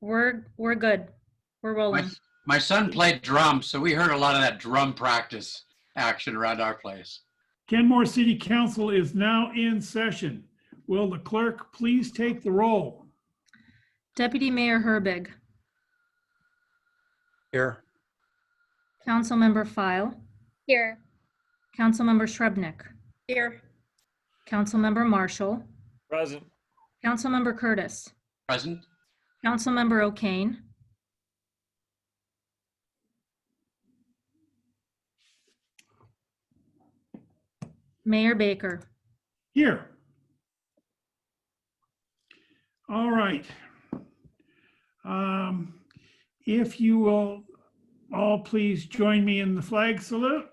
We're good. We're My, rolling. my son played drums, so we heard a lot of that drum practice action around our place. Kenmore City Council is now in session. Will the clerk please take the roll? Deputy Mayor Herbig, Here. Councilmember File, Here. Councilmember Shrubnik, Here. Councilmember Marshall, Present. Councilmember Curtis, Present? Councilmember O'Kane, Mayor Baker. Here. All right. If you will all please join me in the flag salute.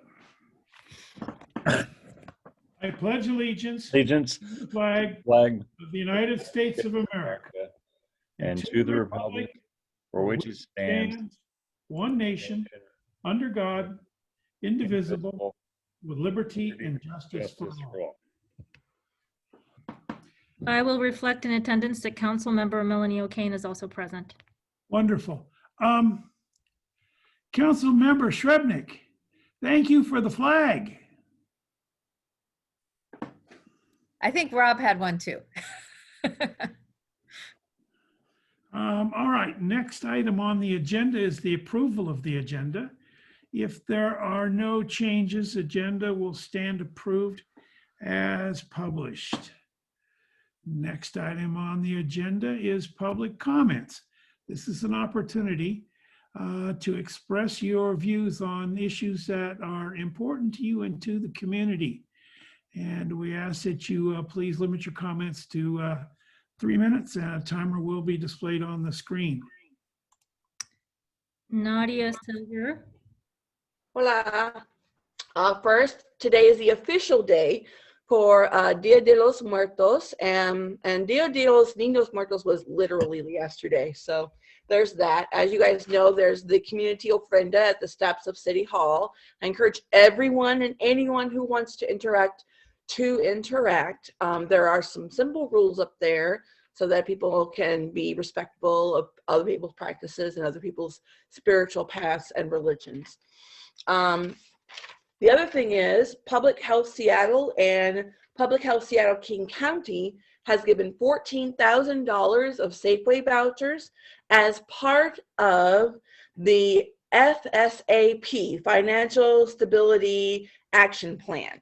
I pledge allegiance to Allegiance, the flag flag, of the United States of America and to the republic for which it stands, one nation, under God, indivisible, with liberty and justice for all. I will reflect in attendance that Councilmember Melanie O'Kane is also present. Wonderful. Councilmember Shrubnik, thank you for the flag. I think Rob had one too. All right, next item on the agenda is the approval of the agenda. If there are no changes, agenda will stand approved as published. Next item on the agenda is public comments. This is an opportunity to express your views on issues that are important to you and to the community. And we ask that you please limit your comments to 3 minutes, and a timer will be displayed on the screen. Nadia Silver. Hola. First, today is the official day for Dia de los Muertos, and Dia de los Niños Muertos was literally yesterday. So there's that. As you guys know, there's the community ofrenda at the steps of City Hall. I encourage everyone and anyone who wants to interact to interact. There are some simple rules up there so that people can be respectful of other people's practices and other people's spiritual paths and religions. The other thing is Public Health Seattle and Public Health Seattle King County has given $14,000 of Safeway vouchers as part of the FSAP, Financial Stability Action Plan.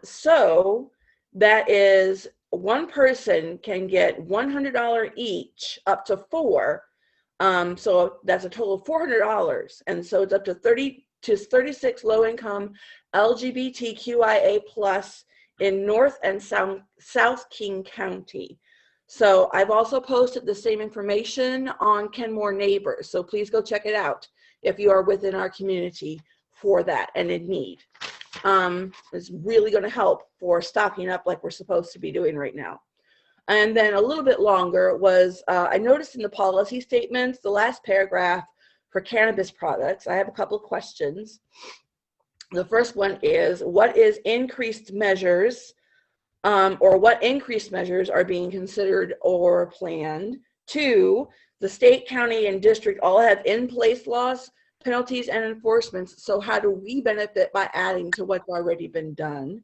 So that is one person can get $100 each up to 4. So that's a total of $400. And so it's up to 36 low-income LGBTQIA plus in North and South King County. So I've also posted the same information on Kenmore Neighbors. So please go check it out if you are within our community for that and in need. It's really going to help for stocking up like we're supposed to be doing right now. And then a little bit longer was, I noticed in the policy statements, the last paragraph for cannabis products, I have a couple of questions. The first one is, what is increased measures, or what increased measures are being considered or planned? 2, the state, county, and district all have in place laws, penalties, and enforcements. So how do we benefit by adding to what's already been done?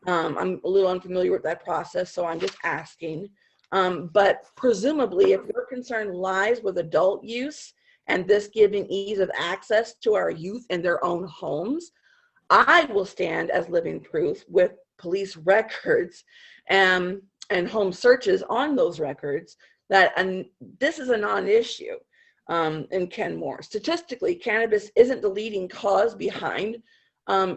I'm a little unfamiliar with that process, so I'm just asking. But presumably, if your concern lies with adult use and this giving ease of access to our youth in their own homes, I will stand as living proof with police records and home searches on those records that this is a non-issue in Kenmore. Statistically, cannabis isn't the leading cause behind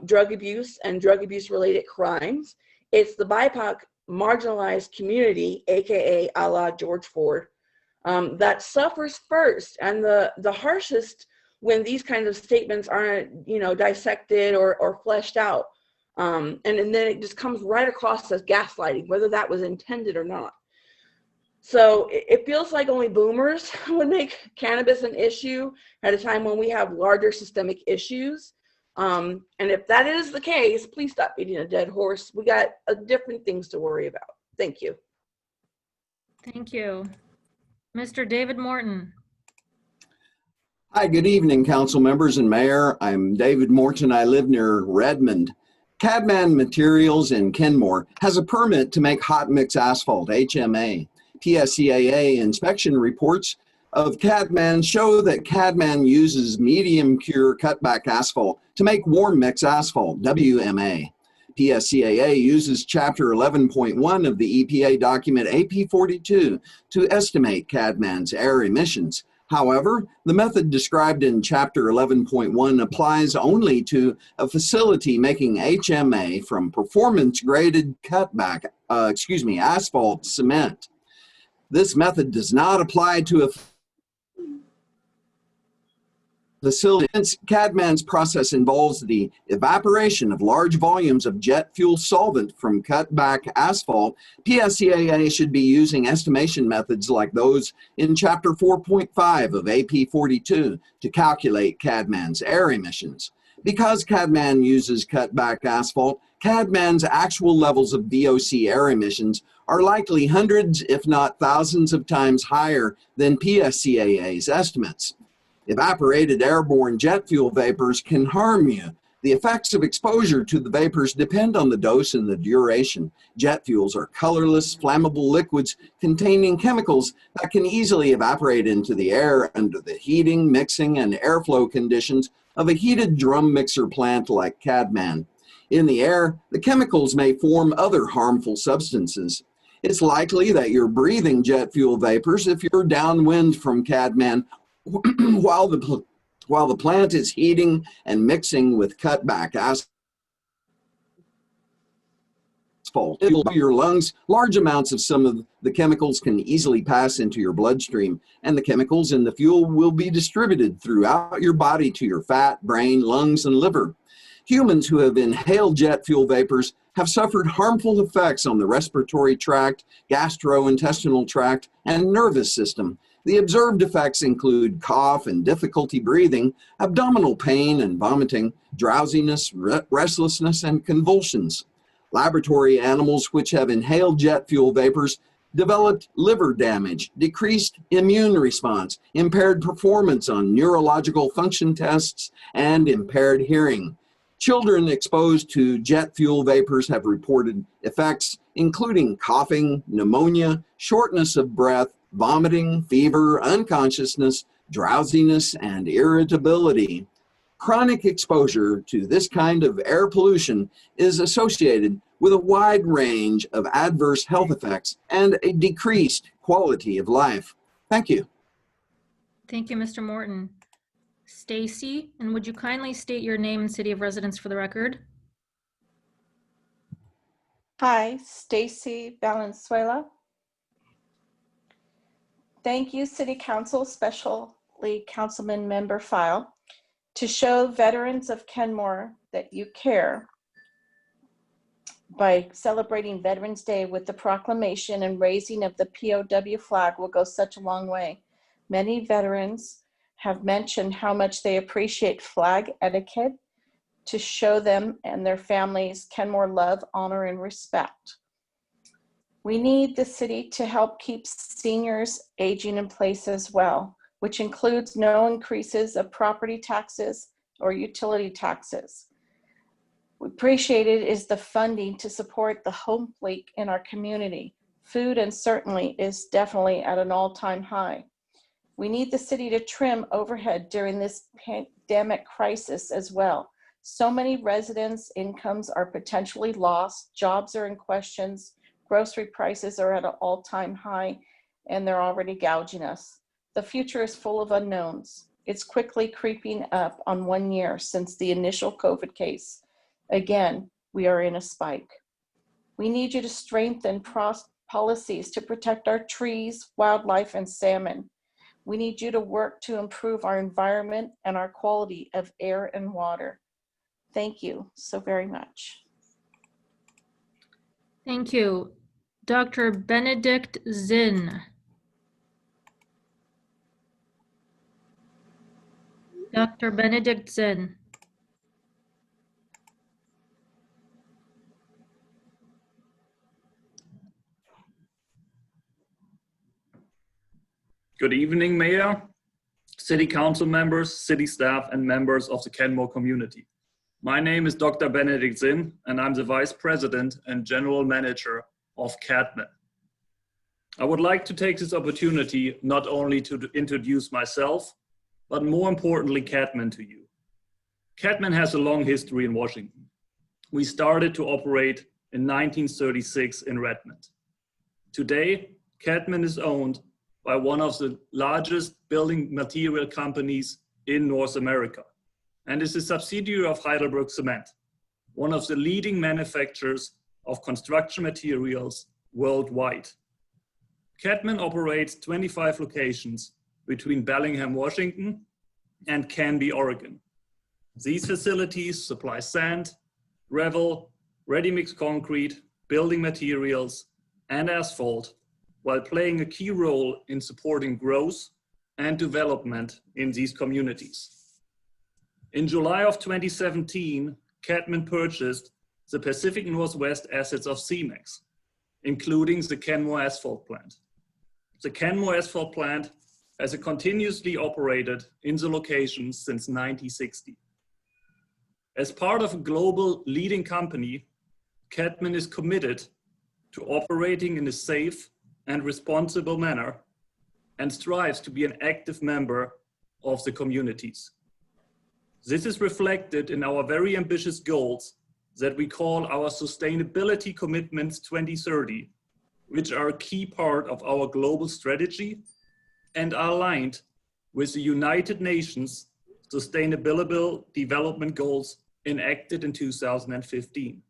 drug abuse and drug abuse related crimes. It's the BIPOC marginalized community, AKA a la George Ford, that suffers first and the harshest when these kinds of statements aren't, dissected or fleshed out. And then it just comes right across as gaslighting, whether that was intended or not. So it feels like only boomers would make cannabis an issue at a time when we have larger systemic issues. And if that is the case, please stop beating a dead horse. We got different things to worry about. Thank you. Thank you. Mr. David Morton. Hi, good evening, council members and mayor. I'm David Morton. I live near Redmond. Cadman Materials in Kenmore has a permit to make hot mix asphalt, HMA. PSCAA inspection reports of Cadman show that Cadman uses medium cure cutback asphalt to make warm mix asphalt, WMA. PSCAA uses Chapter 11.1 of the EPA document AP42 to estimate Cadman's air emissions. However, the method described in Chapter 11.1 applies only to a facility making HMA from performance-graded asphalt cement. This method does not apply to a facility. Since Cadman's process involves the evaporation of large volumes of jet fuel solvent from cutback asphalt, PSCAA should be using estimation methods like those in Chapter 4.5 of AP42 to calculate Cadman's air emissions. Because Cadman uses cutback asphalt, Cadman's actual levels of VOC air emissions are likely hundreds, if not thousands of times higher than PSCAA's estimates. Evaporated airborne jet fuel vapors can harm you. The effects of exposure to the vapors depend on the dose and the duration. Jet fuels are colorless, flammable liquids containing chemicals that can easily evaporate into the air under the heating, mixing, and airflow conditions of a heated drum mixer plant like Cadman. In the air, the chemicals may form other harmful substances. It's likely that you're breathing jet fuel vapors if you're downwind from Cadman while the plant is heating and mixing with cutback asphalt. Into your lungs, large amounts of some of the chemicals can easily pass into your bloodstream, and the chemicals in the fuel will be distributed throughout your body to your fat, brain, lungs, and liver. Humans who have inhaled jet fuel vapors have suffered harmful effects on the respiratory tract, gastrointestinal tract, and nervous system. The observed effects include cough and difficulty breathing, abdominal pain and vomiting, drowsiness, restlessness, and convulsions. Laboratory animals which have inhaled jet fuel vapors developed liver damage, decreased immune response, impaired performance on neurological function tests, and impaired hearing. Children exposed to jet fuel vapors have reported effects including coughing, pneumonia, shortness of breath, vomiting, fever, unconsciousness, drowsiness, and irritability. Chronic exposure to this kind of air pollution is associated with a wide range of adverse health effects and a decreased quality of life. Thank you. Thank you, Mr. Morton. Stacy, and would you kindly state your name and city of residence for the record? Hi, Stacy Valenzuela. Thank you, City Council, especially Councilman Member File, to show veterans of Kenmore that you care by celebrating Veterans Day with the proclamation and raising of the POW flag will go such a long way. Many veterans have mentioned how much they appreciate flag etiquette to show them and their families Kenmore love, honor, and respect. We need the city to help keep seniors aging in place as well, which includes no increases of property taxes or utility taxes. We appreciate it is the funding to support the home fleet in our community. Food and certainly is definitely at an all-time high. We need the city to trim overhead during this pandemic crisis as well. So many residents' incomes are potentially lost, jobs are in questions, grocery prices are at an all-time high, and they're already gouging us. The future is full of unknowns. It's quickly creeping up on 1 year since the initial COVID case. Again, we are in a spike. We need you to strengthen policies to protect our trees, wildlife, and salmon. We need you to work to improve our environment and our quality of air and water. Thank you so very much. Thank you. Dr. Benedict Zinn. Dr. Benedict Zinn. Good evening, Mayor, City Council members, city staff, and members of the Kenmore community. My name is Dr. Benedict Zinn, and I'm the Vice President and General Manager of Cadman. I would like to take this opportunity not only to introduce myself, but more importantly, Cadman to you. Cadman has a long history in Washington. We started to operate in 1936 in Redmond. Today, Cadman is owned by one of the largest building material companies in North America and is a subsidiary of Heidelberg Cement, one of the leading manufacturers of construction materials worldwide. Cadman operates 25 locations between Bellingham, Washington and Canby, Oregon. These facilities supply sand, gravel, ready-mix concrete, building materials, and asphalt, while playing a key role in supporting growth and development in these communities. In July of 2017, Cadman purchased the Pacific Northwest assets of Cemex, including the Kenmore Asphalt Plant. The Kenmore Asphalt Plant has continuously operated in the location since 1960. As part of a global leading company, Cadman is committed to operating in a safe and responsible manner and strives to be an active member of the communities. This is reflected in our very ambitious goals that we call our Sustainability Commitments 2030, which are a key part of our global strategy and are aligned with the United Nations Sustainable Development Goals enacted in 2015.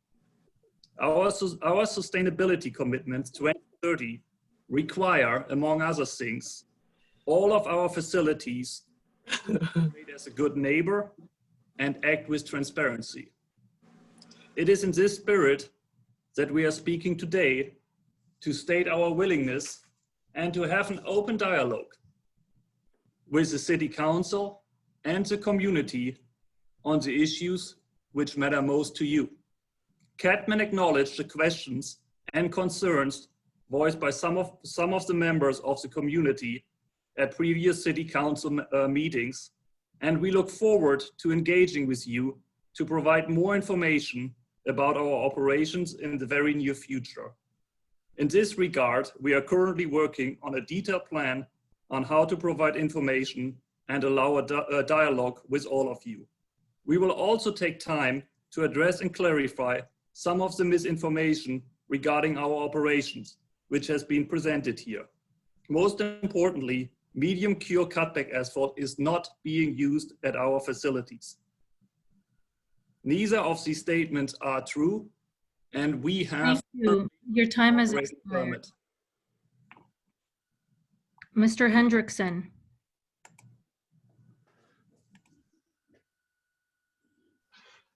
Our Sustainability Commitments 2030 require, among other things, all of our facilities to operate as a good neighbor and act with transparency. It is in this spirit that we are speaking today to state our willingness and to have an open dialogue with the City Council and the community on the issues which matter most to you. Cadman acknowledged the questions and concerns voiced by some of the members of the community at previous City Council meetings, and we look forward to engaging with you to provide more information about our operations in the very near future. In this regard, we are currently working on a detailed plan on how to provide information and allow a dialogue with all of you. We will also take time to address and clarify some of the misinformation regarding our operations, which has been presented here. Most importantly, medium cure cutback asphalt is not being used at our facilities. Neither of these statements are true, and we have— Thank you. Your time has expired. permit. Mr. Hendrickson.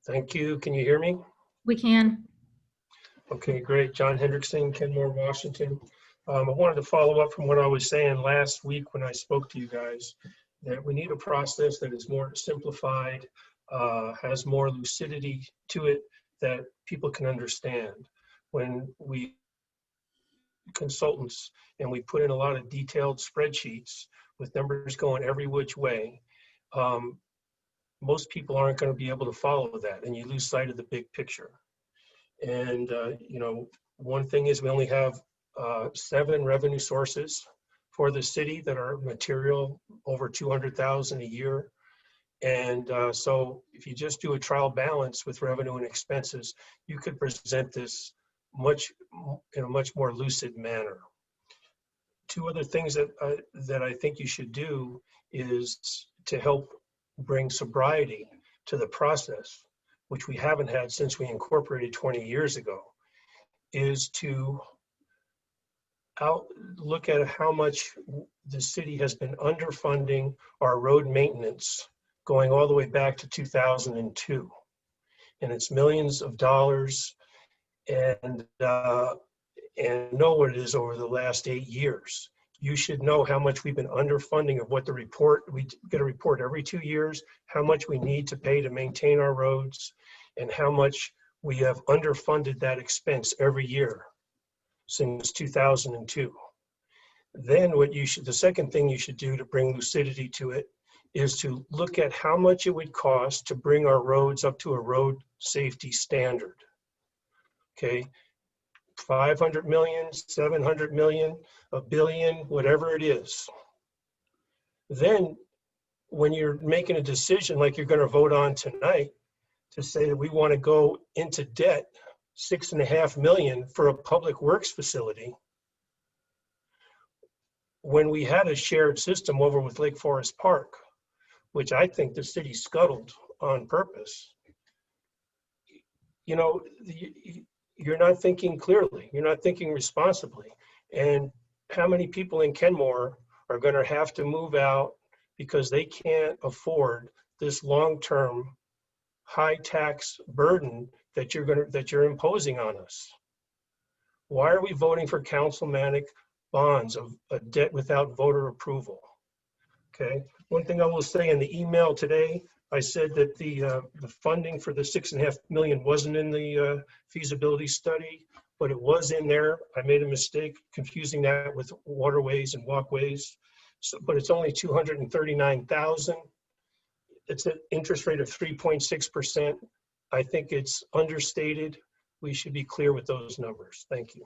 Thank you. Can you hear me? We can. Okay, great. John Hendrickson, Kenmore, Washington. I wanted to follow up from what I was saying last week when I spoke to you guys, that we need a process that is more simplified, has more lucidity to it, that people can understand. When we consultants and we put in a lot of detailed spreadsheets with numbers going every which way, most people aren't going to be able to follow that, and you lose sight of the big picture. And you know, one thing is we only have 7 revenue sources for the city that are material over 200,000 a year. And so if you just do a trial balance with revenue and expenses, you could present this in a much more lucid manner. 2 other things that I think you should do is to help bring sobriety to the process, which we haven't had since we incorporated 20 years ago, is to look at how much the city has been underfunding our road maintenance going all the way back to 2002. And it's millions of dollars, and know what it is over the last 8 years. You should know how much we've been underfunding of what the report, we get a report every 2 years, how much we need to pay to maintain our roads, and how much we have underfunded that expense every year since 2002. Then the second thing you should do to bring lucidity to it is to look at how much it would cost to bring our roads up to a road safety standard. Okay, 500 million, 700 million, a billion, whatever it is. Then when you're making a decision like you're going to vote on tonight to say that we want to go into debt, 6.5 million for a public works facility, when we had a shared system over with Lake Forest Park, which I think the city scuttled on purpose, you know, you're not thinking clearly, you're not thinking responsibly. And how many people in Kenmore are going to have to move out because they can't afford this long-term high tax burden that you're imposing on us? Why are we voting for councilmanic bonds of a debt without voter approval? Okay, one thing I will say, in the email today, I said that the funding for the 6.5 million wasn't in the feasibility study, but it was in there. I made a mistake confusing that with waterways and walkways. So, but it's only 239,000. It's an interest rate of 3.6%. I think it's understated. We should be clear with those numbers. Thank you.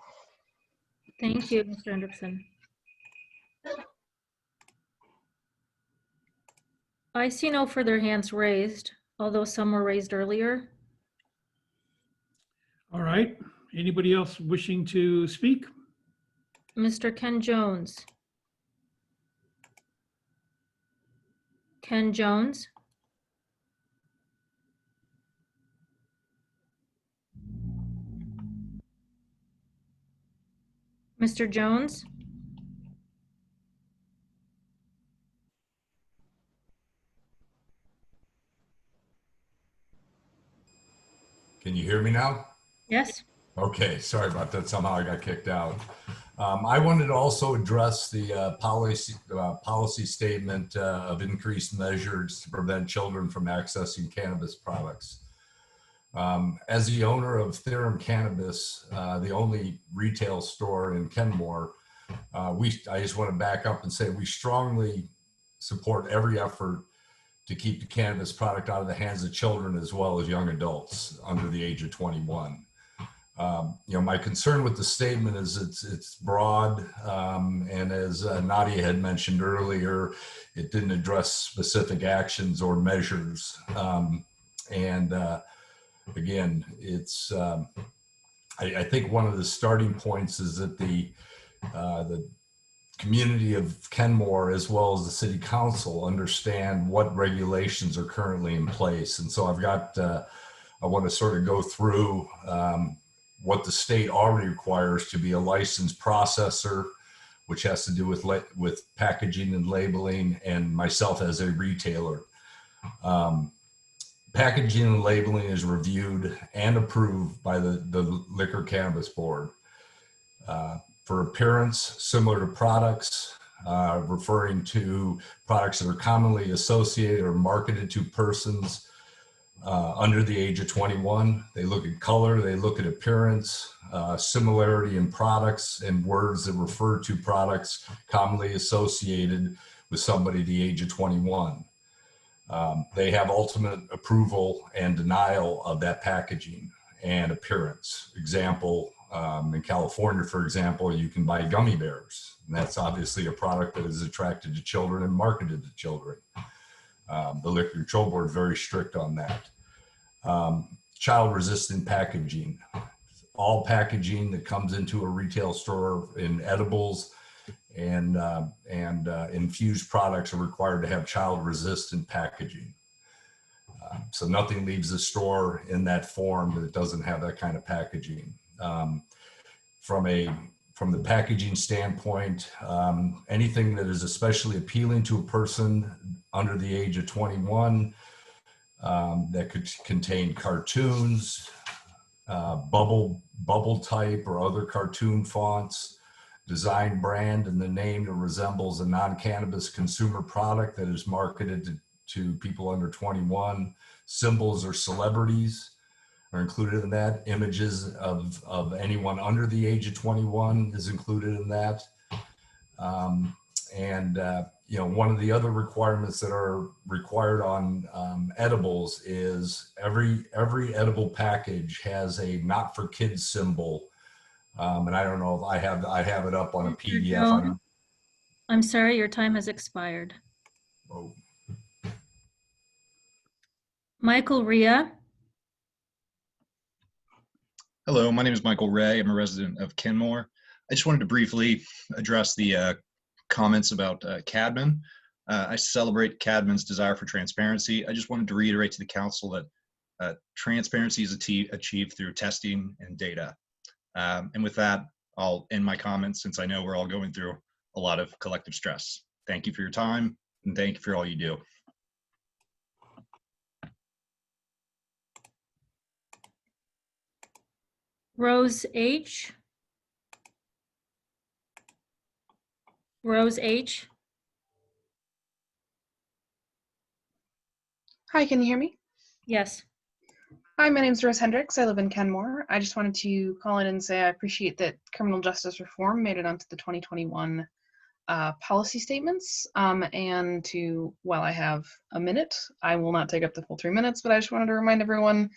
Thank you, Mr. Hendrickson. I see no further hands raised, although some were raised earlier. All right. Anybody else wishing to speak? Mr. Ken Jones. Ken Jones. Mr. Jones. Can you hear me now? Yes. Okay, sorry about that. Somehow I got kicked out. I wanted to also address the policy statement of increased measures to prevent children from accessing cannabis products. As the owner of Theorem Cannabis, the only retail store in Kenmore, I just want to back up and say we strongly support every effort to keep the cannabis product out of the hands of children as well as young adults under the age of 21. You know, my concern with the statement is it's broad, and as Nadia had mentioned earlier, it didn't address specific actions or measures. Again, it's I think one of the starting points is that the community of Kenmore as well as the city council understand what regulations are currently in place. And so I've got, I want to sort of go through what the state already requires to be a licensed processor, which has to do with packaging and labeling, and myself as a retailer. Packaging and labeling is reviewed and approved by the Liquor Cannabis Board. For appearance, similar to products, referring to products that are commonly associated or marketed to persons under the age of 21. They look at color, they look at appearance, similarity in products, and words that refer to products commonly associated with somebody the age of 21. They have ultimate approval and denial of that packaging and appearance. Example, in California, for example, you can buy gummy bears. And that's obviously a product that is attracted to children and marketed to children. The Liquor Control Board is very strict on that. Child-resistant packaging. All packaging that comes into a retail store in edibles and infused products are required to have child-resistant packaging. So nothing leaves the store in that form that it doesn't have that kind of packaging. From the packaging standpoint, anything that is especially appealing to a person under the age of 21 that could contain cartoons, bubble type or other cartoon fonts, design, brand, and the name that resembles a non-cannabis consumer product that is marketed to people under 21, symbols or celebrities are included in that. Images of anyone under the age of 21 is included in that. You know, one of the other requirements that are required on edibles is every edible package has a not for kids symbol. And I don't know if I have it up on a Mr. PDF. Jones, I'm sorry, your time has expired. Oh, Michael Ria. Hello, my name is Michael Ray. I'm a resident of Kenmore. I just wanted to briefly address the comments about Cadman. I celebrate Cadman's desire for transparency. I just wanted to reiterate to the council that transparency is achieved through testing and data. And with that, I'll end my comments since I know we're all going through a lot of collective stress. Thank you for your time and thank you for all you do. Rose H. Rose H. Hi, can you hear me? Yes. Hi, my name is Rose Hendricks. I live in Kenmore. I just wanted to call in and say I appreciate that criminal justice reform made it onto the 2021 policy statements. And while I have a minute, I will not take up the full 3 minutes, but I just wanted to remind everyone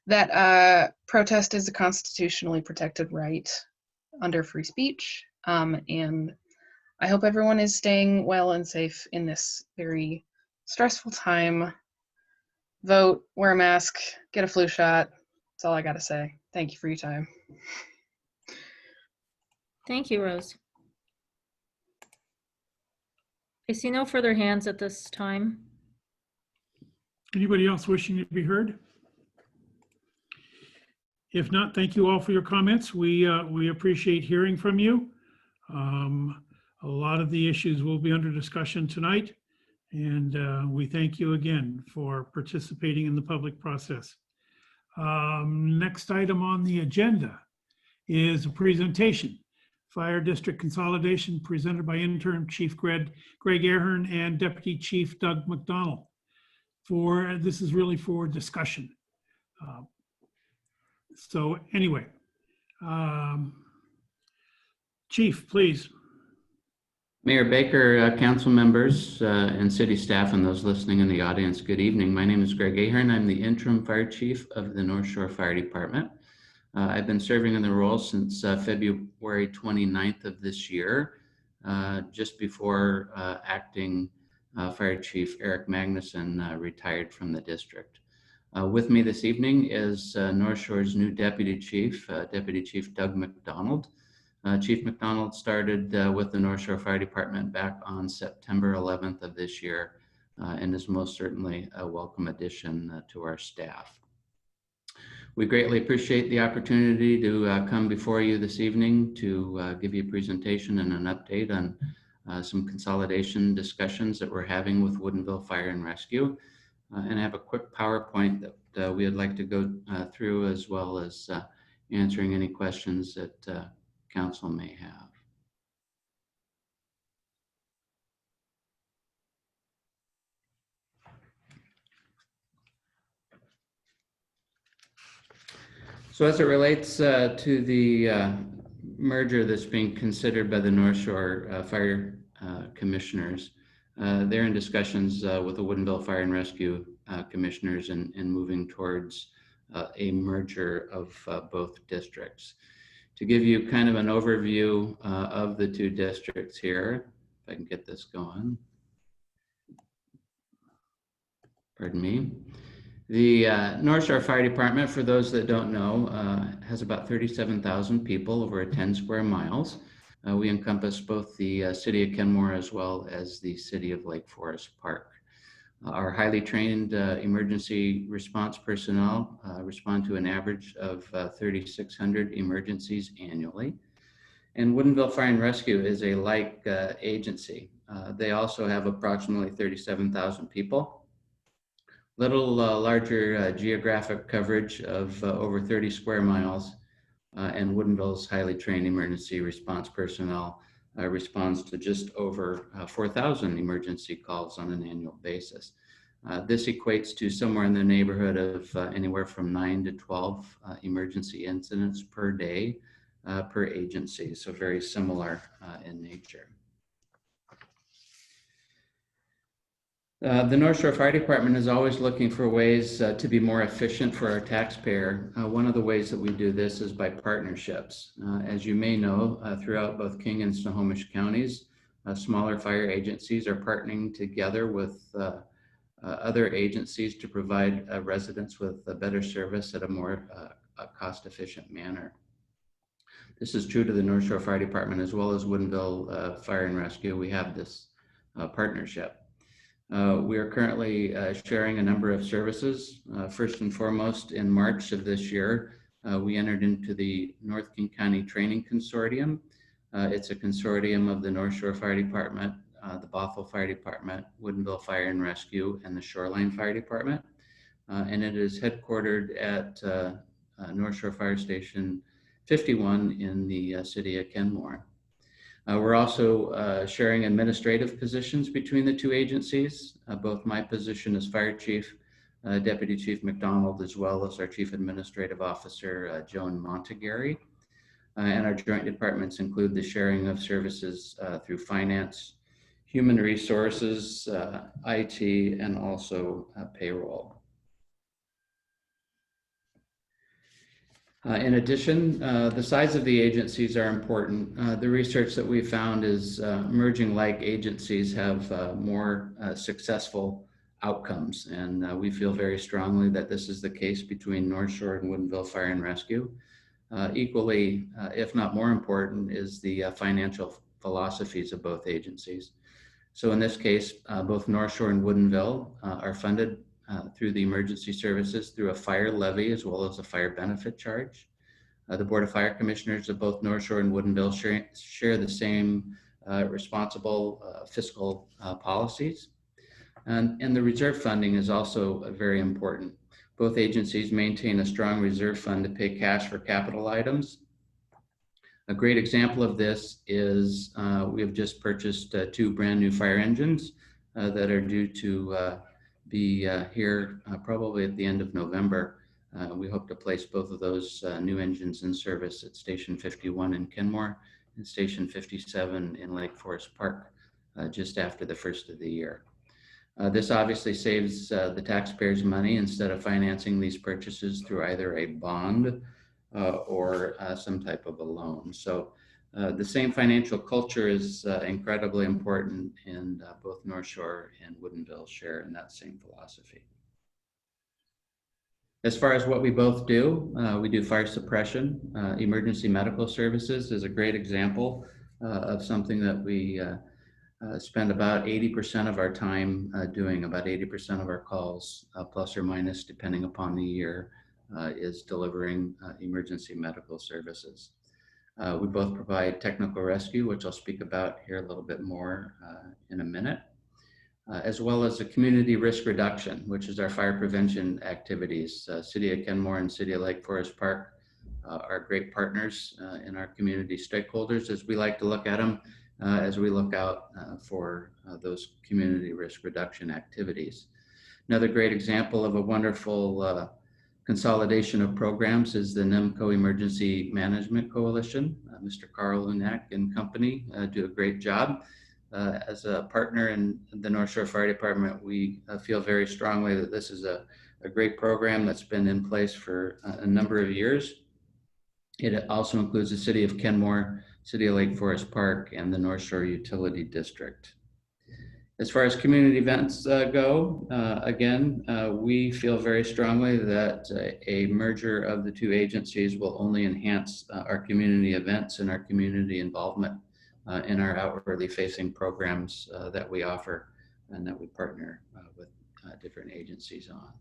that protest is a constitutionally protected right under free speech. And I hope everyone is staying well and safe in this very stressful time. Vote, wear a mask, get a flu shot. That's all I got to say. Thank you for your time. Thank you, Rose. I see no further hands at this time. Anybody else wishing to be heard? If not, thank you all for your comments. We appreciate hearing from you. A lot of the issues will be under discussion tonight, and we thank you again for participating in the public process. Next item on the agenda is a presentation. Fire District Consolidation presented by Interim Chief Greg Ahern and Deputy Chief Doug McDonald. This is really for discussion. So anyway, Chief, please. Mayor Baker, council members, and city staff, and those listening in the audience, good evening. My name is Greg Ahern. I'm the interim fire chief of the North Shore Fire Department. I've been serving in the role since February 29th of this year, just before acting Fire Chief Eric Magnuson retired from the district. With me this evening is North Shore's new Deputy Chief, Deputy Chief Doug McDonald. Chief McDonald started with the North Shore Fire Department back on September 11th of this year, and is most certainly a welcome addition to our staff. We greatly appreciate the opportunity to come before you this evening to give you a presentation and an update on some consolidation discussions that we're having with Woodinville Fire and Rescue. And I have a quick PowerPoint that we would like to go through, as well as answering any questions that council may have. So as it relates to the merger that's being considered by the North Shore Fire Commissioners, they're in discussions with the Woodinville Fire and Rescue Commissioners and moving towards a merger of both districts. To give you kind of an overview of the two districts here, if I can get this going. Pardon me. The North Shore Fire Department, for those that don't know, has about 37,000 people over 10 square miles. We encompass both the city of Kenmore as well as the city of Lake Forest Park. Our highly trained emergency response personnel respond to an average of 3,600 emergencies annually. And Woodinville Fire and Rescue is a like agency. They also have approximately 37,000 people. Little larger geographic coverage of over 30 square miles, and Woodinville's highly trained emergency response personnel responds to just over 4,000 emergency calls on an annual basis. This equates to somewhere in the neighborhood of anywhere from 9 to 12 emergency incidents per day per agency, so very similar in nature. The North Shore Fire Department is always looking for ways to be more efficient for our taxpayer. One of the ways that we do this is by partnerships. As you may know, throughout both King and Snohomish counties, smaller fire agencies are partnering together with other agencies to provide residents with a better service at a more cost-efficient manner. This is true to the North Shore Fire Department as well as Woodinville Fire and Rescue. We have this partnership. We are currently sharing a number of services. First and foremost, in March of this year, we entered into the North King County Training Consortium. It's a consortium of the North Shore Fire Department, the Bothell Fire Department, Woodinville Fire and Rescue, and the Shoreline Fire Department. And it is headquartered at North Shore Fire Station 51 in the city of Kenmore. We're also sharing administrative positions between the two agencies, both my position as Fire Chief, Deputy Chief McDonald, as well as our Chief Administrative Officer, Joan Montegary. And our joint departments include the sharing of services through finance, human resources, IT, and also payroll. In addition, the size of the agencies are important. The research that we found is merging like agencies have more successful outcomes, and we feel very strongly that this is the case between North Shore and Woodinville Fire and Rescue. Equally, if not more important, is the financial philosophies of both agencies. So in this case, both North Shore and Woodinville are funded through the emergency services through a fire levy as well as a fire benefit charge. The Board of Fire Commissioners of both North Shore and Woodinville share the same responsible fiscal policies. And the reserve funding is also very important. Both agencies maintain a strong reserve fund to pay cash for capital items. A great example of this is we have just purchased 2 brand new fire engines that are due to be here probably at the end of November. We hope to place both of those new engines in service at Station 51 in Kenmore and Station 57 in Lake Forest Park just after the first of the year. This obviously saves the taxpayers money instead of financing these purchases through either a bond or some type of a loan. So the same financial culture is incredibly important, and both North Shore and Woodinville share in that same philosophy. As far as what we both do, we do fire suppression. Emergency medical services is a great example of something that we spend about 80% of our time doing. About 80% of our calls, plus or minus, depending upon the year, is delivering emergency medical services. We both provide technical rescue, which I'll speak about here a little bit more in a minute, as well as a community risk reduction, which is our fire prevention activities. City of Kenmore and City of Lake Forest Park are great partners in our community stakeholders, as we like to look at them, as we look out for those community risk reduction activities. Another great example of a wonderful consolidation of programs is the NEMCO Emergency Management Coalition. Mr. Carl Lunak and company do a great job. As a partner in the North Shore Fire Department, we feel very strongly that this is a great program that's been in place for a number of years. It also includes the City of Kenmore, City of Lake Forest Park, and the North Shore Utility District. As far as community events go, again, we feel very strongly that a merger of the two agencies will only enhance our community events and our community involvement in our outwardly facing programs that we offer and that we partner with different agencies on.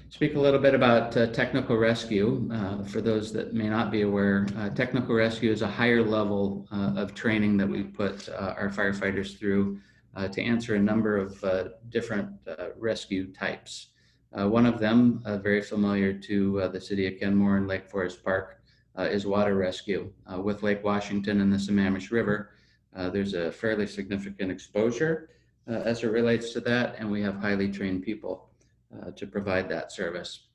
Speak a little bit about technical rescue. For those that may not be aware, technical rescue is a higher level of training that we put our firefighters through to answer a number of different rescue types. One of them, very familiar to the City of Kenmore and Lake Forest Park, is water rescue. With Lake Washington and the Sammamish River, there's a fairly significant exposure as it relates to that, and we have highly trained people to provide that service.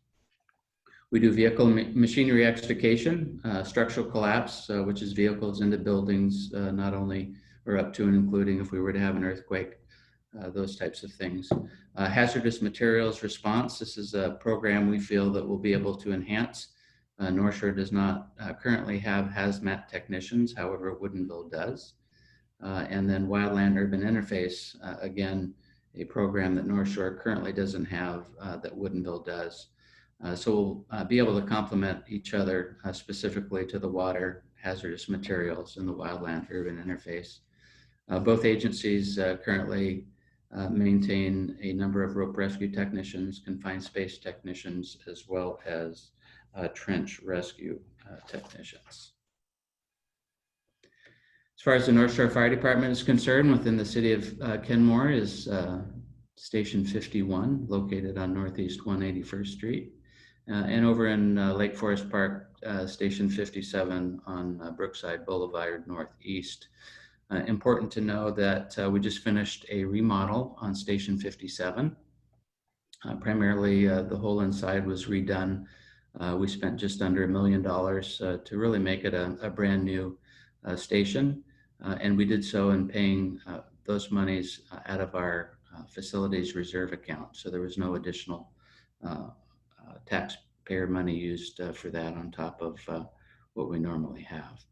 We do vehicle machinery extrication, structural collapse, which is vehicles into buildings, not only or up to and including if we were to have an earthquake, those types of things. Hazardous materials response. This is a program we feel that will be able to enhance. North Shore does not currently have hazmat technicians, however, Woodinville does. And then Wildland Urban Interface, again, a program that North Shore currently doesn't have that Woodinville does. So we'll be able to complement each other specifically to the water, hazardous materials, and the Wildland Urban Interface. Both agencies currently maintain a number of rope rescue technicians, confined space technicians, as well as trench rescue technicians. As far as the North Shore Fire Department is concerned, within the city of Kenmore is Station 51, located on Northeast 181st Street. And over in Lake Forest Park, Station 57 on Brookside Boulevard Northeast. Important to know that we just finished a remodel on Station 57. Primarily, the whole inside was redone. We spent just under $1 million to really make it a brand new station. And we did so in paying those monies out of our facilities reserve account. So there was no additional taxpayer money used for that on top of what we normally have.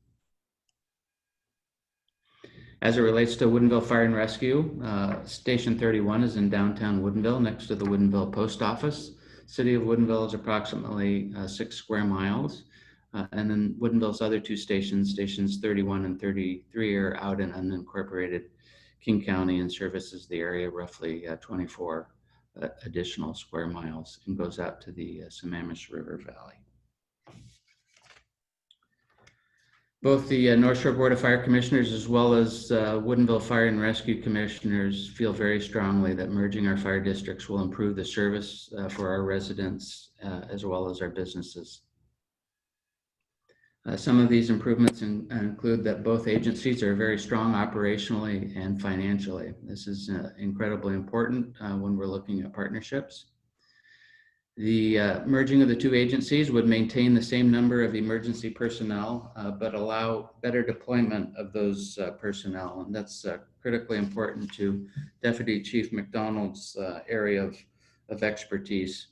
As it relates to Woodinville Fire and Rescue, Station 31 is in downtown Woodinville next to the Woodinville Post Office. City of Woodinville is approximately 6 square miles. And then Woodinville's other two stations, Stations 31 and 33, are out in unincorporated King County and services the area roughly 24 additional square miles and goes out to the Sammamish River Valley. Both the North Shore Board of Fire Commissioners as well as Woodinville Fire and Rescue Commissioners feel very strongly that merging our fire districts will improve the service for our residents as well as our businesses. Some of these improvements include that both agencies are very strong operationally and financially. This is incredibly important when we're looking at partnerships. The merging of the two agencies would maintain the same number of emergency personnel, but allow better deployment of those personnel. And that's critically important to Deputy Chief McDonald's area of expertise.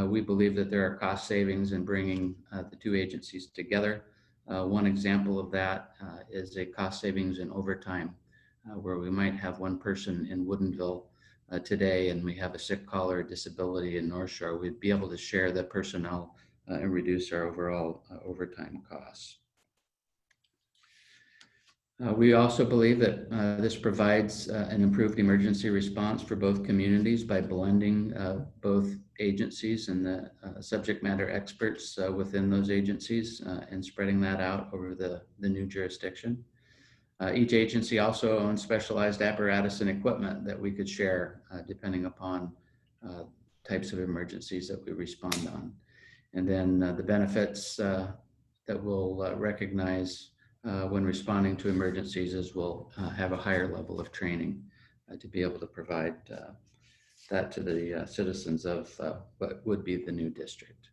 We believe that there are cost savings in bringing the two agencies together. One example of that is a cost savings in overtime, where we might have one person in Woodinville today and we have a sick call or a disability in North Shore. We'd be able to share the personnel and reduce our overall overtime costs. We also believe that this provides an improved emergency response for both communities by blending both agencies and the subject matter experts within those agencies and spreading that out over the new jurisdiction. Each agency also owns specialized apparatus and equipment that we could share depending upon types of emergencies that we respond on. And then the benefits that we'll recognize when responding to emergencies is we'll have a higher level of training to be able to provide that to the citizens of what would be the new district.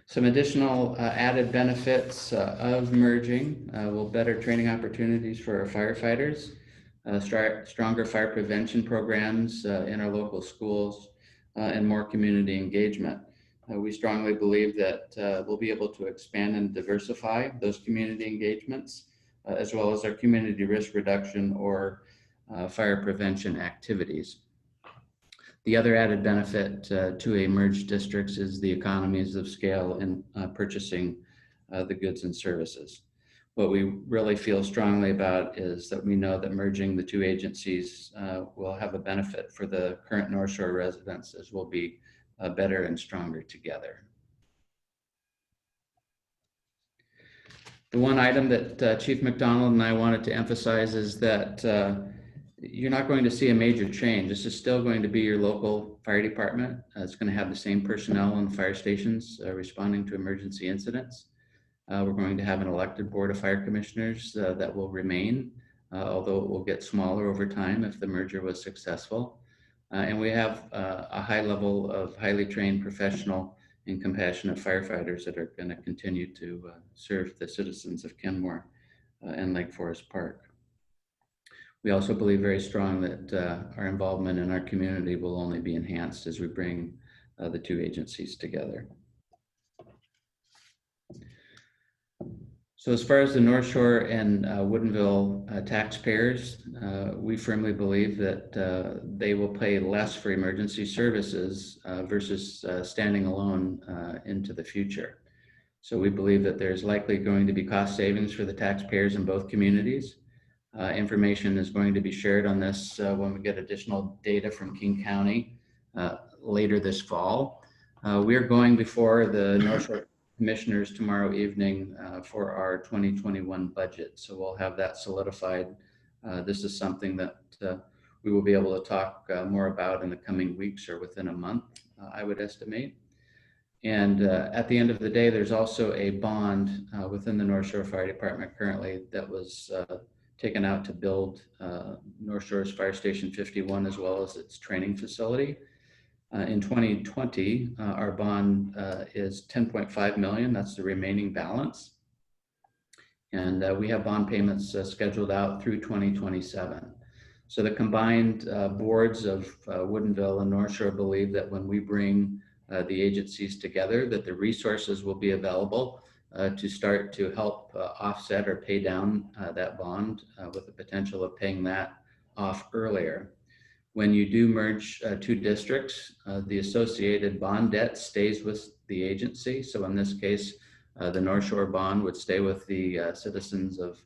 Some additional added benefits of merging will better training opportunities for our firefighters, stronger fire prevention programs in our local schools, and more community engagement. We strongly believe that we'll be able to expand and diversify those community engagements, as well as our community risk reduction or fire prevention activities. The other added benefit to a merged districts is the economies of scale in purchasing the goods and services. What we really feel strongly about is that we know that merging the two agencies will have a benefit for the current North Shore residents, as we'll be better and stronger together. The one item that Chief McDonald and I wanted to emphasize is that you're not going to see a major change. This is still going to be your local fire department. It's going to have the same personnel on fire stations responding to emergency incidents. We're going to have an elected board of fire commissioners that will remain, although it will get smaller over time if the merger was successful. And we have a high level of highly trained professional and compassionate firefighters that are going to continue to serve the citizens of Kenmore and Lake Forest Park. We also believe very strong that our involvement in our community will only be enhanced as we bring the two agencies together. So as far as the North Shore and Woodinville taxpayers, we firmly believe that they will pay less for emergency services versus standing alone into the future. So we believe that there's likely going to be cost savings for the taxpayers in both communities. Information is going to be shared on this when we get additional data from King County later this fall. We are going before the North Shore Commissioners tomorrow evening for our 2021 budget. So we'll have that solidified. This is something that we will be able to talk more about in the coming weeks or within a month, I would estimate. And at the end of the day, there's also a bond within the North Shore Fire Department currently that was taken out to build North Shore's Fire Station 51 as well as its training facility. In 2020, our bond is $10.5 million. That's the remaining balance. And we have bond payments scheduled out through 2027. So the combined boards of Woodinville and North Shore believe that when we bring the agencies together, that the resources will be available to start to help offset or pay down that bond with the potential of paying that off earlier. When you do merge two districts, the associated bond debt stays with the agency. So in this case, the North Shore bond would stay with the citizens of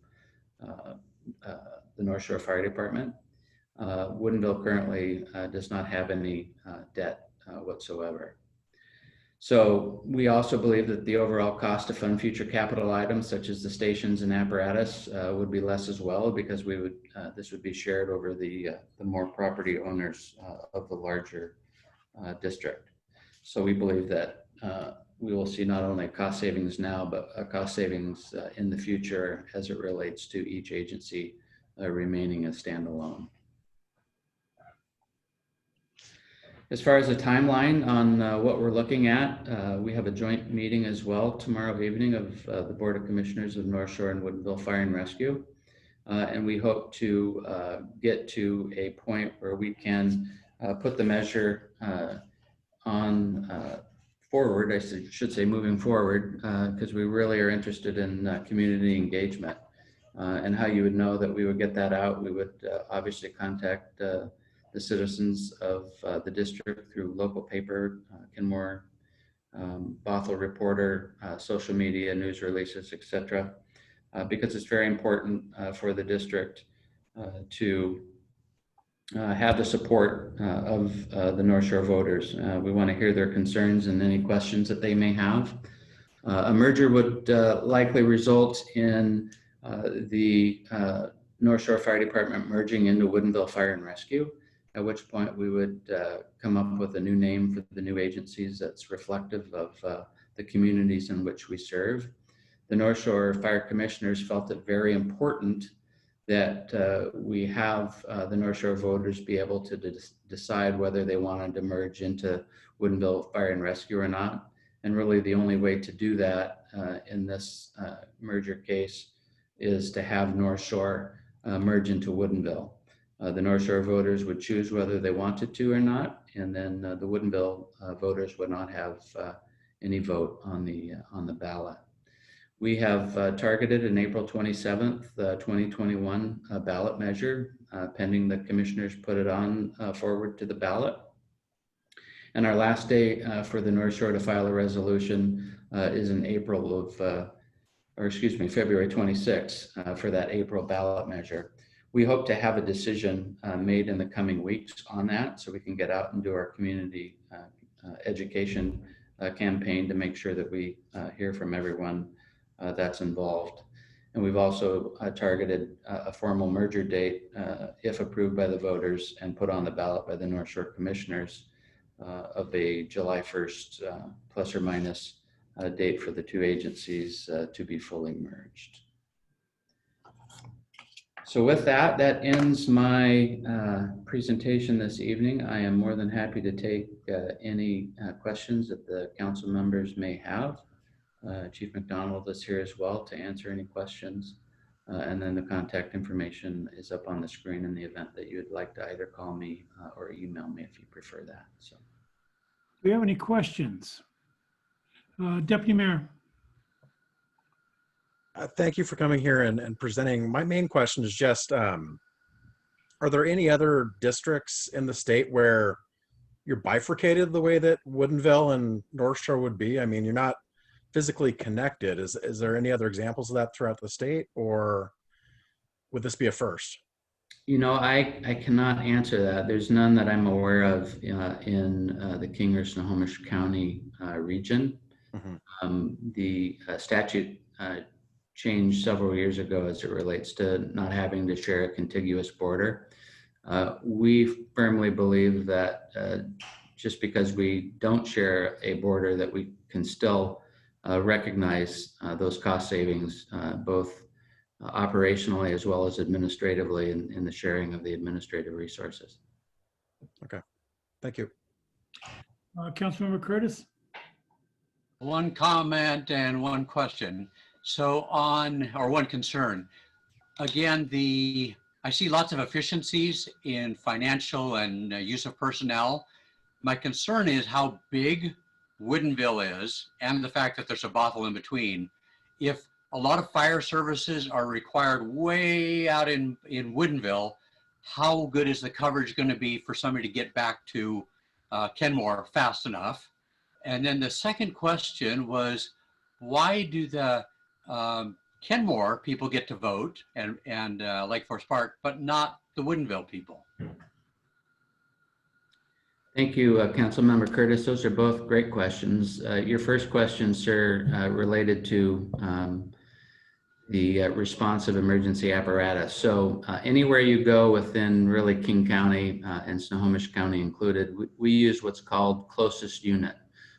the North Shore Fire Department. Woodinville currently does not have any debt whatsoever. So we also believe that the overall cost to fund future capital items such as the stations and apparatus would be less as well, because we would this would be shared over the more property owners of the larger district. So we believe that we will see not only cost savings now, but cost savings in the future as it relates to each agency remaining a standalone. As far as the timeline on what we're looking at, we have a joint meeting as well tomorrow evening of the Board of Commissioners of North Shore and Woodinville Fire and Rescue. And we hope to get to a point where we can put the measure on forward, I should say moving forward, because we really are interested in community engagement. And how you would know that we would get that out, we would obviously contact the citizens of the district through local paper, Kenmore, Bothell Reporter, social media, news releases, etc. Because it's very important for the district to have the support of the North Shore voters. We want to hear their concerns and any questions that they may have. A merger would likely result in the North Shore Fire Department merging into Woodinville Fire and Rescue, at which point we would come up with a new name for the new agencies that's reflective of the communities in which we serve. The North Shore Fire Commissioners felt it very important that we have the North Shore voters be able to decide whether they wanted to merge into Woodinville Fire and Rescue or not. And really the only way to do that in this merger case is to have North Shore merge into Woodinville. The North Shore voters would choose whether they wanted to or not, and then the Woodinville voters would not have any vote on the ballot. We have targeted an April 27th, 2021 ballot measure, pending the commissioners put it on forward to the ballot. And our last day for the North Shore to file a resolution is in February 26th for that April ballot measure. We hope to have a decision made in the coming weeks on that, so we can get out and do our community education campaign to make sure that we hear from everyone that's involved. And we've also targeted a formal merger date, if approved by the voters and put on the ballot by the North Shore Commissioners, of a July 1st plus or minus date for the two agencies to be fully merged. So with that, that ends my presentation this evening. I am more than happy to take any questions that the council members may have. Chief McDonald is here as well to answer any questions And then the contact information is up on the screen in the event that you'd like to either call me or email me if you prefer that. So, Do we have any questions? Deputy Mayor. Thank you for coming here and presenting. My main question is just, are there any other districts in the state where you're bifurcated the way that Woodinville and North Shore would be? I mean, you're not physically connected. Is there any other examples of that throughout the state, or would this be a first? you know, I cannot answer that. There's none that I'm aware of in the King or Snohomish County region. The statute changed several years ago as it relates to not having to share a contiguous border. We firmly believe that just because we don't share a border, that we can still recognize those cost savings, both operationally as well as administratively in the sharing of the administrative resources. Okay, thank you. Councilmember Curtis? One comment and one question. So one concern. Again, I see lots of efficiencies in financial and use of personnel. My concern is how big Woodinville is and the fact that there's a Bothell in between. If a lot of fire services are required way out in Woodinville, how good is the coverage going to be for somebody to get back to Kenmore fast enough? And then the second question was, why do the Kenmore people get to vote and Lake Forest Park, but not the Woodinville people? Thank you, Councilmember Curtis. Those are both great questions. Your first question, sir, related to the responsive emergency apparatus. So anywhere you go within really King County and Snohomish County included, we use what's called closest unit.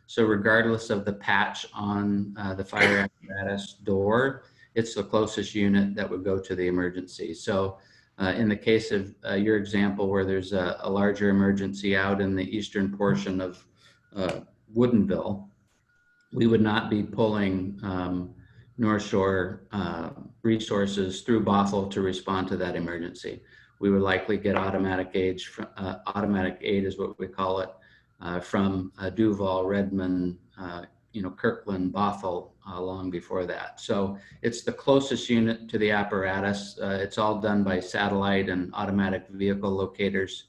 So regardless of the patch on the fire apparatus door, it's the closest unit that would go to the emergency. So in the case of your example, where there's a larger emergency out in the eastern portion of Woodinville, we would not be pulling North Shore resources through Bothell to respond to that emergency. We would likely get automatic aid is what we call it, from Duval, Redmond, Kirkland, Bothell, long before that. So it's the closest unit to the apparatus. It's all done by satellite and automatic vehicle locators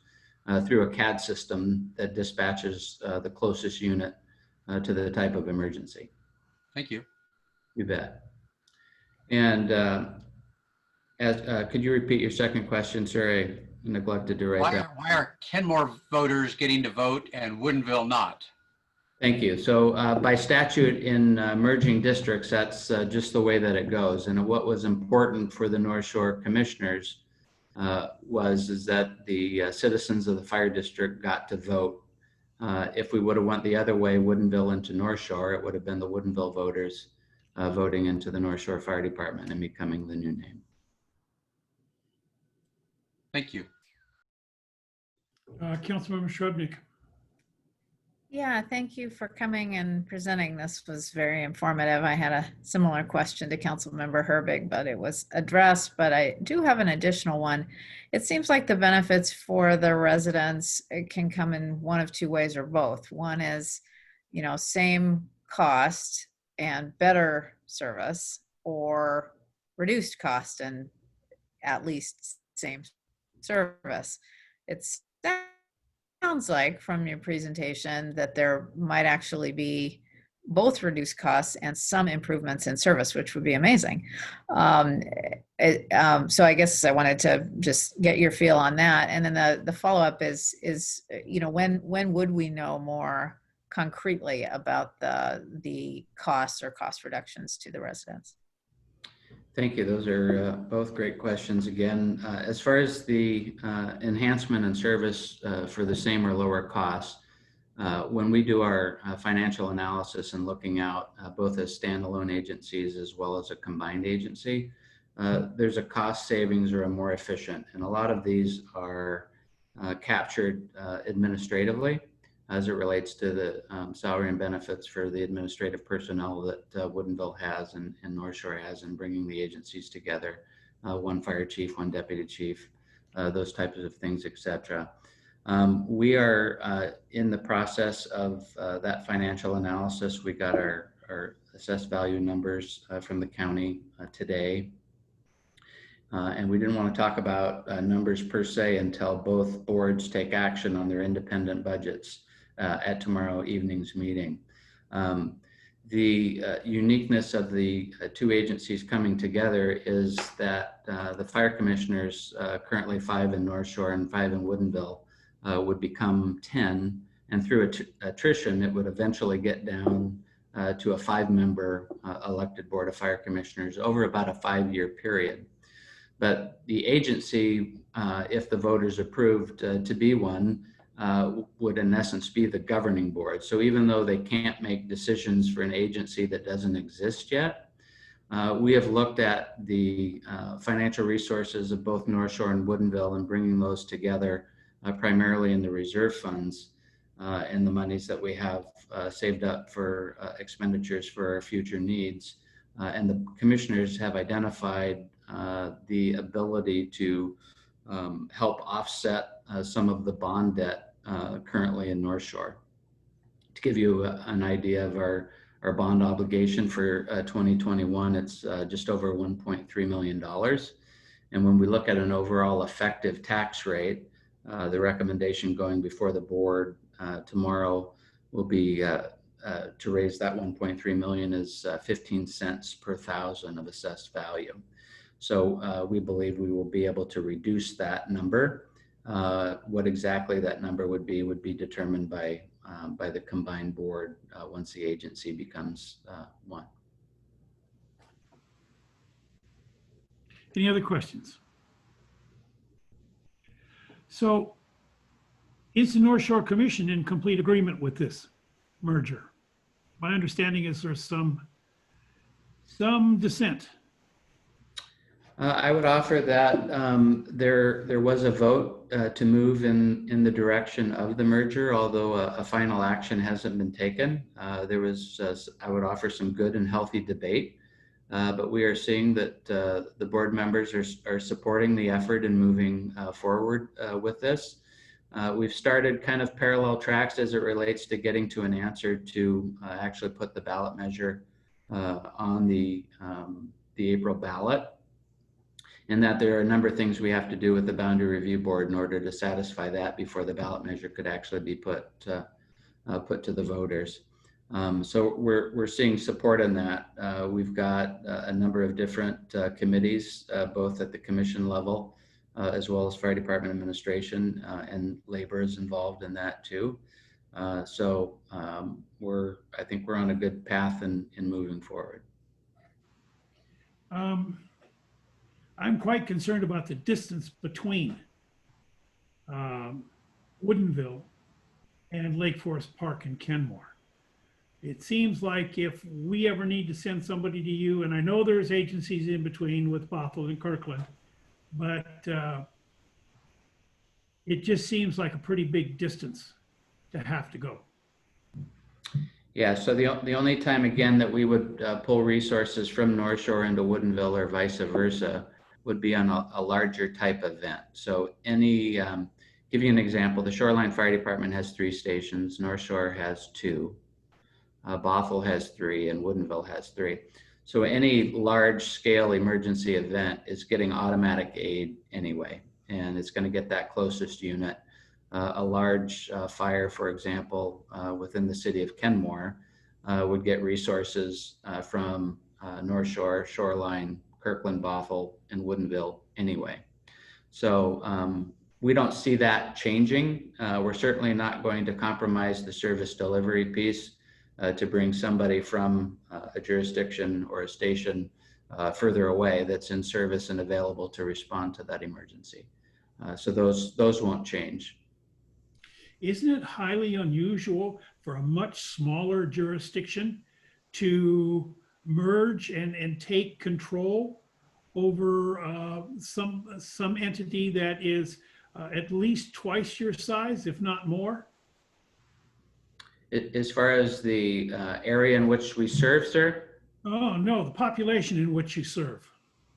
through a CAD system that dispatches the closest unit to the type of emergency. Thank you. You bet. And could you repeat your second question, sir? I neglected to write that. Why are Kenmore voters getting to vote and Woodinville not? Thank you. So by statute in merging districts, that's just the way that it goes. And what was important for the North Shore commissioners is that the citizens of the fire district got to vote. If we would have went the other way, Woodinville into North Shore, it would have been the Woodinville voters voting into the North Shore Fire Department and becoming the new name. Thank you. Councilmember Shrubnik. Yeah, thank you for coming and presenting. This was very informative. I had a similar question to Councilmember Herbig, but it was addressed. But I do have an additional one. It seems like the benefits for the residents can come in one of two ways or both. One is, same cost and better service, or reduced cost and at least same service. It sounds like from your presentation that there might actually be both reduced costs and some improvements in service, which would be amazing. So I guess I wanted to just get your feel on that. And then the follow-up is when would we know more concretely about the costs or cost reductions to the residents? Thank you. Those are both great questions. Again, as far as the enhancement in service for the same or lower cost, when we do our financial analysis and looking out both as standalone agencies as well as a combined agency, there's a cost savings or a more efficient. And a lot of these are captured administratively as it relates to the salary and benefits for the administrative personnel that Woodinville has and North Shore has in bringing the agencies together one fire chief, one deputy chief, those types of things, etc. We are in the process of that financial analysis. We got our assessed value numbers from the county today. And we didn't want to talk about numbers per se until both boards take action on their independent budgets at tomorrow evening's meeting. The uniqueness of the two agencies coming together is that the fire commissioners, currently 5 in North Shore and 5 in Woodinville, would become 10, and through attrition, it would eventually get down to a 5-member elected board of fire commissioners over about a 5-year period. But the agency, if the voters approved to be one, would in essence be the governing board. So even though they can't make decisions for an agency that doesn't exist yet, we have looked at the financial resources of both North Shore and Woodinville and bringing those together primarily in the reserve funds and the monies that we have saved up for expenditures for our future needs. And the commissioners have identified the ability to help offset some of the bond debt currently in North Shore. To give you an idea of our bond obligation for 2021, it's just over $1.3 million. And when we look at an overall effective tax rate, the recommendation going before the board tomorrow will be to raise that 1.3 million is 15 cents per thousand of assessed value. So we believe we will be able to reduce that number. What exactly that number would be determined by the combined board once the agency becomes one. Any other questions? So is the North Shore Commission in complete agreement with this merger? My understanding is there's some dissent. I would offer that there was a vote to move in the direction of the merger, although a final action hasn't been taken. There was, I would offer, some good and healthy debate, but we are seeing that the board members are supporting the effort in moving forward with this. We've started kind of parallel tracks as it relates to getting to an answer to actually put the ballot measure on the April ballot. And that there are a number of things we have to do with the Boundary Review Board in order to satisfy that before the ballot measure could actually be put to the voters. So we're seeing support in that. We've got a number of different committees, both at the commission level, as well as fire department administration, and labor is involved in that too. So I think we're on a good path in moving forward. I'm quite concerned about the distance between Woodinville and Lake Forest Park in Kenmore. It seems like if we ever need to send somebody to you, and I know there's agencies in between with Bothell and Kirkland, but it just seems like a pretty big distance to have to go. Yeah, so the only time again that we would pull resources from North Shore into Woodinville or vice versa would be on a larger type event. So give you an example, the Shoreline Fire Department has 3 stations, North Shore has 2, Bothell has 3, and Woodinville has 3. So any large scale emergency event is getting automatic aid anyway, and it's going to get that closest unit. A large fire, for example, within the city of Kenmore would get resources from North Shore, Shoreline, Kirkland, Bothell, and Woodinville anyway. So we don't see that changing. We're certainly not going to compromise the service delivery piece to bring somebody from a jurisdiction or a station further away that's in service and available to respond to that emergency. So those won't change. Isn't it highly unusual for a much smaller jurisdiction to merge and take control over some entity that is at least twice your size, if not more? As far as the area in which we serve, sir? Oh, no, the population in which you serve.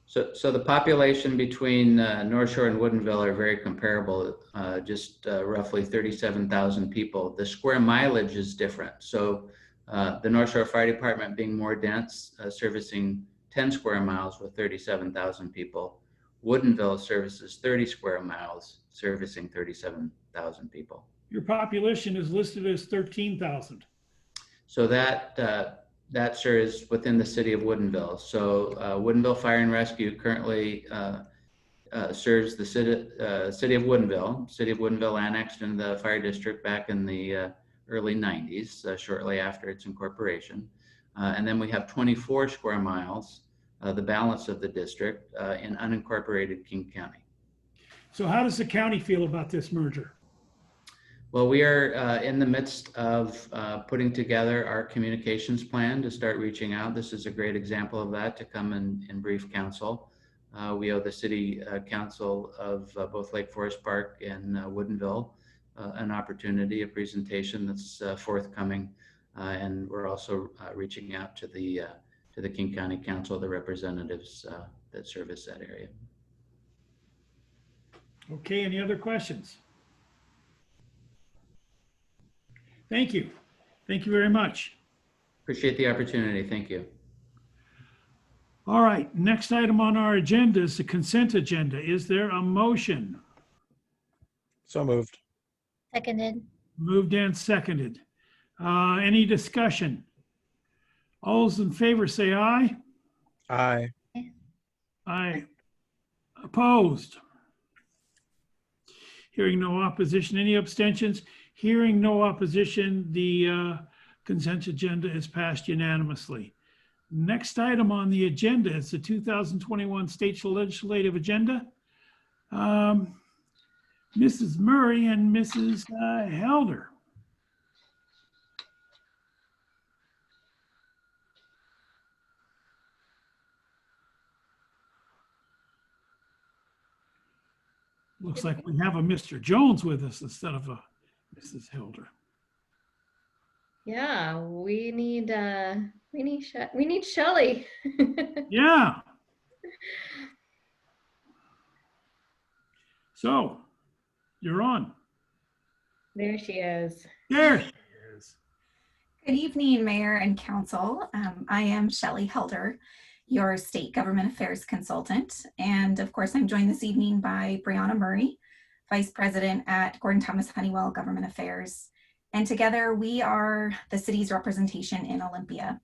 So the population between North Shore and Woodinville are very comparable, just roughly 37,000 people. The square mileage is different. So the North Shore Fire Department being more dense, servicing 10 square miles with 37,000 people. Woodinville services 30 square miles, servicing 37,000 people. Your population is listed as 13,000. So that, sir, is within the city of Woodinville. So Woodinville Fire and Rescue currently serves the city of Woodinville. City of Woodinville annexed into the fire district back in the early 90s, shortly after its incorporation. And then we have 24 square miles, the balance of the district, in unincorporated King County. So how does the county feel about this merger? Well, we are in the midst of putting together our communications plan to start reaching out. This is a great example of that, to come and brief council. We owe the city council of both Lake Forest Park and Woodinville an opportunity, a presentation that's forthcoming. And we're also reaching out to the King County Council, the representatives that service that area. Okay, any other questions? Thank you. Thank you very much. Appreciate the opportunity. Thank you. All right, next item on our agenda is the consent agenda. Is there a motion? So moved. Seconded. Moved and seconded. Any discussion? All those in favor say aye. Aye. Aye. Opposed? Hearing no opposition. Any abstentions? Hearing no opposition, the consent agenda is passed unanimously. Next item on the agenda is the 2021 state legislative agenda. Mrs. Murray and Mrs. Helder. Looks like we have a Mr. Jones with us instead of a Mrs. Helder. Yeah, we need Shelley. Yeah. So, you're on. There she is. There she is. Good evening, Mayor and Council. I am Shelley Helder, your State Government Affairs Consultant. And of course, I'm joined this evening by Brianna Murray, Vice President at Gordon Thomas Honeywell Government Affairs. And together we are the city's representation in Olympia.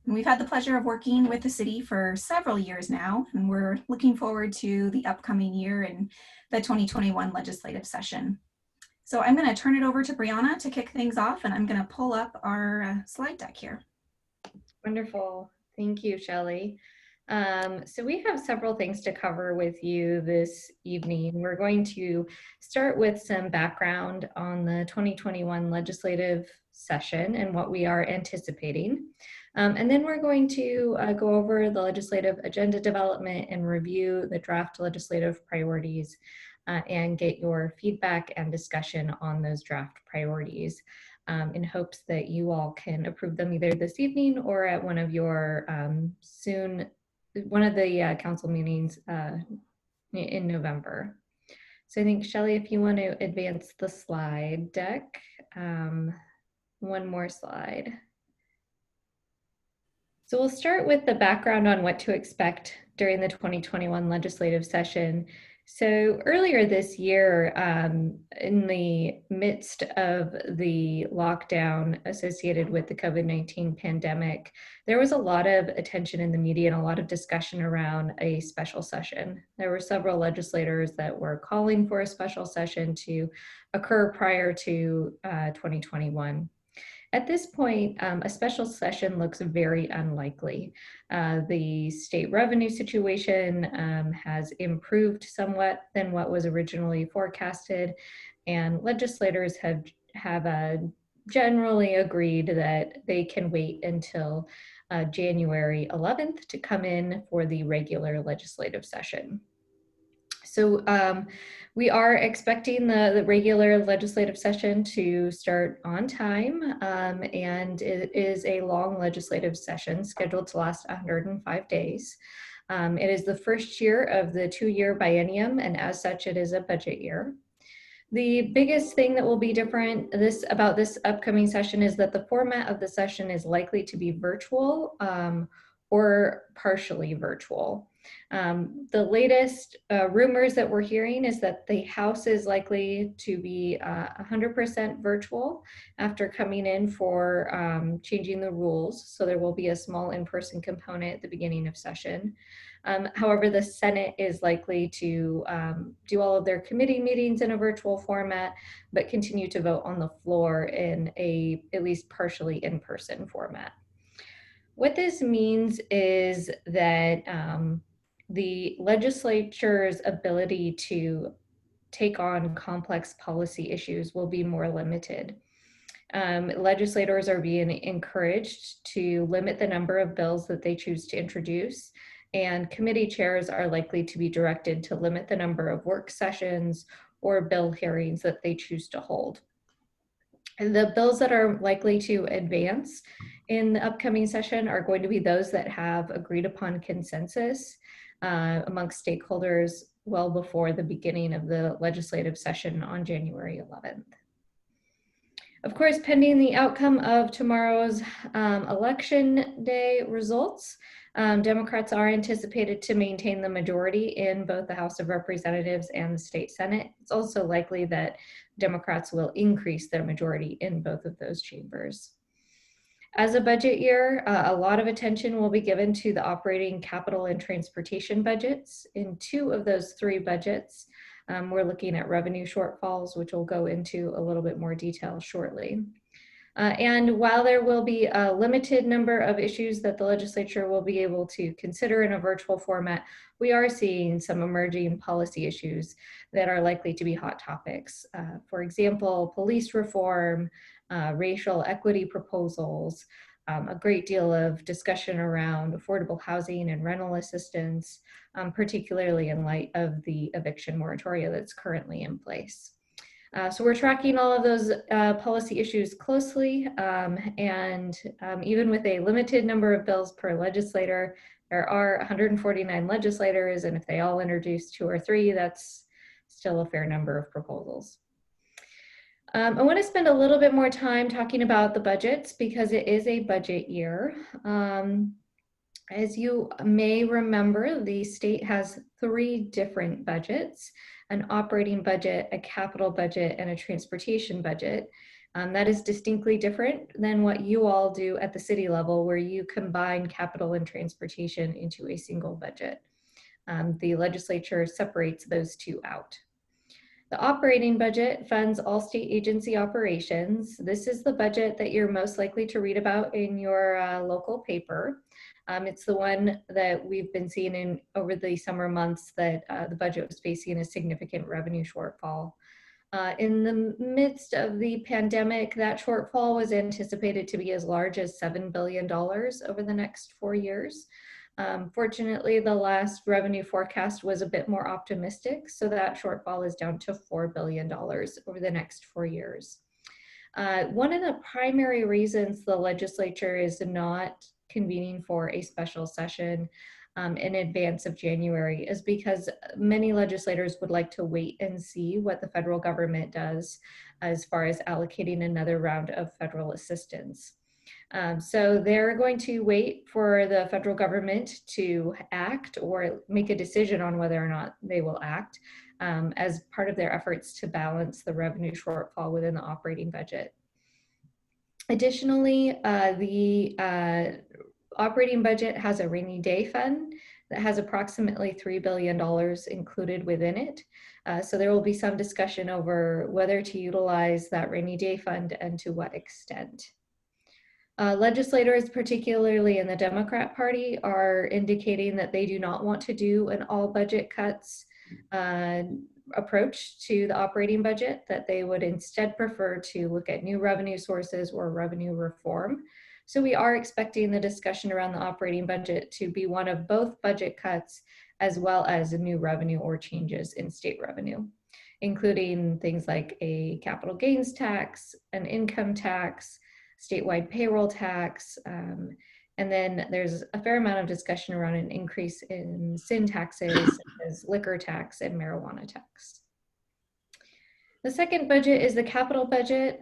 And we've had the pleasure of working with the city for several years now, and we're looking forward to the upcoming year and the 2021 legislative session. So I'm going to turn it over to Brianna to kick things off, and I'm going to pull up our slide deck here. Wonderful. Thank you, Shelley. So we have several things to cover with you this evening. We're going to start with some background on the 2021 legislative session and what we are anticipating. And then we're going to go over the legislative agenda development and review the draft legislative priorities and get your feedback and discussion on those draft priorities in hopes that you all can approve them either this evening or at one of your one of the council meetings in November. So I think, Shelley, if you want to advance the slide deck, one more slide. So we'll start with the background on what to expect during the 2021 legislative session. So earlier this year, in the midst of the lockdown associated with the COVID-19 pandemic, there was a lot of attention in the media and a lot of discussion around a special session. There were several legislators that were calling for a special session to occur prior to 2021. At this point, a special session looks very unlikely. The state revenue situation has improved somewhat than what was originally forecasted, and legislators have generally agreed that they can wait until January 11th to come in for the regular legislative session. So we are expecting the regular legislative session to start on time, and it is a long legislative session scheduled to last 105 days. It is the first year of the 2-year biennium, and as such, it is a budget year. The biggest thing that will be different about this upcoming session is that the format of the session is likely to be virtual or partially virtual. The latest rumors that we're hearing is that the House is likely to be 100% virtual after coming in for changing the rules. So there will be a small in-person component at the beginning of session. However, the Senate is likely to do all of their committee meetings in a virtual format, but continue to vote on the floor in a at least partially in-person format. What this means is that the legislature's ability to take on complex policy issues will be more limited. Legislators are being encouraged to limit the number of bills that they choose to introduce, and committee chairs are likely to be directed to limit the number of work sessions or bill hearings that they choose to hold. And the bills that are likely to advance in the upcoming session are going to be those that have agreed upon consensus amongst stakeholders well before the beginning of the legislative session on January 11th. Of course, pending the outcome of tomorrow's election day results, Democrats are anticipated to maintain the majority in both the House of Representatives and the state Senate. It's also likely that Democrats will increase their majority in both of those chambers. As a budget year, a lot of attention will be given to the operating, capital, and transportation budgets. In 2 of those 3 budgets, we're looking at revenue shortfalls, which we'll go into a little bit more detail shortly. And while there will be a limited number of issues that the legislature will be able to consider in a virtual format, we are seeing some emerging policy issues that are likely to be hot topics. For example, police reform, racial equity proposals, a great deal of discussion around affordable housing and rental assistance, particularly in light of the eviction moratoria that's currently in place. So we're tracking all of those policy issues closely, and even with a limited number of bills per legislator, there are 149 legislators, and if they all introduce 2 or 3, that's still a fair number of proposals. I want to spend a little bit more time talking about the budgets because it is a budget year. As you may remember, the state has 3 different budgets: an operating budget, a capital budget, and a transportation budget. That is distinctly different than what you all do at the city level, where you combine capital and transportation into a single budget. The legislature separates those 2 out. The operating budget funds all state agency operations. This is the budget that you're most likely to read about in your local paper. It's the one that we've been seeing over the summer months that the budget was facing a significant revenue shortfall. In the midst of the pandemic, that shortfall was anticipated to be as large as $7 billion over the next 4 years. Fortunately, the last revenue forecast was a bit more optimistic, so that shortfall is down to $4 billion over the next 4 years. One of the primary reasons the legislature is not convening for a special session in advance of January is because many legislators would like to wait and see what the federal government does as far as allocating another round of federal assistance. So they're going to wait for the federal government to act or make a decision on whether or not they will act as part of their efforts to balance the revenue shortfall within the operating budget. Additionally, the operating budget has a rainy day fund that has approximately $3 billion included within it. So there will be some discussion over whether to utilize that rainy day fund and to what extent. Legislators, particularly in the Democrat Party, are indicating that they do not want to do an all budget cuts approach to the operating budget, that they would instead prefer to look at new revenue sources or revenue reform. So we are expecting the discussion around the operating budget to be one of both budget cuts as well as new revenue or changes in state revenue, including things like a capital gains tax, an income tax, statewide payroll tax, And then there's a fair amount of discussion around an increase in sin taxes, such as liquor tax and marijuana tax. The second budget is the capital budget.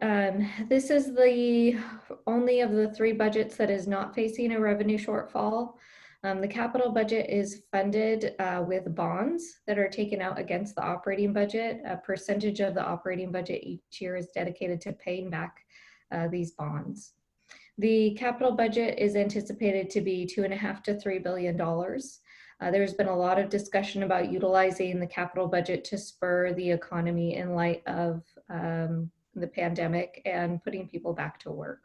This is the only of the three budgets that is not facing a revenue shortfall. The capital budget is funded with bonds that are taken out against the operating budget. A percentage of the operating budget each year is dedicated to paying back these bonds. The capital budget is anticipated to be $2.5 to $3 billion. There's been a lot of discussion about utilizing the capital budget to spur the economy in light of the pandemic and putting people back to work.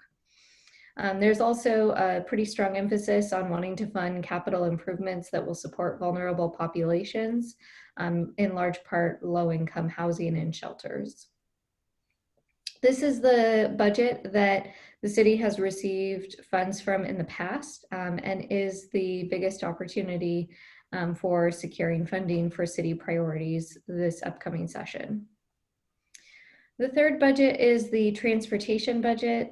There's also a pretty strong emphasis on wanting to fund capital improvements that will support vulnerable populations, in large part low-income housing and shelters. This is the budget that the city has received funds from in the past and is the biggest opportunity for securing funding for city priorities this upcoming session. The third budget is the transportation budget.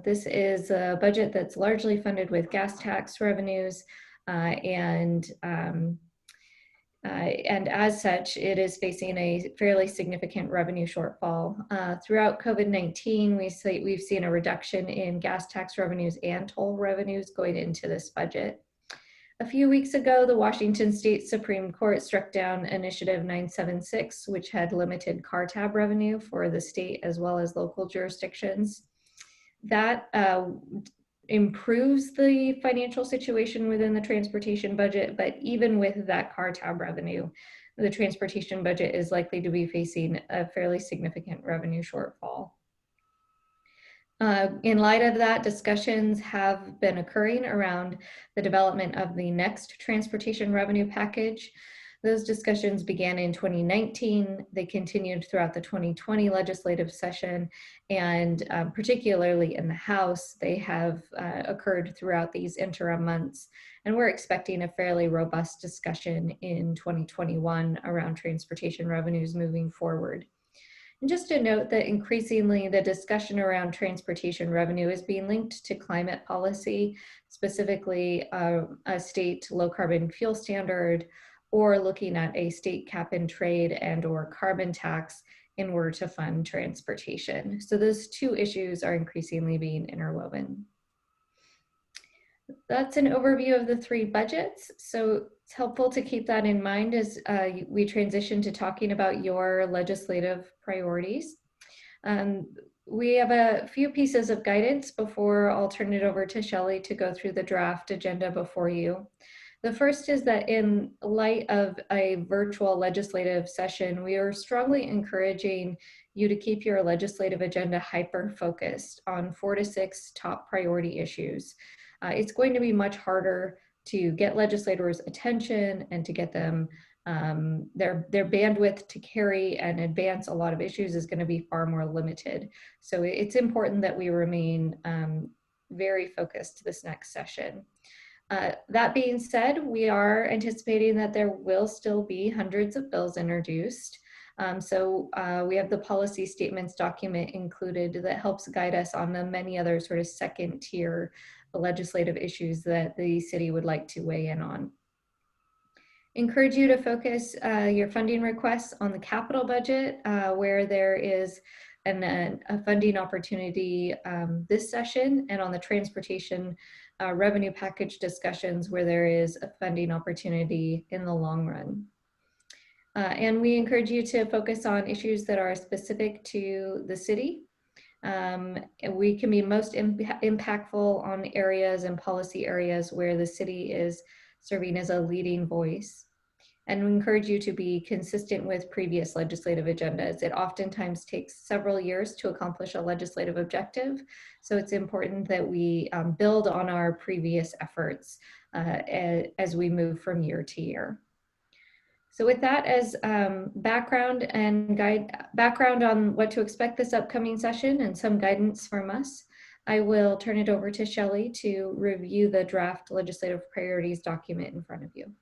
This is a budget that's largely funded with gas tax revenues and as such, it is facing a fairly significant revenue shortfall. Throughout COVID-19, we've seen a reduction in gas tax revenues and toll revenues going into this budget. A few weeks ago, the Washington State Supreme Court struck down Initiative 976, which had limited car tab revenue for the state as well as local jurisdictions. That improves the financial situation within the transportation budget, but even with that car tab revenue, the transportation budget is likely to be facing a fairly significant revenue shortfall. In light of that, discussions have been occurring around the development of the next transportation revenue package. Those discussions began in 2019. They continued throughout the 2020 legislative session, and particularly in the House, they have occurred throughout these interim months. And we're expecting a fairly robust discussion in 2021 around transportation revenues moving forward. And just to note that increasingly the discussion around transportation revenue is being linked to climate policy, specifically a state low carbon fuel standard, or looking at a state cap and trade and or carbon tax in order to fund transportation. So those two issues are increasingly being interwoven. That's an overview of the three budgets. So it's helpful to keep that in mind as we transition to talking about your legislative priorities. We have a few pieces of guidance before I'll turn it over to Shelley to go through the draft agenda before you. The first is that in light of a virtual legislative session, we are strongly encouraging you to keep your legislative agenda hyper-focused on 4 to 6 top priority issues. It's going to be much harder to get legislators' attention and to get them their bandwidth to carry and advance a lot of issues is going to be far more limited. So it's important that we remain very focused this next session. That being said, we are anticipating that there will still be hundreds of bills introduced. So we have the policy statements document included that helps guide us on the many other sort of second tier legislative issues that the city would like to weigh in on. Encourage you to focus your funding requests on the capital budget where there is a funding opportunity this session, and on the transportation revenue package discussions where there is a funding opportunity in the long run. And we encourage you to focus on issues that are specific to the city. We can be most impactful on areas and policy areas where the city is serving as a leading voice. And we encourage you to be consistent with previous legislative agendas. It oftentimes takes several years to accomplish a legislative objective. So it's important that we build on our previous efforts as we move from year to year. So with that as background on what to expect this upcoming session and some guidance from us, I will turn it over to Shelley to review the draft legislative priorities document in front of you.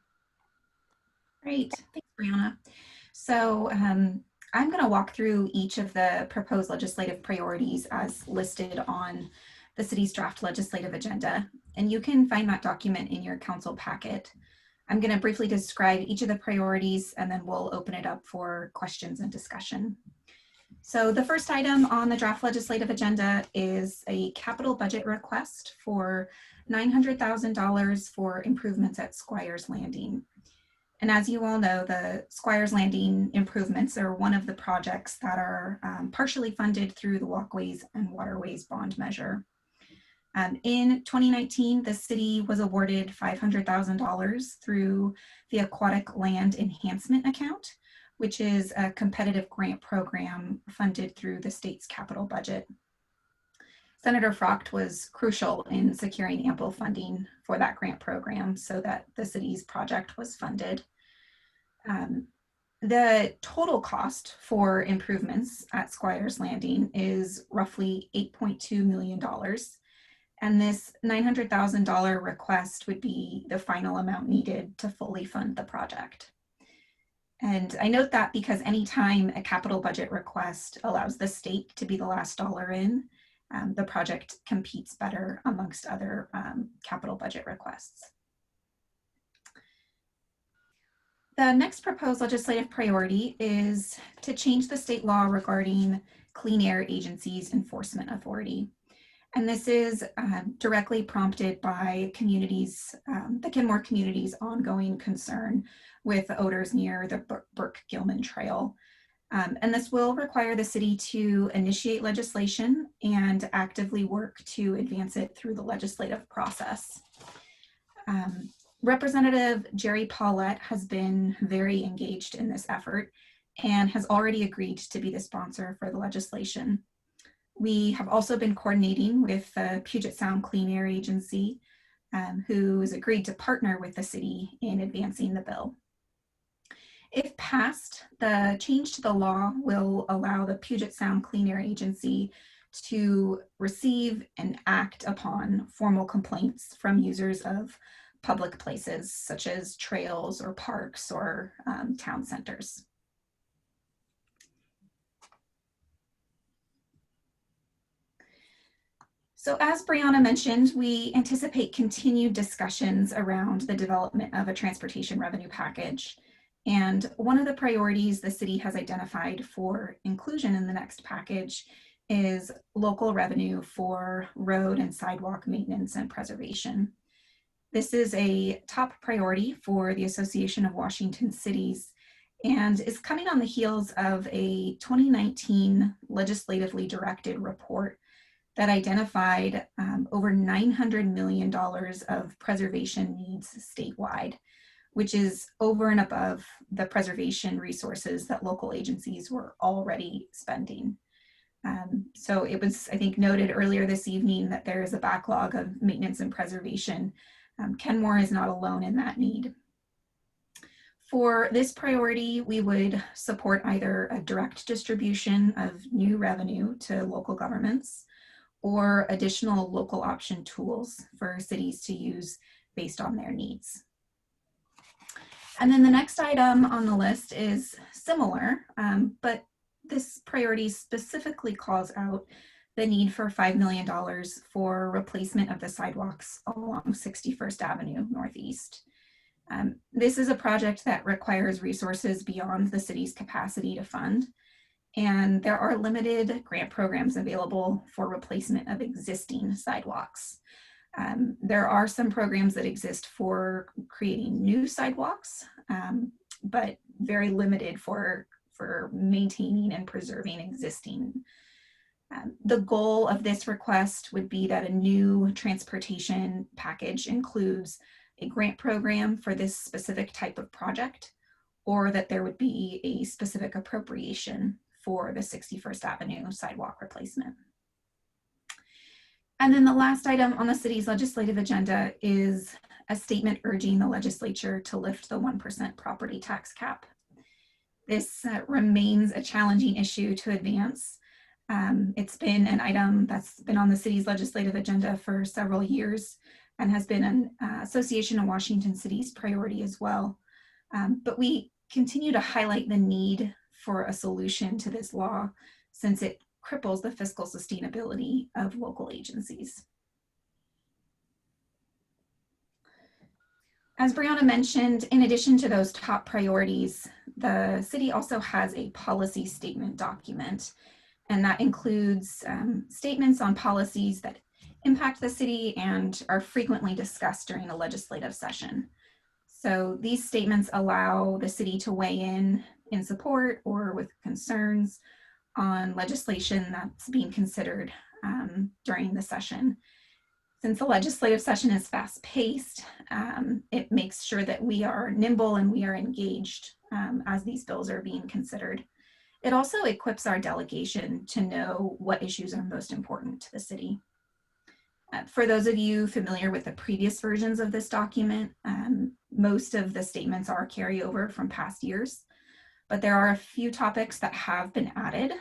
Great, thanks, Brianna. So I'm going to walk through each of the proposed legislative priorities as listed on the city's draft legislative agenda, and you can find that document in your council packet. I'm going to briefly describe each of the priorities, and then we'll open it up for questions and discussion. So the first item on the draft legislative agenda is a capital budget request for $900,000 for improvements at Squires Landing. And as you all know, the Squires Landing improvements are one of the projects that are partially funded through the Walkways and Waterways bond measure. In 2019, the city was awarded $500,000 through the Aquatic Land Enhancement Account, which is a competitive grant program funded through the state's capital budget. Senator Frocht was crucial in securing ample funding for that grant program so that the city's project was funded. The total cost for improvements at Squires Landing is roughly $8.2 million. And this $900,000 request would be the final amount needed to fully fund the project. And I note that because anytime a capital budget request allows the state to be the last dollar in, the project competes better amongst other capital budget requests. The next proposed legislative priority is to change the state law regarding Clean Air Agency's enforcement authority. And this is directly prompted by communities, the Kenmore community's ongoing concern with odors near the Burke-Gilman Trail. And this will require the city to initiate legislation and actively work to advance it through the legislative process. Representative Jerry Paulette has been very engaged in this effort and has already agreed to be the sponsor for the legislation. We have also been coordinating with the Puget Sound Clean Air Agency, who has agreed to partner with the city in advancing the bill. If passed, the change to the law will allow the Puget Sound Clean Air Agency to receive and act upon formal complaints from users of public places, such as trails or parks or town centers. So as Brianna mentioned, we anticipate continued discussions around the development of a transportation revenue package. And one of the priorities the city has identified for inclusion in the next package is local revenue for road and sidewalk maintenance and preservation. This is a top priority for the Association of Washington Cities and is coming on the heels of a 2019 legislatively directed report that identified over $900 million of preservation needs statewide, which is over and above the preservation resources that local agencies were already spending. So it was, I think, noted earlier this evening that there is a backlog of maintenance and preservation. Kenmore is not alone in that need. For this priority, we would support either a direct distribution of new revenue to local governments or additional local option tools for cities to use based on their needs. And then the next item on the list is similar, but this priority specifically calls out the need for $5 million for replacement of the sidewalks along 61st Avenue Northeast. This is a project that requires resources beyond the city's capacity to fund, and there are limited grant programs available for replacement of existing sidewalks. There are some programs that exist for creating new sidewalks, but very limited for maintaining and preserving existing. The goal of this request would be that a new transportation package includes a grant program for this specific type of project, or that there would be a specific appropriation for the 61st Avenue sidewalk replacement. And then the last item on the city's legislative agenda is a statement urging the legislature to lift the 1% property tax cap. This remains a challenging issue to advance. It's been an item that's been on the city's legislative agenda for several years and has been an Association of Washington Cities priority as well. But we continue to highlight the need for a solution to this law, since it cripples the fiscal sustainability of local agencies. As Brianna mentioned, in addition to those top priorities, the city also has a policy statement document, and that includes statements on policies that impact the city and are frequently discussed during a legislative session. So these statements allow the city to weigh in support or with concerns on legislation that's being considered during the session. Since the legislative session is fast-paced, it makes sure that we are nimble and we are engaged as these bills are being considered. It also equips our delegation to know what issues are most important to the city. For those of you familiar with the previous versions of this document, most of the statements are carryover from past years, but there are a few topics that have been added.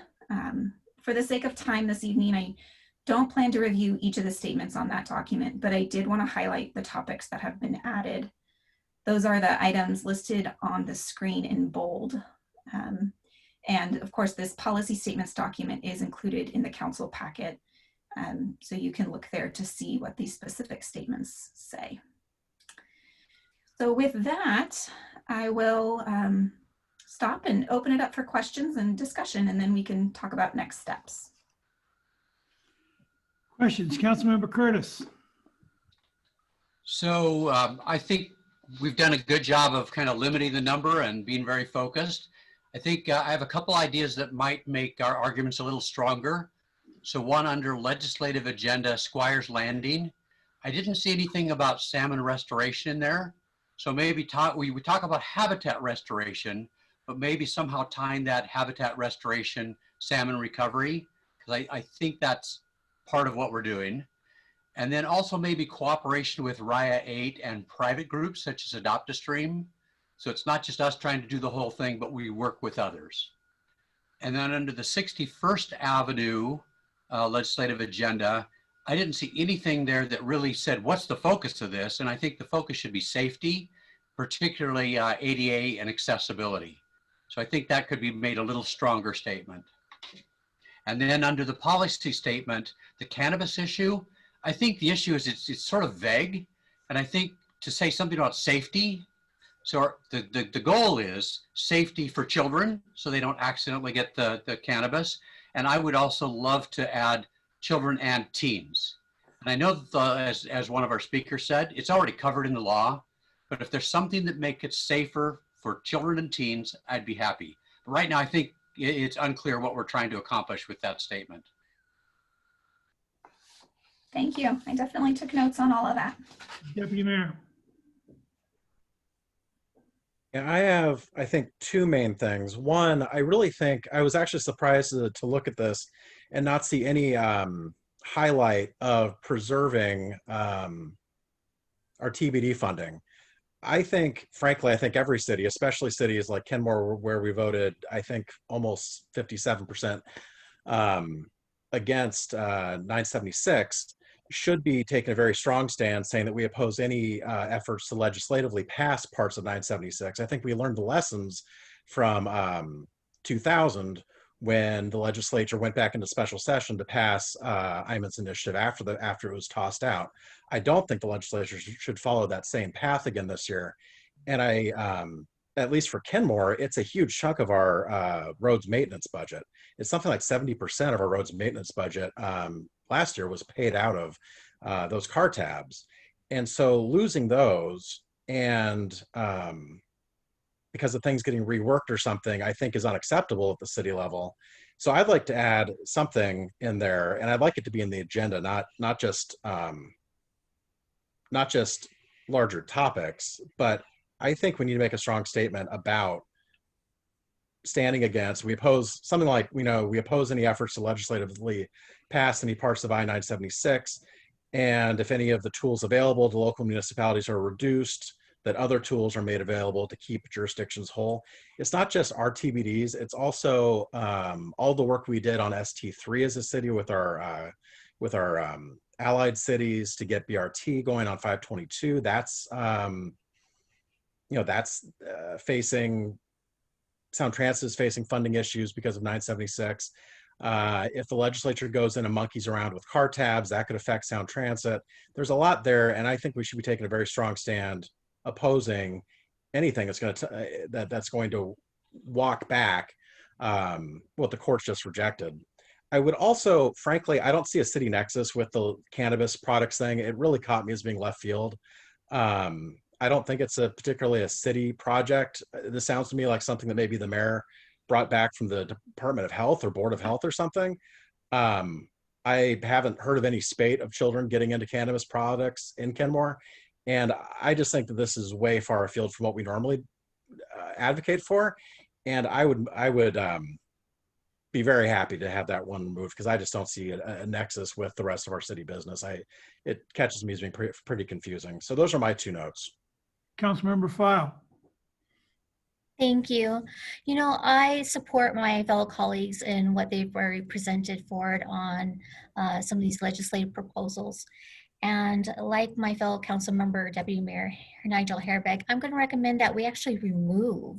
For the sake of time this evening, I don't plan to review each of the statements on that document, but I did want to highlight the topics that have been added. Those are the items listed on the screen in bold. And of course, this policy statements document is included in the council packet. So you can look there to see what these specific statements say. So with that, I will stop and open it up for questions and discussion, and then we can talk about next steps. Questions, Councilmember Curtis? So I think we've done a good job of kind of limiting the number and being very focused. I think I have a couple ideas that might make our arguments a little stronger. So one under legislative agenda, Squires Landing. I didn't see anything about salmon restoration in there. So maybe we would talk about habitat restoration, but maybe somehow tying that habitat restoration, salmon recovery, because I think that's part of what we're doing. And then also maybe cooperation with RIA 8 and private groups such as Adopt a Stream. So it's not just us trying to do the whole thing, but we work with others. And then under the 61st Avenue legislative agenda, I didn't see anything there that really said, what's the focus of this? And I think the focus should be safety, particularly ADA and accessibility. So I think that could be made a little stronger statement. And then under the policy statement, the cannabis issue, I think the issue is it's sort of vague. And I think to say something about safety, so the goal is safety for children so they don't accidentally get the cannabis. And I would also love to add children and teens. And I know that as one of our speakers said, it's already covered in the law, but if there's something that makes it safer for children and teens, I'd be happy. But right now, I think it's unclear what we're trying to accomplish with that statement. Thank you. I definitely took notes on all of that. Deputy Mayor. Yeah, I have, I think, two main things. One, I really think I was actually surprised to look at this and not see any highlight of preserving our TBD funding. I think, frankly, I think every city, especially cities like Kenmore, where we voted, I think, almost 57% against 976, should be taking a very strong stand saying that we oppose any efforts to legislatively pass parts of 976. I think we learned the lessons from 2000 when the legislature went back into special session to pass Hyman's initiative after it was tossed out. I don't think the legislature should follow that same path again this year. And at least for Kenmore, it's a huge chunk of our roads maintenance budget. It's something like 70% of our roads maintenance budget last year was paid out of those car tabs. And so losing those and because of things getting reworked or something, I think is unacceptable at the city level. So I'd like to add something in there, and I'd like it to be in the agenda, not just larger topics, but I think we need to make a strong statement about standing against, we oppose something like, we oppose any efforts to legislatively pass any parts of I-976. And if any of the tools available to local municipalities are reduced, that other tools are made available to keep jurisdictions whole. It's not just our TBDs, it's also all the work we did on ST3 as a city with our allied cities to get BRT going on 522. That's, that's facing, Sound Transit is facing funding issues because of 976. If the legislature goes in and monkeys around with car tabs, that could affect Sound Transit. There's a lot there, and I think we should be taking a very strong stand opposing anything that's going to walk back what the courts just rejected. I would also, frankly, I don't see a city nexus with the cannabis products thing. It really caught me as being left field. I don't think it's particularly a city project. This sounds to me like something that maybe the mayor brought back from the Department of Health or Board of Health or something. I haven't heard of any spate of children getting into cannabis products in Kenmore. And I just think that this is way far afield from what we normally advocate for. And I would be very happy to have that one removed because I just don't see a nexus with the rest of our city business. It catches me as being pretty confusing. So those are my 2 notes. Councilmember File. Thank you. You know, I support my fellow colleagues in what they've already presented forward on some of these legislative proposals. And like my fellow council member, Deputy Mayor Nigel Haerbeck, I'm going to recommend that we actually remove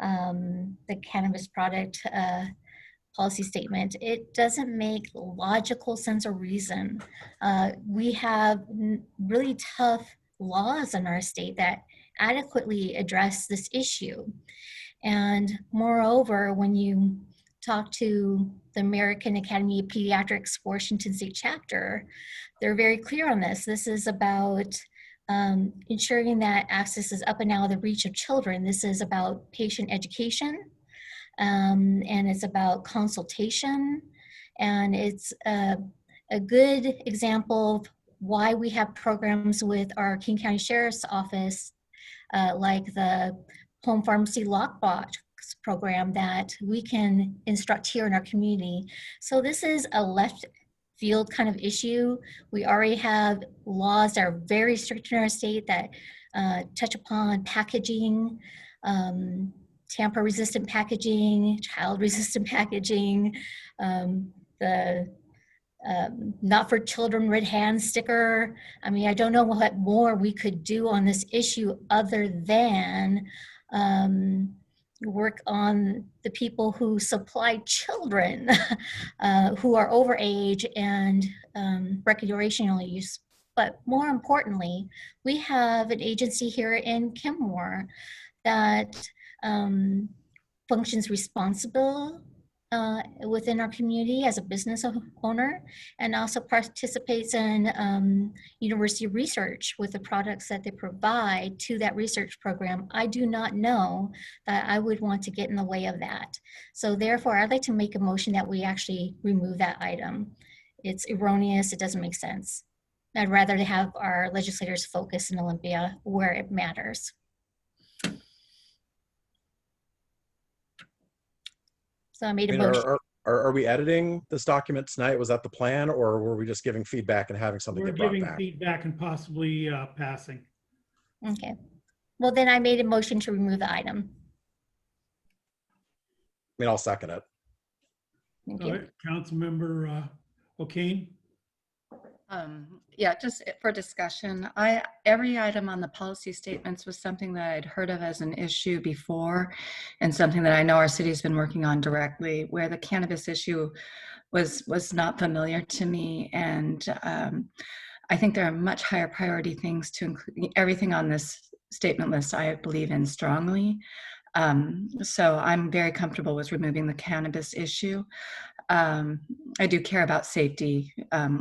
the cannabis product policy statement. It doesn't make logical sense or reason. We have really tough laws in our state that adequately address this issue. And moreover, when you talk to the American Academy of Pediatrics Washington State chapter, they're very clear on this. This is about ensuring that access is up and out of the reach of children. This is about patient education, and it's about consultation, and it's a good example of why we have programs with our King County Sheriff's Office, like the Home Pharmacy Lockbox program that we can instruct here in our community. So this is a left field kind of issue. We already have laws that are very strict in our state that touch upon packaging, tamper-resistant packaging, child-resistant packaging, the not for children red hand sticker. I mean, I don't know what more we could do on this issue other than work on the people who supply children who are over age and recreational use. But more importantly, we have an agency here in Kenmore that functions responsible within our community as a business owner, and also participates in university research with the products that they provide to that research program. I do not know that I would want to get in the way of that. So therefore, I'd like to make a motion that we actually remove that item. It's erroneous, it doesn't make sense. I'd rather have our legislators focus in Olympia where it matters. So I made a motion. Are we editing this document tonight? Was that the plan, or were we just giving feedback and having something We're get brought giving back? feedback and possibly passing. Okay. Well, then I made a motion to remove the item. I mean, I'll second it. Thank All you. right, Councilmember O'Kane. Yeah, just for discussion, every item on the policy statements was something that I'd heard of as an issue before, and something that I know our city's been working on directly. Where the cannabis issue was not familiar to me, and I think there are much higher priority things to include. Everything on this statement list I believe in strongly. So I'm very comfortable with removing the cannabis issue. I do care about safety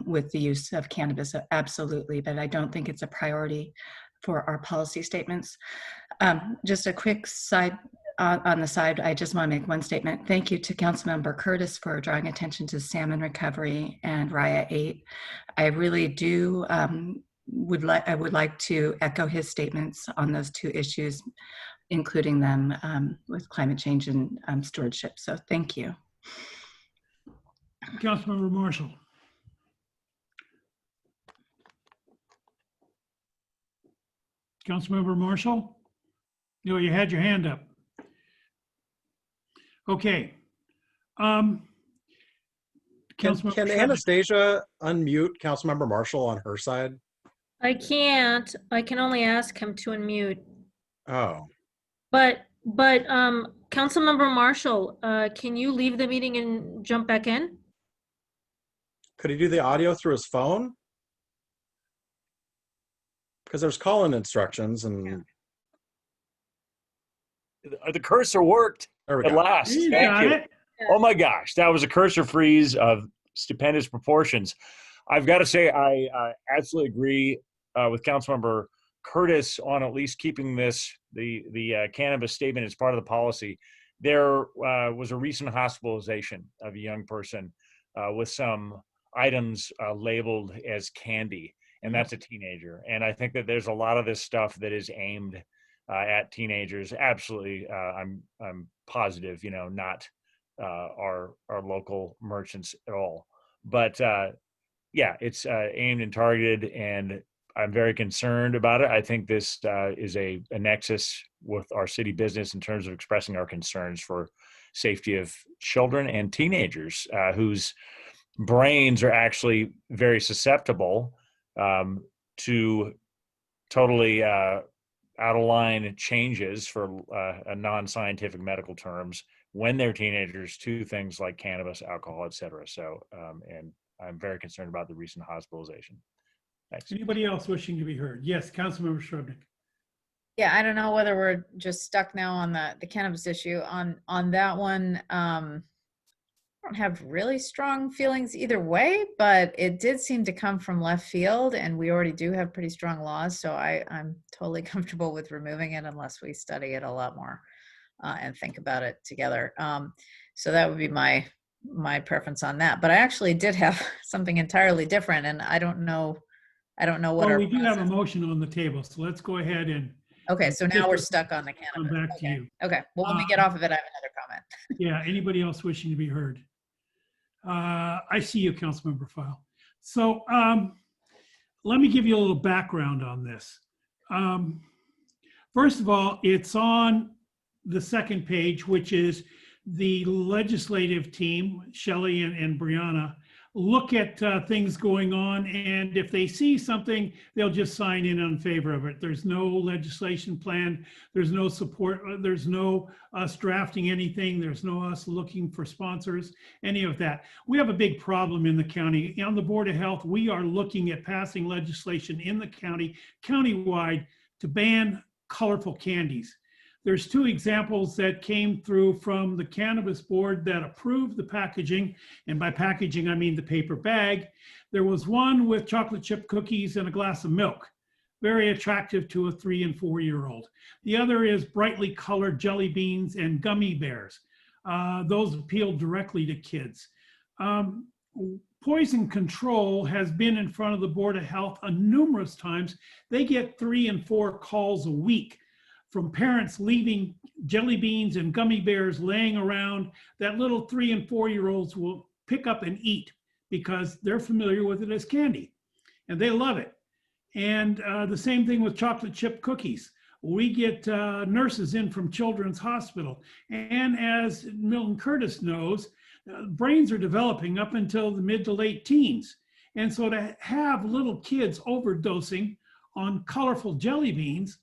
with the use of cannabis, absolutely, but I don't think it's a priority for our policy statements. Just a quick side on the side, I just want to make one statement. Thank you to Councilmember Curtis for drawing attention to salmon recovery and RIA 8. I really do I would like to echo his statements on those 2 issues, including them with climate change and stewardship. So thank you. Councilmember Marshall. Councilmember Marshall? No, you had your hand up. Okay. Can Councilmember Anastasia unmute Councilmember Marshall on her side? I can't. I can only ask him to unmute. Oh. But But Councilmember Marshall, can you leave the meeting and jump back in? Could he do the audio through his phone? Because there's call-in instructions and The cursor worked there we at go. last. You Thank got you. it. Oh my gosh, that was a cursor freeze of stupendous proportions. I've got to say, I absolutely agree with Councilmember Curtis on at least keeping the cannabis statement as part of the policy. There was a recent hospitalization of a young person with some items labeled as candy, and that's a teenager. And I think that there's a lot of this stuff that is aimed at teenagers. Absolutely, I'm positive, not our local merchants at all. But yeah, it's aimed and targeted, and I'm very concerned about it. I think this is a nexus with our city business in terms of expressing our concerns for safety of children and teenagers whose brains are actually very susceptible to totally out of line changes, for a non-scientific medical terms, when they're teenagers, to things like cannabis, alcohol, et cetera. So, and I'm very concerned about the recent hospitalization. Thanks. Anybody else wishing to be heard? Yes, Councilmember Shrubnik. Yeah, I don't know whether we're just stuck now on the cannabis issue. On that one, I don't have really strong feelings either way, but it did seem to come from left field, and we already do have pretty strong laws, so I'm totally comfortable with removing it unless we study it a lot more and think about it together. So that would be my preference on that. But I actually did have something entirely different, and I don't know what Well, our we do have a process- motion on the table, so let's go ahead and. Okay, so now we're stuck on the Come cannabis. back to you. Okay, well, when we get off of it, I have another comment. Yeah, anybody else wishing to be heard? I see you, Councilmember File. So let me give you a little background on this. First of all, it's on the second page, which is the legislative team, Shelley and Brianna, look at things going on, and if they see something, they'll just sign in favor of it. There's no legislation plan, there's no support, there's no us drafting anything, there's no us looking for sponsors, any of that. We have a big problem in the county. On the Board of Health, we are looking at passing legislation in the county, countywide, to ban colorful candies. There's two examples that came through from the Cannabis Board that approved the packaging, and by packaging, I mean the paper bag. There was one with chocolate chip cookies and a glass of milk, very attractive to a 3 and 4-year-old. The other is brightly colored jelly beans and gummy bears. Those appeal directly to kids. Poison control has been in front of the Board of Health numerous times. They get 3 and 4 calls a week from parents leaving jelly beans and gummy bears laying around that little 3 and 4-year-olds will pick up and eat because they're familiar with it as candy and they love it. And the same thing with chocolate chip cookies. We get nurses in from Children's Hospital. And as Milton Curtis knows, brains are developing up until the mid to late teens. And so to have little kids overdosing on colorful jelly beans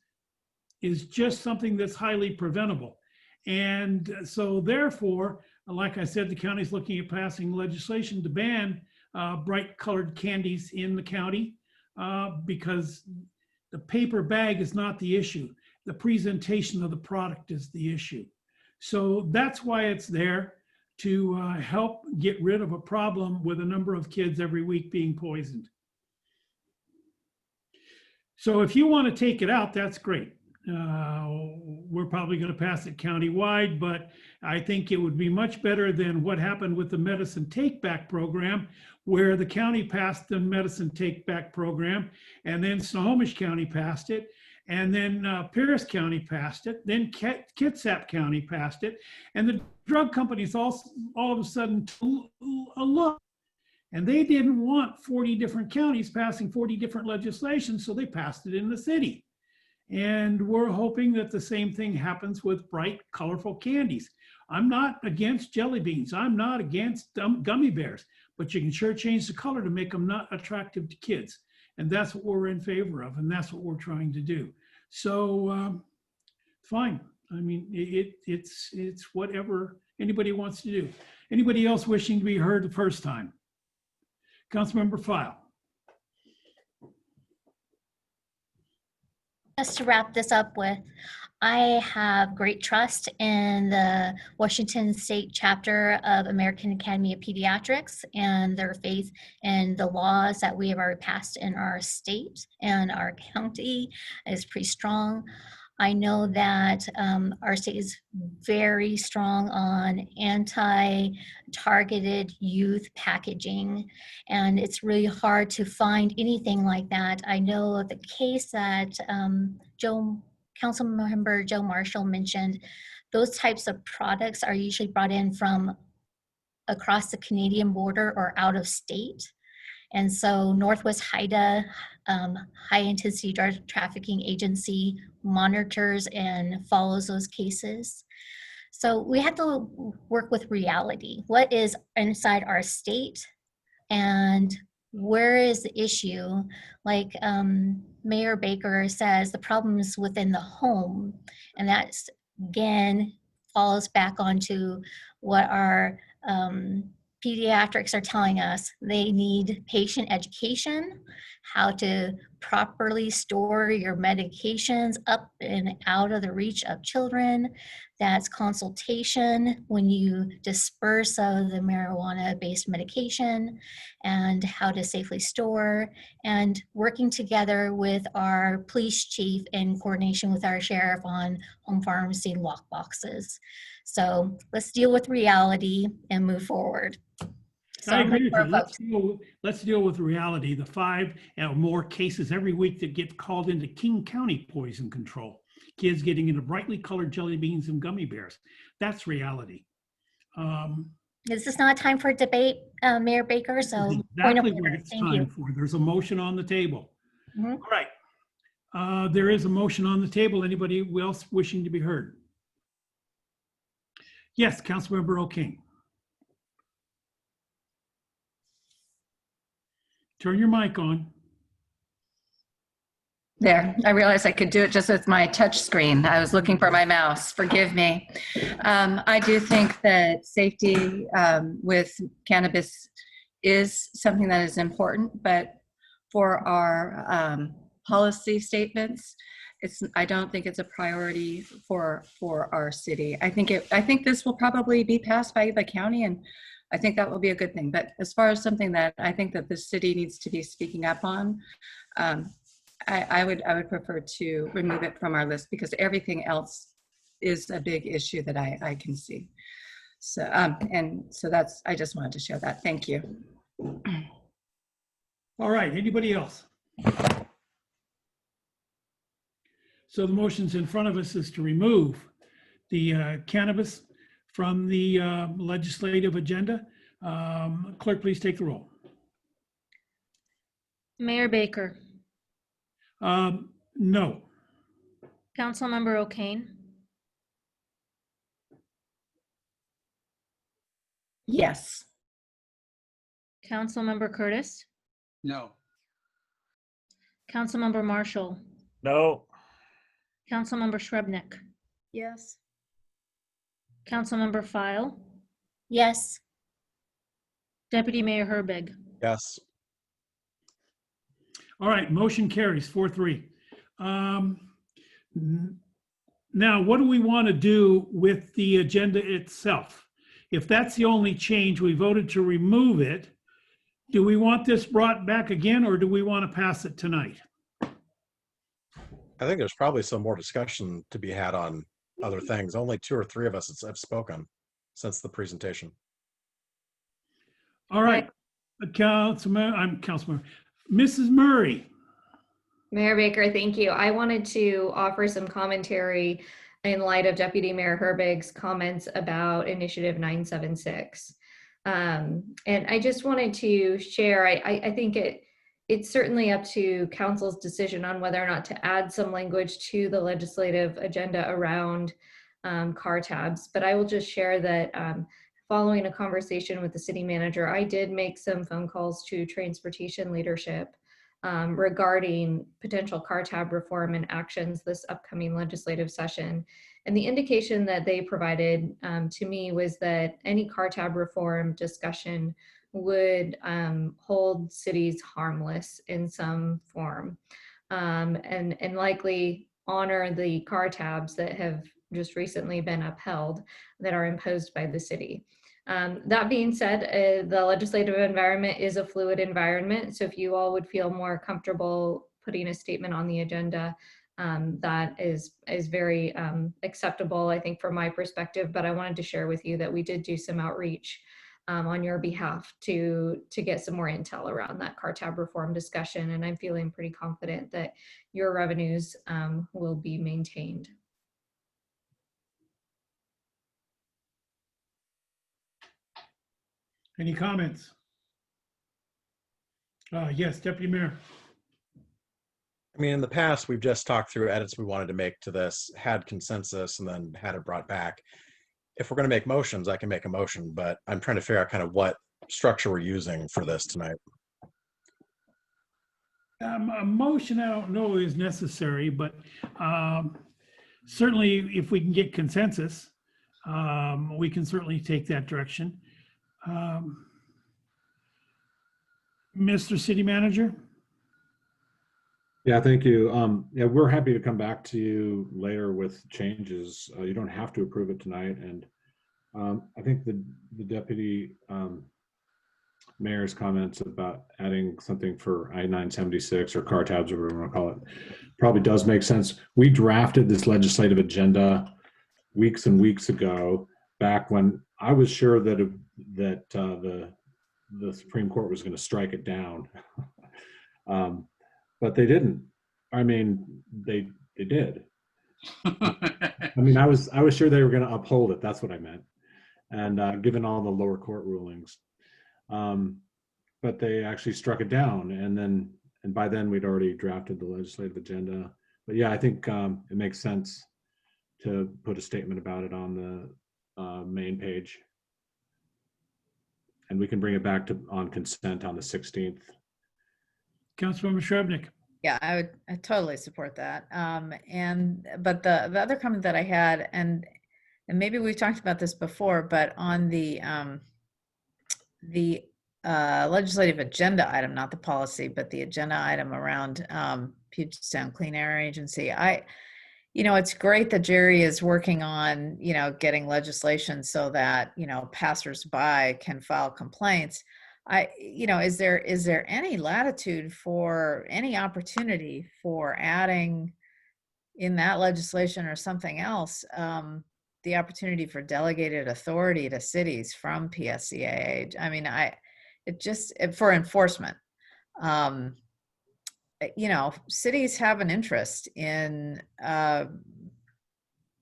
is just something that's highly preventable. And so therefore, like I said, the county's looking at passing legislation to ban bright colored candies in the county because the paper bag is not the issue. The presentation of the product is the issue. So that's why it's there, to help get rid of a problem with a number of kids every week being poisoned. So if you want to take it out, that's great. We're probably going to pass it countywide, but I think it would be much better than what happened with the medicine take back program, where the county passed the medicine take back program, and then Snohomish County passed it, and then Pierce County passed it, then Kitsap County passed it, and the drug companies all of a sudden took a look, and they didn't want 40 different counties passing 40 different legislations, so they passed it in the city. And we're hoping that the same thing happens with bright, colorful candies. I'm not against jelly beans. I'm not against gummy bears, but you can sure change the color to make them not attractive to kids. And that's what we're in favor of, and that's what we're trying to do. So, fine. I mean, it's whatever anybody wants to do. Anybody else wishing to be heard the first time? Councilmember File. Just to wrap this up with, I have great trust in the Washington State chapter of American Academy of Pediatrics and their faith in the laws that we have already passed in our state and our county is pretty strong. I know that our state is very strong on anti-targeted youth packaging, and it's really hard to find anything like that. I know of the case that Councilmember Joe Marshall mentioned. Those types of products are usually brought in from across the Canadian border or out of state. And so Northwest HIDTA, High Intensity Drug Trafficking Agency, monitors and follows those cases. So we have to work with reality. What is inside our state and where is the issue? Like Mayor Baker says, the problem is within the home. And that's, again, falls back onto what our pediatrics are telling us. They need patient education, how to properly store your medications up and out of the reach of children. That's consultation when you disperse of the marijuana-based medication and how to safely store, and working together with our police chief in coordination with our sheriff on home pharmacy lock boxes. So let's deal with reality and move forward. So I agree with you. Let's deal with reality. The 5 or more cases every week that get called into King County Poison Control. Kids getting into brightly colored jelly beans and gummy bears. That's reality. This is not time for debate, Mayor Baker, so point of Exactly order. what it's Thank time you. for. There's a motion on the table. Mhm. All right. There is a motion on the table. Anybody else wishing to be heard? Yes, Councilmember O'King. Turn your mic on. There, I realized I could do it just with my touch screen. I was looking for my mouse, forgive me. I do think that safety with cannabis is something that is important, but for our policy statements, I don't think it's a priority for our city. I think this will probably be passed by the county, and I think that will be a good thing. But as far as something that I think that the city needs to be speaking up on, I would prefer to remove it from our list because everything else is a big issue that I can see. So and so I just wanted to share that. Thank you. All right, anybody else? So the motions in front of us is to remove the cannabis from the legislative agenda. Clerk, please take the roll. Mayor Baker, No. Councilmember O'Kane, Yes. Councilmember Curtis, No. Councilmember Marshall, No. Councilmember Shrubnik, Yes. Councilmember File, Yes. Deputy Mayor Herbig. Yes. All right, motion carries 4-3. Now, what do we want to do with the agenda itself? If that's the only change, we voted to remove it. Do we want this brought back again, or do we want to pass it tonight? I think there's probably some more discussion to be had on other things. Only 2 or 3 of us have spoken since the presentation. All right, Councilman, Mrs. Murray. Mayor Baker, thank you. I wanted to offer some commentary in light of Deputy Mayor Herbig's comments about Initiative 976. And I just wanted to share, I think it's certainly up to council's decision on whether or not to add some language to the legislative agenda around car tabs. But I will just share that following a conversation with the city manager, I did make some phone calls to transportation leadership regarding potential car tab reform and actions this upcoming legislative session. And the indication that they provided to me was that any car tab reform discussion would hold cities harmless in some form, and likely honor the car tabs that have just recently been upheld that are imposed by the city. That being said, the legislative environment is a fluid environment. So if you all would feel more comfortable putting a statement on the agenda, that is very acceptable, I think, from my perspective. But I wanted to share with you that we did do some outreach on your behalf to get some more intel around that car tab reform discussion. And I'm feeling pretty confident that your revenues will be maintained. Any comments? Yes, Deputy Mayor. I mean, in the past, we've just talked through edits we wanted to make to this, had consensus, and then had it brought back. If we're going to make motions, I can make a motion, but I'm trying to figure out kind of what structure we're using for this tonight. A motion, I don't know is necessary, but certainly if we can get consensus, we can certainly take that direction. Mr. City Manager? Yeah, thank you. Yeah, we're happy to come back to you later with changes. You don't have to approve it tonight. And I think the deputy mayor's comments about adding something for I-976 or car tabs, or whatever you want to call it, probably does make sense. We drafted this legislative agenda weeks and weeks ago, back when I was sure that the Supreme Court was going to strike it down. But they didn't. I mean, they did. I mean, I was sure they were going to uphold it. That's what I meant. And given all the lower court rulings, but they actually struck it down. And by then we'd already drafted the legislative agenda. But yeah, I think it makes sense to put a statement about it on the main page. And we can bring it back on consent on the 16th. Councilmember Shrubnik. Yeah, I totally support that. But the other comment that I had, and maybe we've talked about this before, but on the legislative agenda item, not the policy, but the agenda item around Puget Sound Clean Air Agency. It's great that Jerry is working on, getting legislation so that, passersby can file complaints. Is there any latitude for any opportunity for adding in that legislation or something else, the opportunity for delegated authority to cities from PSCAA? I mean, for enforcement, cities have an interest in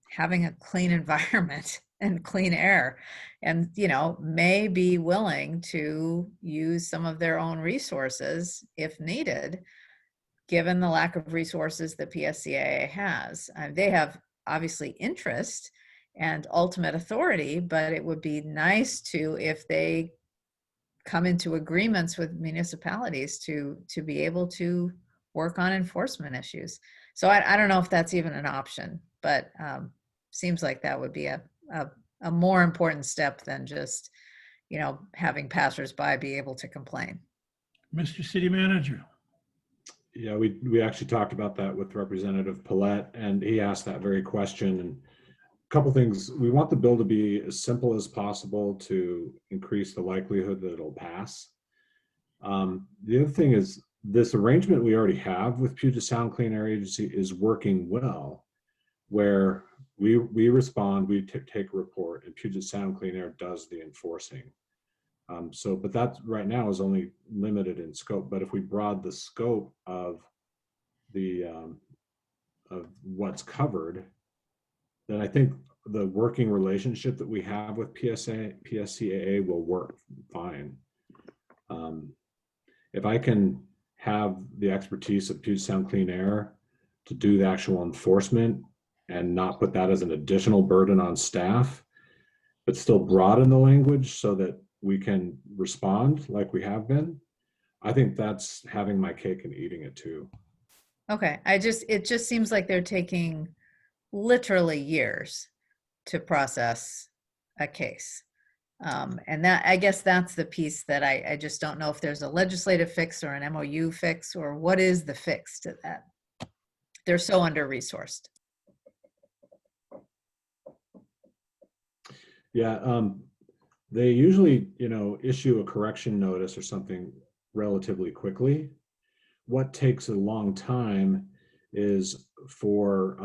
having a clean environment and clean air, and may be willing to use some of their own resources if needed, given the lack of resources that PSCAA has. They have obviously interest and ultimate authority, but it would be nice if they come into agreements with municipalities to be able to work on enforcement issues. So I don't know if that's even an option, but seems like that would be a more important step than just, having passersby be able to complain. Mr. City Manager. Yeah, we actually talked about that with Representative Paulette, and he asked that very question. And a couple things: we want the bill to be as simple as possible to increase the likelihood that it'll pass. The other thing is, this arrangement we already have with Puget Sound Clean Air Agency is working well, where we respond, we take a report, and Puget Sound Clean Air does the enforcing. But that right now is only limited in scope. But if we broaden the scope of of what's covered, then I think the working relationship that we have with PSCAA will work fine. If I can have the expertise of Puget Sound Clean Air to do the actual enforcement and not put that as an additional burden on staff, but still broaden the language so that we can respond like we have been, I think that's having my cake and eating it too. Okay, it just seems like they're taking literally years to process a case. And that, I guess that's the piece that I just don't know if there's a legislative fix or an MOU fix, or what is the fix to that. They're so under-resourced. Yeah, they usually, issue a correction notice or something relatively quickly. What takes a long time is for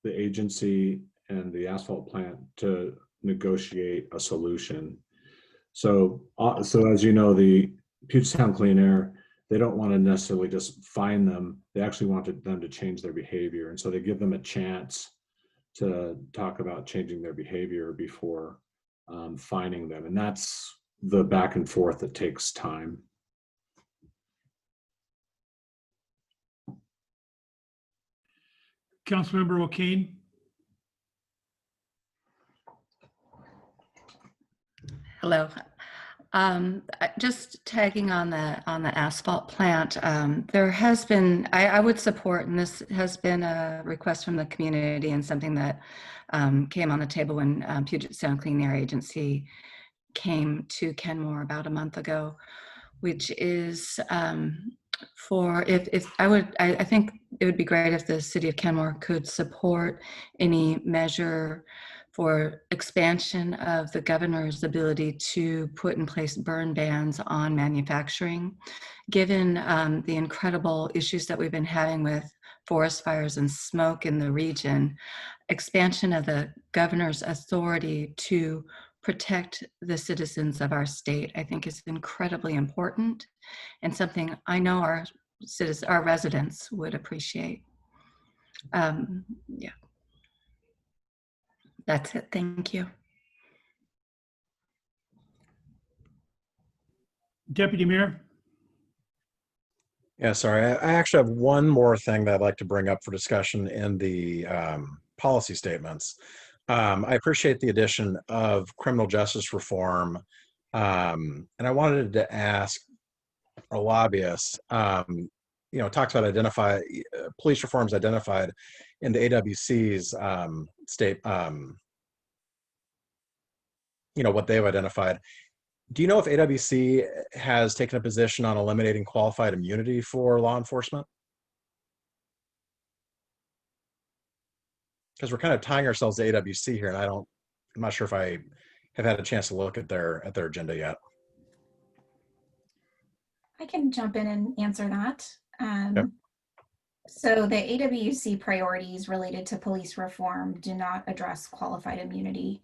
the agency and the asphalt plant to negotiate a solution. So as you know, the Puget Sound Clean Air, they don't want to necessarily just fine them. They actually want them to change their behavior. And so they give them a chance to talk about changing their behavior before fining them. And that's the back and forth that takes time. Councilmember O'Kane. Hello. Just tagging on the asphalt plant, there has been, I would support, and this has been a request from the community and something that came on the table when Puget Sound Clean Air Agency came to Kenmore about a month ago, which is for I think it would be great if the city of Kenmore could support any measure for expansion of the governor's ability to put in place burn bans on manufacturing. Given the incredible issues that we've been having with forest fires and smoke in the region, expansion of the governor's authority to protect the citizens of our state, I think is incredibly important and something I know our residents would appreciate. Yeah. That's it. Thank you. Deputy Mayor. Yeah, sorry. I actually have one more thing that I'd like to bring up for discussion in the policy statements. I appreciate the addition of criminal justice reform. And I wanted to ask our lobbyists, talks about police reforms identified in the AWC's state, what they've identified. Do you know if AWC has taken a position on eliminating qualified immunity for law enforcement? Because we're kind of tying ourselves to AWC here, and I'm not sure if I have had a chance to look at their agenda yet. I can jump in and answer that. Yep. So the AWC priorities related to police reform do not address qualified immunity.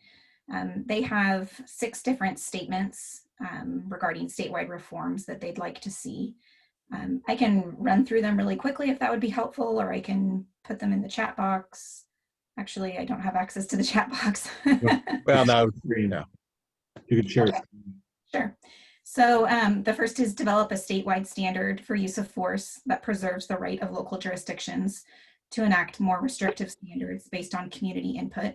They have 6 different statements regarding statewide reforms that they'd like to see. I can run through them really quickly if that would be helpful, or I can put them in the chat box. Actually, I don't have access to the chat box. Well, no, you can share it. Sure. So the first is develop a statewide standard for use of force that preserves the right of local jurisdictions to enact more restrictive standards based on community input.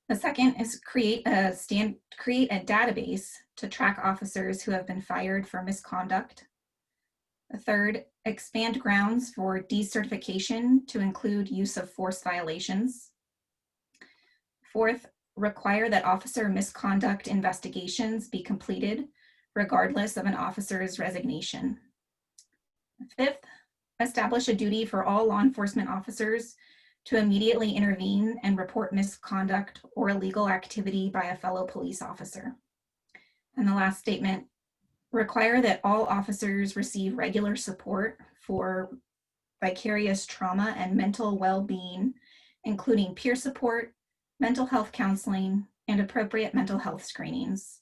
The second is create a database to track officers who have been fired for misconduct. The third, expand grounds for decertification to include use of force violations. Fourth, require that officer misconduct investigations be completed regardless of an officer's resignation. Fifth, establish a duty for all law enforcement officers to immediately intervene and report misconduct or illegal activity by a fellow police officer. And the last statement, require that all officers receive regular support for vicarious trauma and mental well-being, including peer support, mental health counseling, and appropriate mental health screenings.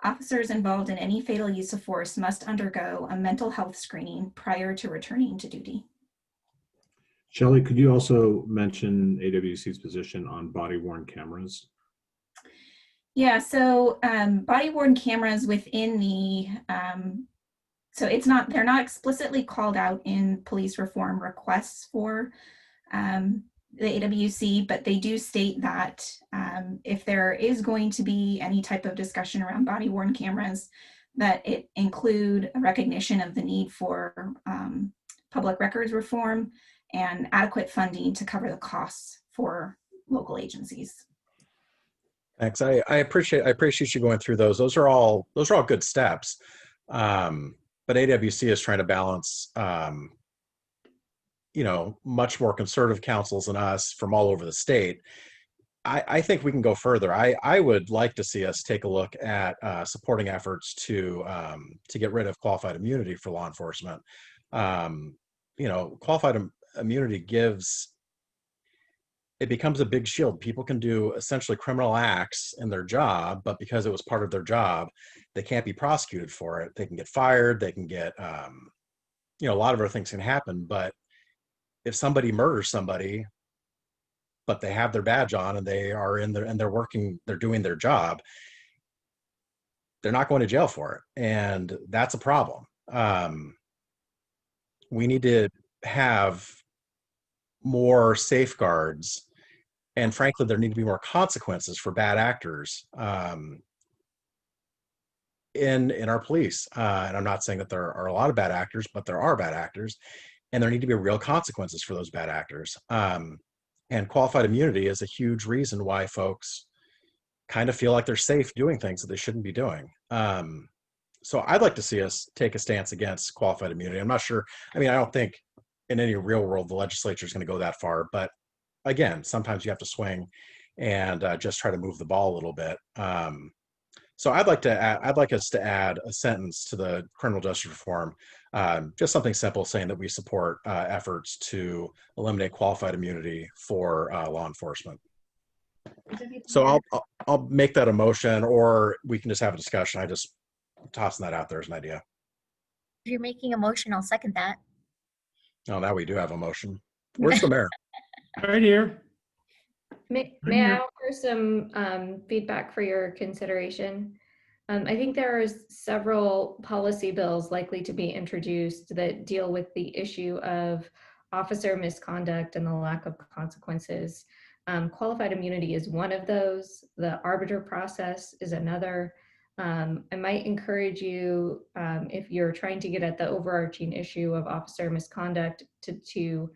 Officers involved in any fatal use of force must undergo a mental health screening prior to returning to duty. Shelley, could you also mention AWC's position on body-worn cameras? Yeah, so body-worn cameras within the, so they're not explicitly called out in police reform requests for the AWC, but they do state that if there is going to be any type of discussion around body-worn cameras, that it include a recognition of the need for public records reform and adequate funding to cover the costs for local agencies. Thanks. I appreciate you going through those. Those are all good steps. But AWC is trying to balance, much more conservative councils than us from all over the state. I think we can go further. I would like to see us take a look at supporting efforts to get rid of qualified immunity for law enforcement. Qualified immunity becomes a big shield. People can do essentially criminal acts in their job, but because it was part of their job, they can't be prosecuted for it. They can get fired. They can get, a lot of other things can happen. But if somebody murders somebody, but they have their badge on and they are in there and they're working, they're doing their job, they're not going to jail for it. And that's a problem. We need to have more safeguards, and frankly, there need to be more consequences for bad actors in our police. And I'm not saying that there are a lot of bad actors, but there are bad actors, and there need to be real consequences for those bad actors. And qualified immunity is a huge reason why folks kind of feel like they're safe doing things that they shouldn't be doing. So I'd like to see us take a stance against qualified immunity. I'm not sure. I mean, I don't think in any real world the legislature is going to go that far. But again, sometimes you have to swing and just try to move the ball a little bit. So I'd like us to add a sentence to the criminal justice reform, just something simple saying that we support efforts to eliminate qualified immunity for law enforcement. So I'll make that a motion, or we can just have a discussion. I just tossing that out there as an idea. If you're making a motion, I'll second that. Oh, now we do have a motion. Where's the mayor? Right here. May I offer some feedback for your consideration? I think there are several policy bills likely to be introduced that deal with the issue of officer misconduct and the lack of consequences. Qualified immunity is one of those. The arbiter process is another. I might encourage you, if you're trying to get at the overarching issue of officer misconduct, to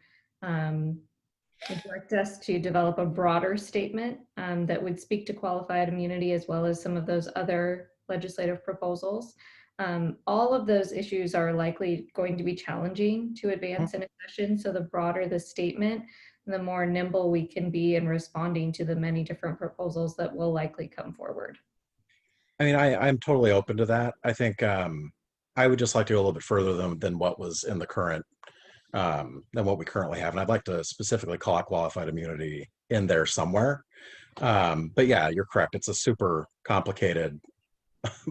direct us to develop a broader statement that would speak to qualified immunity as well as some of those other legislative proposals. All of those issues are likely going to be challenging to advance in a session. So the broader the statement, the more nimble we can be in responding to the many different proposals that will likely come forward. I mean, I'm totally open to that. I think I would just like to go a little bit further than what was in the current, than what we currently have. And I'd like to specifically call out qualified immunity in there somewhere. But yeah, you're correct. It's a super complicated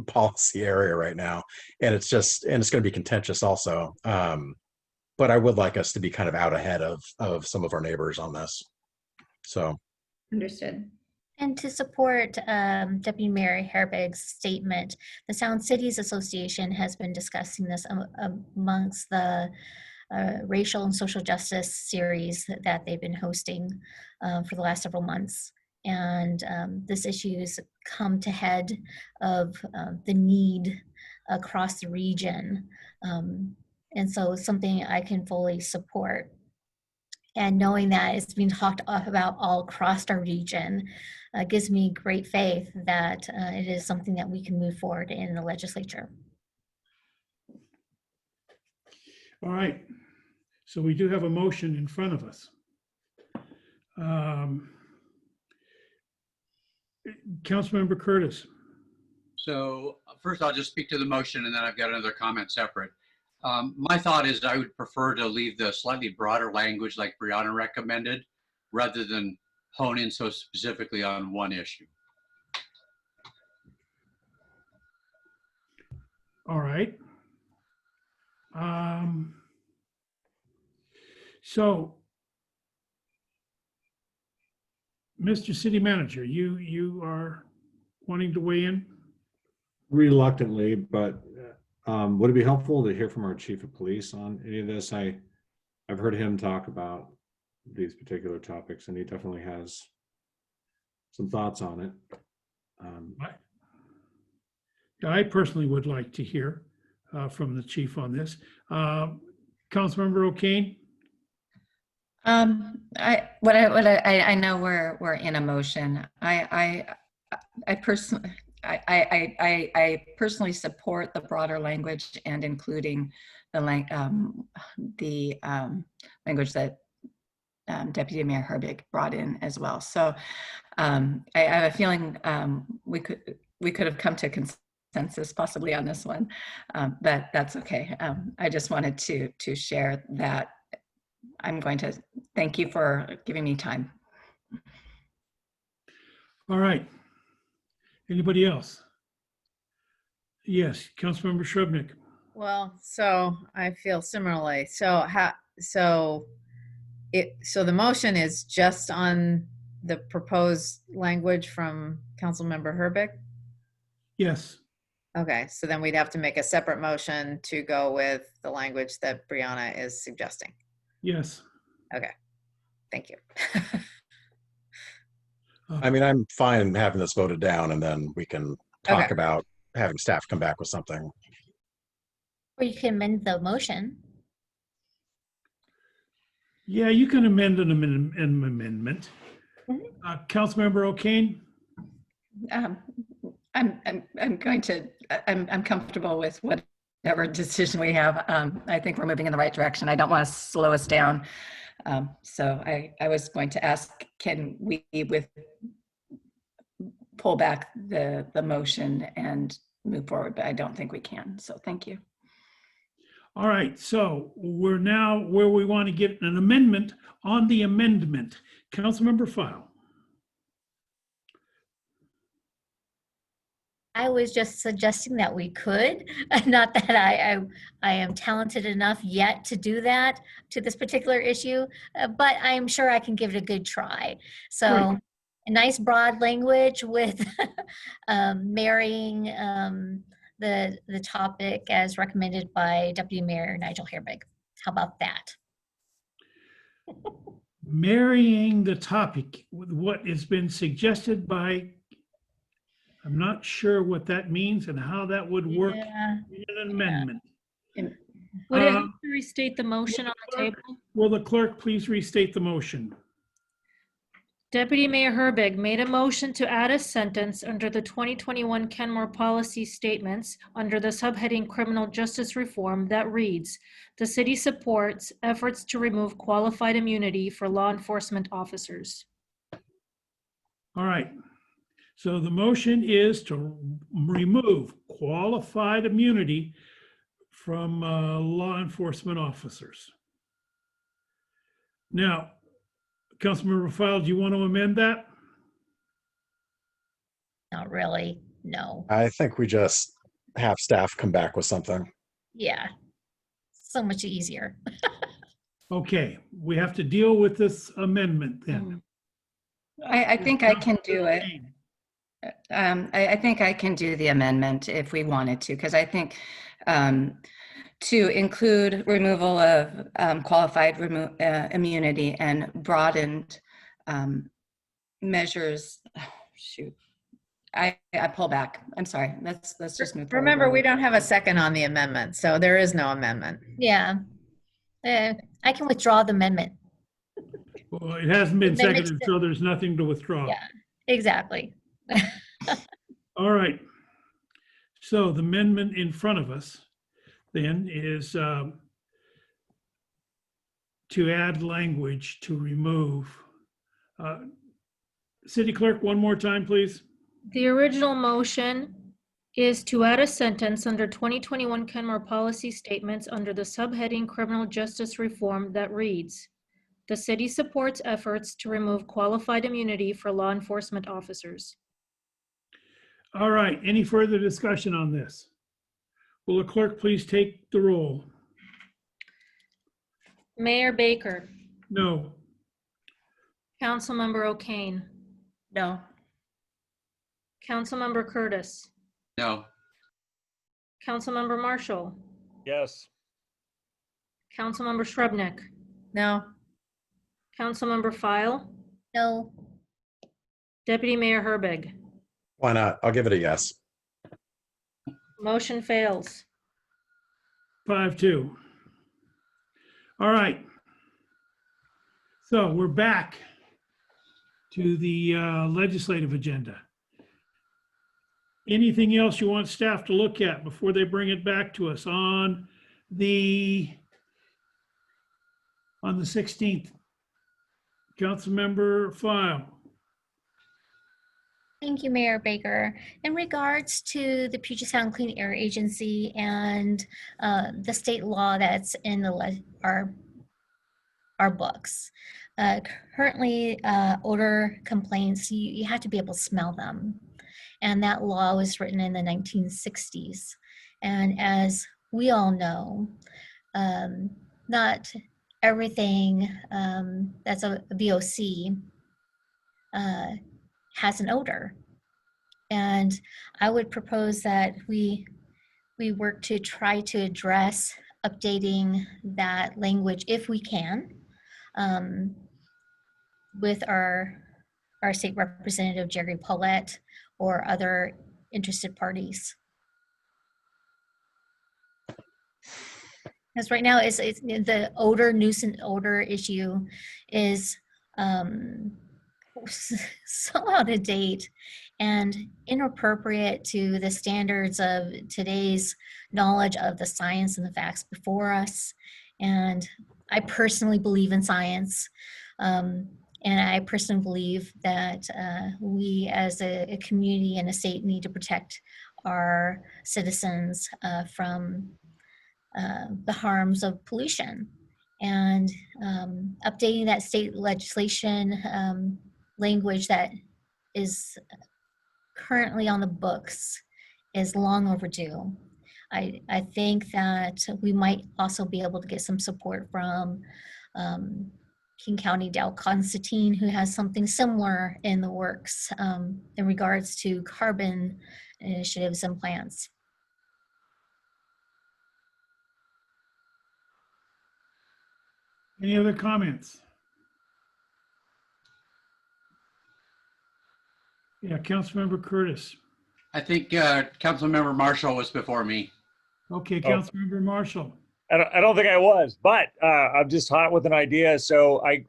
policy area right now. And it's going to be contentious also. But I would like us to be kind of out ahead of some of our neighbors on this. So. Understood. And to support Deputy Mayor Herbig's statement, the Sound Cities Association has been discussing this amongst the racial and social justice series that they've been hosting for the last several months. And this issue has come to head of the need across the region. And so it's something I can fully support. And knowing that it's being talked about all across our region gives me great faith that it is something that we can move forward in the legislature. All right. So we do have a motion in front of us. Councilmember Curtis. So first I'll just speak to the motion and then I've got another comment separate. My thought is I would prefer to leave the slightly broader language like Brianna recommended rather than hone in so specifically on one issue. All right. So, Mr. City Manager, you are wanting to weigh in? Reluctantly, but would it be helpful to hear from our chief of police on any of this? I've heard him talk about these particular topics, and he definitely has some thoughts on it. I personally would like to hear from the chief on this. Councilmember O'Kane? I know we're in a motion. I personally, I personally support the broader language and including the language that Deputy Mayor Herbig brought in as well. So I have a feeling we could have come to consensus possibly on this one, but that's okay. I just wanted to share that. I'm going to thank you for giving me time. All right. Anybody else? Yes, Councilmember Shrubnik. Well, so I feel similarly. So the motion is just on the proposed language from Councilmember Herbig? Yes. Okay, so then we'd have to make a separate motion to go with the language that Brianna is suggesting. Yes. Okay, thank you. I mean, I'm fine having this voted down and then we can talk Okay. about having staff come back with something. Or you can amend the motion. Yeah, you can amend an amendment. Councilmember O'Kane? I'm comfortable with whatever decision we have. I think we're moving in the right direction. I don't want to slow us down. So I was going to ask, can we pull back the motion and move forward, but I don't think we can. So thank you. All right, so we're now where we want to get an amendment on the amendment. Councilmember File. I was just suggesting that we could, not that I am talented enough yet to do that to this particular issue, but I'm sure I can give it a good try. So Great. a nice broad language with marrying the topic as recommended by Deputy Mayor Nigel Herbig. How about that? Marrying the topic with what has been suggested by, I'm not sure what that means and how that would work Yeah. in an amendment. Would it help to restate the motion on the table? Will the clerk please restate the motion? Deputy Mayor Herbig made a motion to add a sentence under the 2021 Kenmore policy statements under the subheading Criminal Justice Reform that reads, "The city supports efforts to remove qualified immunity for law enforcement officers." All right. So the motion is to remove qualified immunity from law enforcement officers. Now, Councilmember File, do you want to amend that? Not really, no. I think we just have staff come back with something. Yeah, so much easier. Okay, we have to deal with this amendment then. I think I can do it. I think I can do the amendment if we wanted to, because I think to include removal of qualified immunity and broadened measures. Oh, shoot, I pull back. I'm sorry. Let's just move forward. Remember, we don't have a second on the amendment, so there is no amendment. Yeah, I can withdraw the amendment. Well, it hasn't been Amendment seconded, so there's nothing to withdraw. Yeah, exactly. All right. So the amendment in front of us then is to add language to remove. City Clerk, one more time, please. The original motion is to add a sentence under 2021 Kenmore policy statements under the subheading Criminal Justice Reform that reads, "The city supports efforts to remove qualified immunity for law enforcement officers." All right, any further discussion on this? Will the clerk please take the roll? Mayor Baker, No. Councilmember O'Kane, No. Councilmember Curtis, No. Councilmember Marshall, Yes. Councilmember Shrubnik, No. Councilmember File, No. Deputy Mayor Herbig. Why not? I'll give it a yes. Motion fails. 5-2. All right. So we're back to the legislative agenda. Anything else you want staff to look at before they bring it back to us on the 16th? Councilmember File. Thank you, Mayor Baker. In regards to the Puget Sound Clean Air Agency and the state law that's in our books, currently odor complaints, you have to be able to smell them. And that law was written in the 1960s. And as we all know, not everything that's a VOC has an odor. And I would propose that we work to try to address updating that language if we can with our state representative, Jerry Paulette, or other interested parties. Because right now, it's the nuisance odor issue is so out of date and inappropriate to the standards of today's knowledge of the science and the facts before us. And I personally believe in science. And I personally believe that we as a community and a state need to protect our citizens from the harms of pollution. And updating that state legislation language that is currently on the books is long overdue. I think that we might also be able to get some support from King County Dow Constantine, who has something similar in the works in regards to carbon initiatives and plans. Any other comments? Yeah, Councilmember Curtis. I think Councilmember Marshall was before me. Okay, Councilmember Marshall. I don't think I was, but I'm just hot with an idea. So I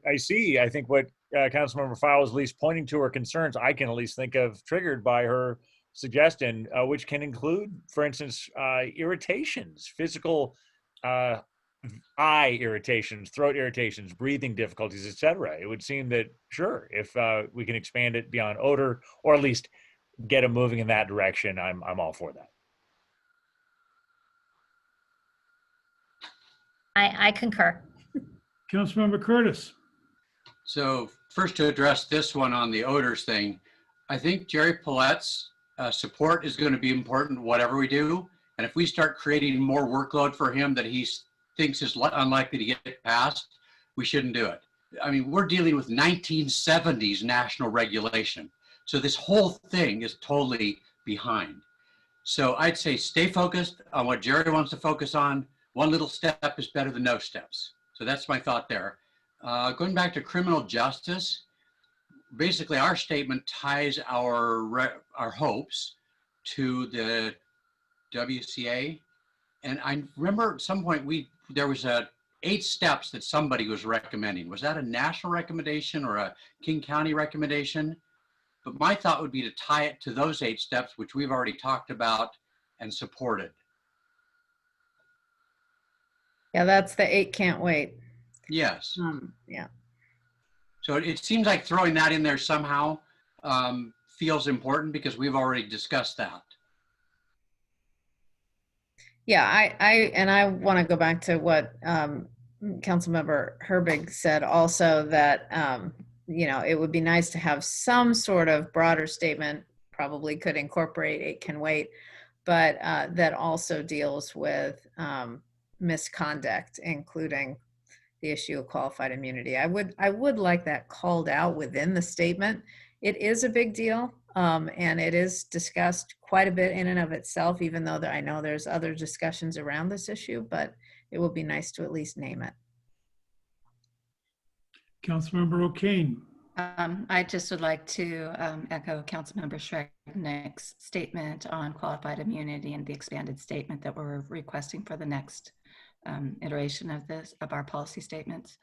think what Councilmember File was at least pointing to, her concerns, I can at least think of triggered by her suggestion, which can include, for instance, irritations, physical eye irritations, throat irritations, breathing difficulties, etc. It would seem that, sure, if we can expand it beyond odor, or at least get them moving in that direction, I'm all for that. I concur. Councilmember Curtis. So first, to address this one on the odors thing, I think Jerry Paulette's support is going to be important whatever we do. And if we start creating more workload for him that he thinks is unlikely to get passed, we shouldn't do it. I mean, we're dealing with 1970s national regulation. So this whole thing is totally behind. So I'd say stay focused on what Jerry wants to focus on. One little step is better than no steps. So that's my thought there. Going back to criminal justice, basically our statement ties our hopes to the WCA. And I remember at some point there was 8 steps that somebody was recommending. Was that a national recommendation or a King County recommendation? But my thought would be to tie it to those 8 steps, which we've already talked about and supported. Yeah, that's the 8 can't wait. Yes. Yeah. So it seems like throwing that in there somehow feels important because we've already discussed that. Yeah, I want to go back to what Councilmember Herbig said also, that it would be nice to have some sort of broader statement, probably could incorporate 8 can wait, but that also deals with misconduct, including the issue of qualified immunity. I would like that called out within the statement. It is a big deal, and it is discussed quite a bit in and of itself, even though I know there's other discussions around this issue, but it would be nice to at least name it. Councilmember O'Kane. I just would like to echo Councilmember Schrecknick's statement on qualified immunity and the expanded statement that we're requesting for the next iteration of our policy statements.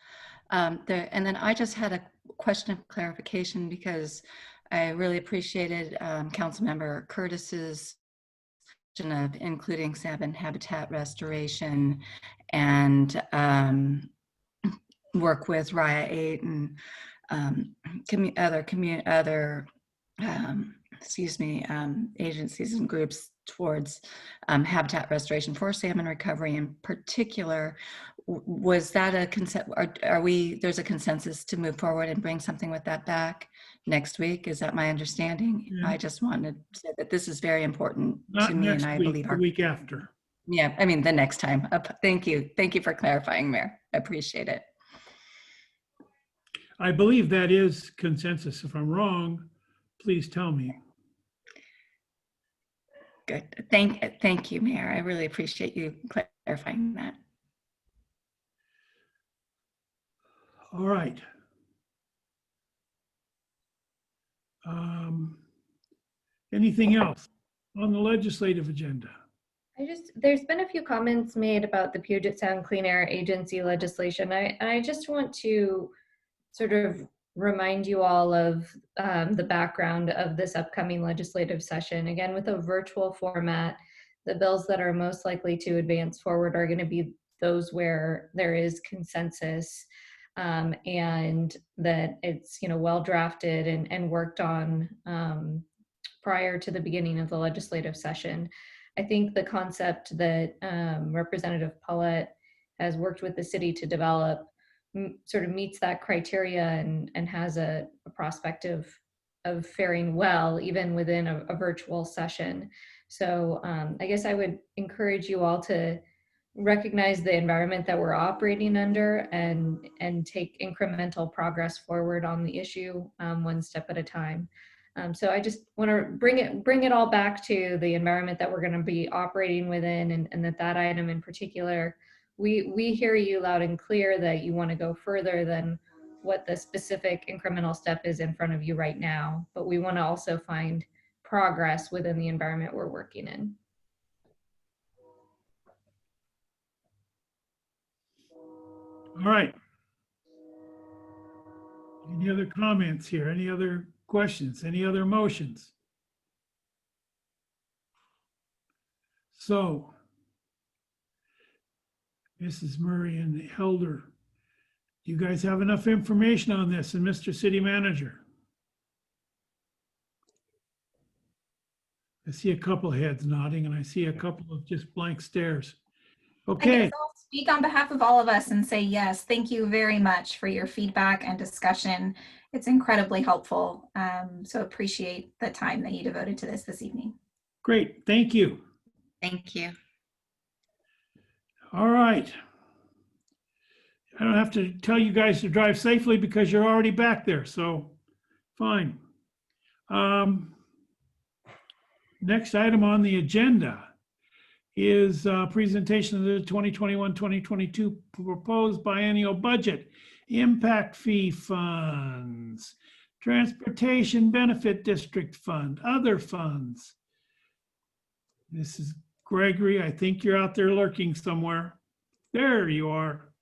And then I just had a question of clarification because I really appreciated Councilmember Curtis's question of including salmon habitat restoration and work with RIA 8 and other agencies and groups towards habitat restoration for salmon recovery in particular. Was that a consent? There's a consensus to move forward and bring something with that back next week? Is that my understanding? Yeah. I just wanted to say that this is very important Not to me, next and I week, believe the week after. Yeah, I mean the next time. Thank you for clarifying, Mayor. I appreciate it. I believe that is consensus. If I'm wrong, please tell me. Good. Thank you, Mayor. I really appreciate you clarifying that. All right. Anything else on the legislative agenda? There's been a few comments made about the Puget Sound Clean Air Agency legislation. I just want to sort of remind you all of the background of this upcoming legislative session. Again, with a virtual format, the bills that are most likely to advance forward are going to be those where there is consensus and that it's well drafted and worked on prior to the beginning of the legislative session. I think the concept that Representative Paulette has worked with the city to develop sort of meets that criteria and has a prospect of faring well even within a virtual session. So I guess I would encourage you all to recognize the environment that we're operating under and take incremental progress forward on the issue one step at a time. So I just want to bring it all back to the environment that we're going to be operating within, and that item in particular, we hear you loud and clear that you want to go further than what the specific incremental step is in front of you right now, but we want to also find progress within the environment we're working in. All right. Any other comments here? Any other questions? Any other motions? So, Mrs. Murray and Helder, do you guys have enough information on this? And Mr. City Manager? I see a couple heads nodding and I see a couple of just blank stares. I Okay. guess I'll speak on behalf of all of us and say yes, thank you very much for your feedback and discussion. It's incredibly helpful. So appreciate the time that you devoted to this evening. Great, thank you. Thank you. All right. I don't have to tell you guys to drive safely because you're already back there, so fine. Next item on the agenda is presentation of the 2021-2022 proposed biennial budget, impact fee funds, transportation benefit district fund, other funds. This is Gregory. I think you're out there lurking somewhere. There you are.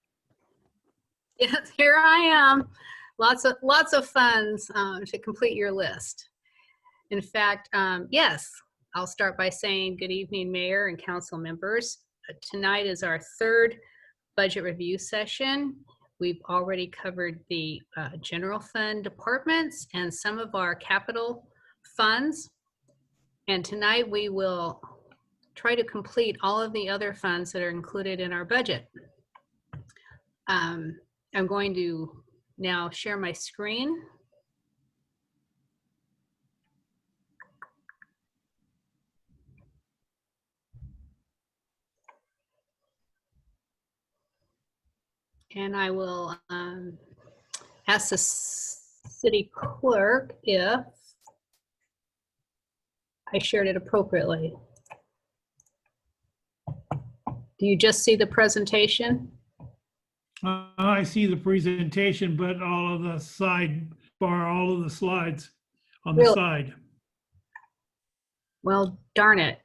Yes, here I am. Lots of funds to complete your list. In fact, yes, I'll start by saying good evening, Mayor and council members. Tonight is our third budget review session. We've already covered the general fund departments and some of our capital funds. And tonight we will try to complete all of the other funds that are included in our budget. I'm going to now share my screen. And I will ask the city clerk if I shared it appropriately. Do you just see the presentation? I see the presentation, but all of the sidebar, all of the slides on the Really? side. Well, darn it.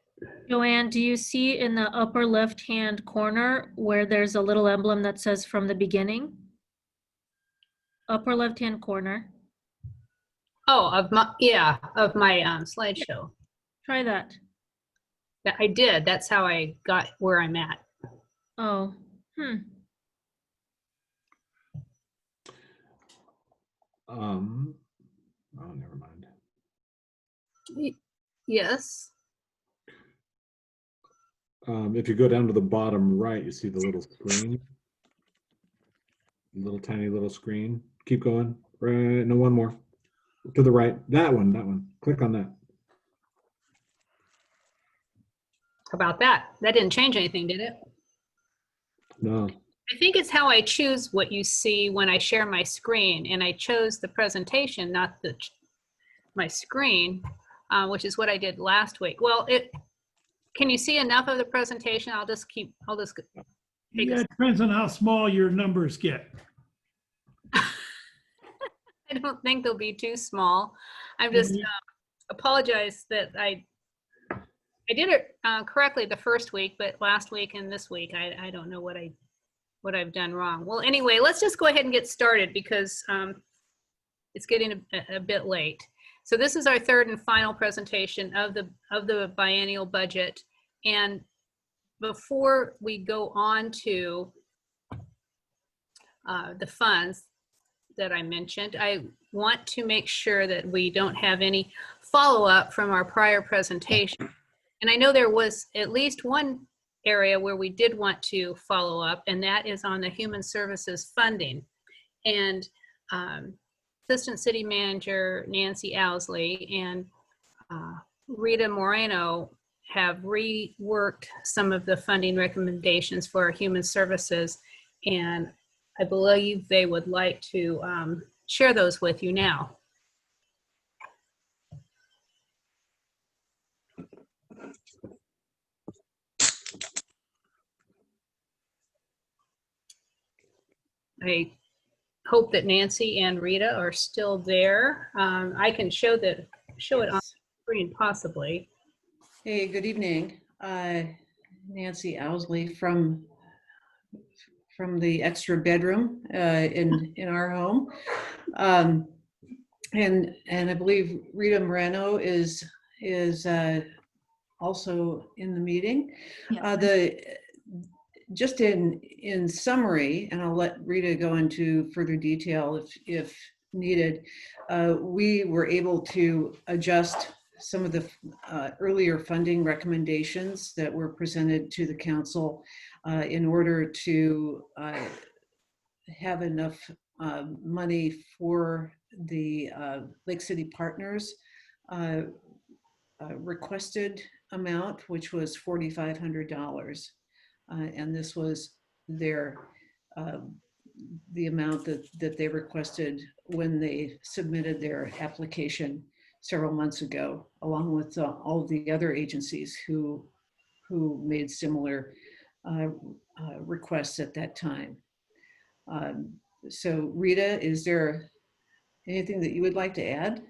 Joanne, do you see in the upper left-hand corner where there's a little emblem that says from the beginning? Upper left-hand corner. Oh, of my, yeah, of my slideshow. Try that. Yeah, I did. That's how I got where I'm at. Oh, Oh, never mind. Yes. If you go down to the bottom right, you see the little screen. Little tiny little screen. Keep going. Right. No, one more. To the right. That one. That one. Click on that. How about that? That didn't change anything, did it? No. I think it's how I choose what you see when I share my screen, and I chose the presentation, not my screen, which is what I did last week. Well, can you see enough of the presentation? I'll just take Yeah, it depends on how small your numbers get. I don't think they'll be too small. I'm just apologize that I did it correctly the first week, but last week and this week, I don't know what I've done wrong. Well, anyway, let's just go ahead and get started because it's getting a bit late. So this is our third and final presentation of the biennial budget. And before we go on to the funds that I mentioned, I want to make sure that we don't have any follow-up from our prior presentation. And I know there was at least one area where we did want to follow up, and that is on the human services funding. And Assistant City Manager Nancy Owsley and Rita Moreno have reworked some of the funding recommendations for our human services, and I believe they would like to share those with you now. I hope that Nancy and Rita are still there. I can show it on the screen possibly. Hey, good evening. Nancy Owsley from the extra bedroom in our home. And I believe Rita Moreno is also in the meeting. Just in summary, and I'll let Rita go into further detail if needed, we were able to adjust some of the earlier funding recommendations that were presented to the council in order to have enough money for the Lake City Partners requested amount, which was $4,500. And this was the amount that they requested when they submitted their application several months ago, along with all the other agencies who made similar requests at that time. So Rita, is there anything that you would like to add?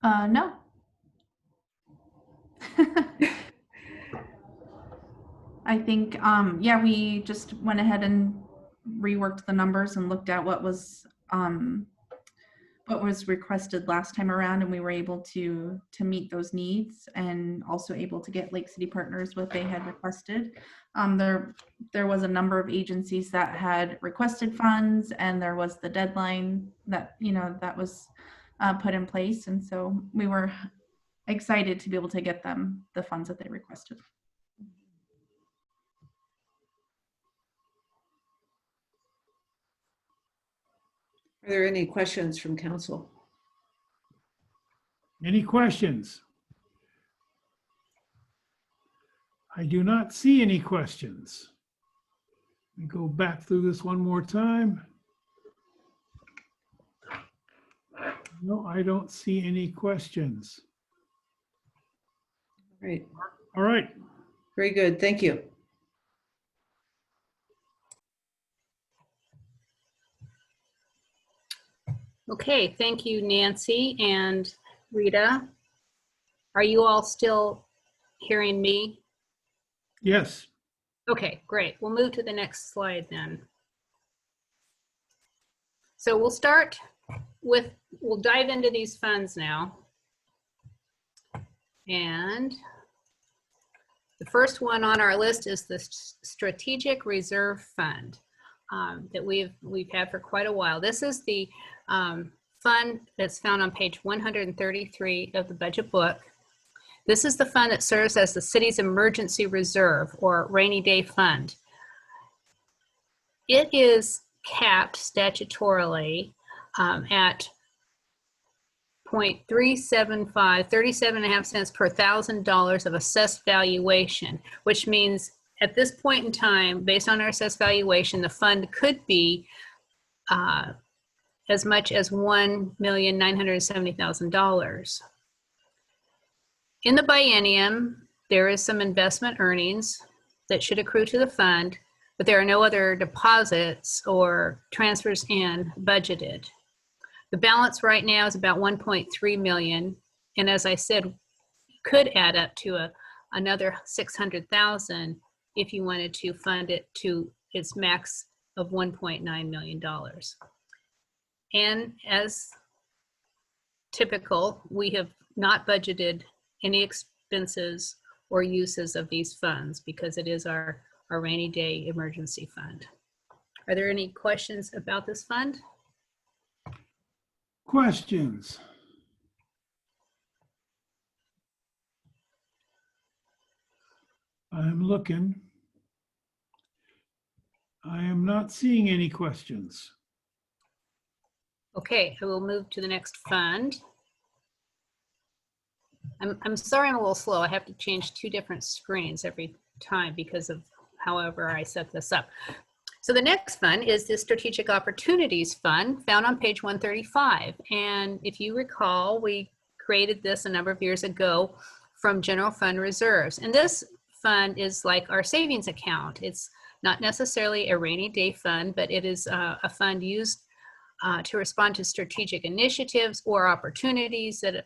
No. I think, yeah, we just went ahead and reworked the numbers and looked at what was requested last time around, and we were able to meet those needs and also able to get Lake City Partners what they had requested. There was a number of agencies that had requested funds, and there was the deadline that that was put in place, and so we were excited to be able to get them the funds that they requested. Are there any questions from council? Any questions? I do not see any questions. Let me go back through this one more time. No, I don't see any questions. Great. All right. Very good. Thank you. Okay, thank you, Nancy and Rita. Are you all still hearing me? Yes. Okay, great. We'll move to the next slide then. So we'll start with, we'll dive into these funds now. And the first one on our list is the Strategic Reserve Fund that we've had for quite a while. This is the fund that's found on page 133 of the budget book. This is the fund that serves as the city's emergency reserve or rainy day fund. It is capped statutorily at 0.375, 37.5 cents per $1,000 of assessed valuation, which means at this point in time, based on our assessed valuation, the fund could be as much as $1,970,000. In the biennium, there is some investment earnings that should accrue to the fund, but there are no other deposits or transfers in budgeted. The balance right now is about 1.3 million, and as I said, could add up to another 600,000 if you wanted to fund it to its max of $1.9 million. And as typical, we have not budgeted any expenses or uses of these funds because it is our rainy day emergency fund. Are there any questions about this fund? Questions? I'm looking. I am not seeing any questions. Okay, I will move to the next fund. I'm sorry I'm a little slow. I have to change 2 different screens every time because of however I set this up. So the next fund is the Strategic Opportunities Fund found on page 135. And if you recall, we created this a number of years ago from general fund reserves. And this fund is like our savings account. It's not necessarily a rainy day fund, but it is a fund used to respond to strategic initiatives or opportunities that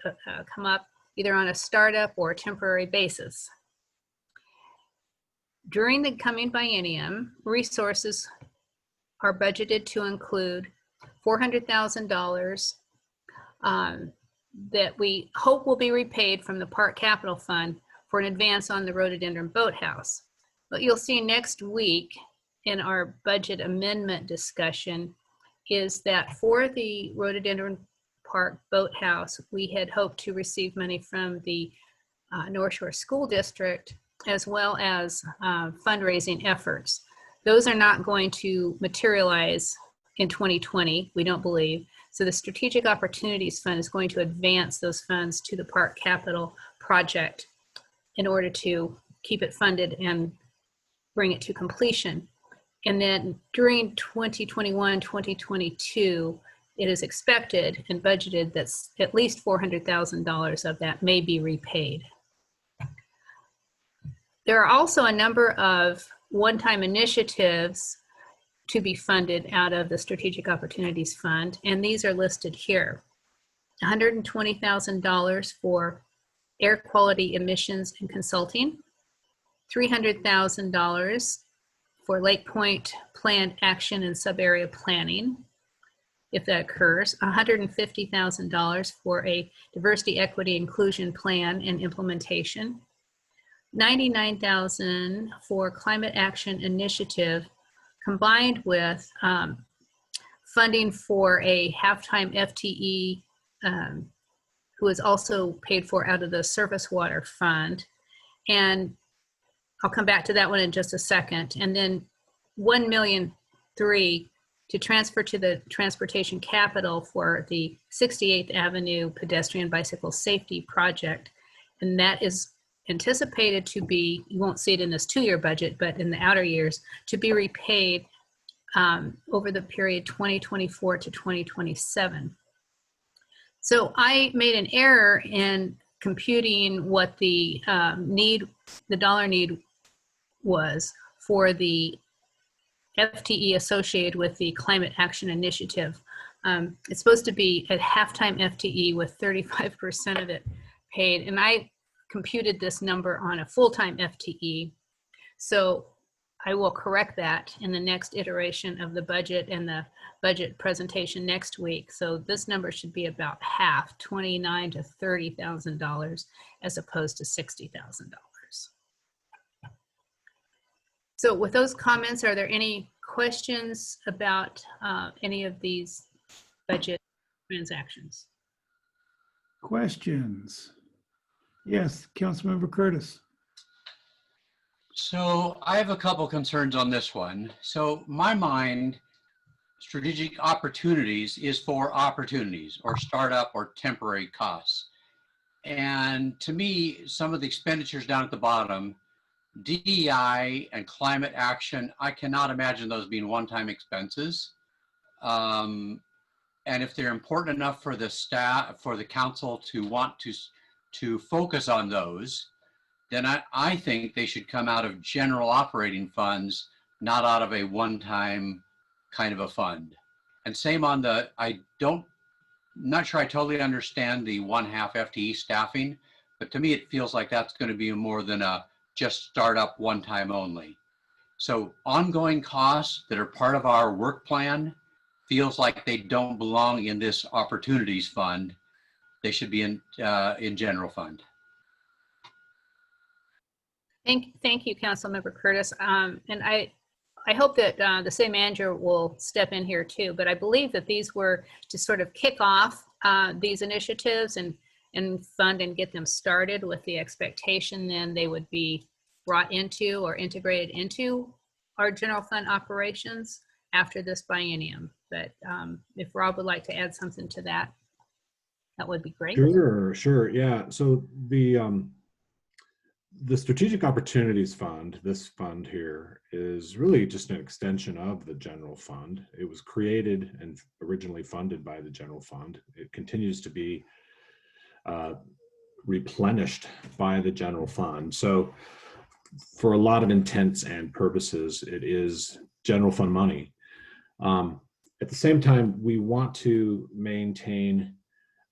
come up either on a startup or a temporary basis. During the coming biennium, resources are budgeted to include $400,000 that we hope will be repaid from the Park Capital Fund for an advance on the Rhododendron Boathouse. What you'll see next week in our budget amendment discussion is that for the Rhododendron Park Boathouse, we had hoped to receive money from the North Shore School District as well as fundraising efforts. Those are not going to materialize in 2020, we don't believe. So the Strategic Opportunities Fund is going to advance those funds to the Park Capital project in order to keep it funded and bring it to completion. And then during 2021, 2022, it is expected and budgeted that at least $400,000 of that may be repaid. There are also a number of one-time initiatives to be funded out of the Strategic Opportunities Fund, and these are listed here. $120,000 for air quality emissions and consulting, $300,000 for Lake Point planned action and sub-area planning, if that occurs, $150,000 for a diversity, equity, inclusion plan and implementation, $99,000 for climate action initiative, combined with funding for a half-time FTE who is also paid for out of the surface water fund. And I'll come back to that one in just a second. And then $1.3 million to transfer to the transportation capital for the 68th Avenue pedestrian bicycle safety project. And that is anticipated to be, you won't see it in this 2-year budget, but in the outer years, to be repaid over the period 2024 to 2027. So I made an error in computing what the dollar need was for the FTE associated with the Climate Action Initiative. It's supposed to be at halftime FTE with 35% of it paid. And I computed this number on a full-time FTE. So I will correct that in the next iteration of the budget and the budget presentation next week. So this number should be about half, $29,000 to $30,000 as opposed to $60,000. So with those comments, are there any questions about any of these budget transactions? Questions? Yes, Councilmember Curtis. So I have a couple concerns on this one. So my mind, strategic opportunities is for opportunities or startup or temporary costs. And to me, some of the expenditures down at the bottom, DEI and climate action, I cannot imagine those being one-time expenses. And if they're important enough for the staff, for the council to want to focus on those, then I think they should come out of general operating funds, not out of a one-time kind of a fund. And same on the, I'm not sure I totally understand the 1/2 FTE staffing, but to me, it feels like that's going to be more than a just startup one time only. So ongoing costs that are part of our work plan feels like they don't belong in this opportunities fund. They should be in general fund. Thank you, Councilmember Curtis. And I hope that the city manager will step in here too, but I believe that these were to sort of kick off these initiatives and fund and get them started with the expectation then they would be brought into or integrated into our general fund operations after this biennium. But if Rob would like to add something to that, that would be great. Sure, yeah. So the Strategic Opportunities Fund, this fund here, is really just an extension of the general fund. It was created and originally funded by the general fund. It continues to be replenished by the general fund. So for a lot of intents and purposes, it is general fund money. At the same time, we want to maintain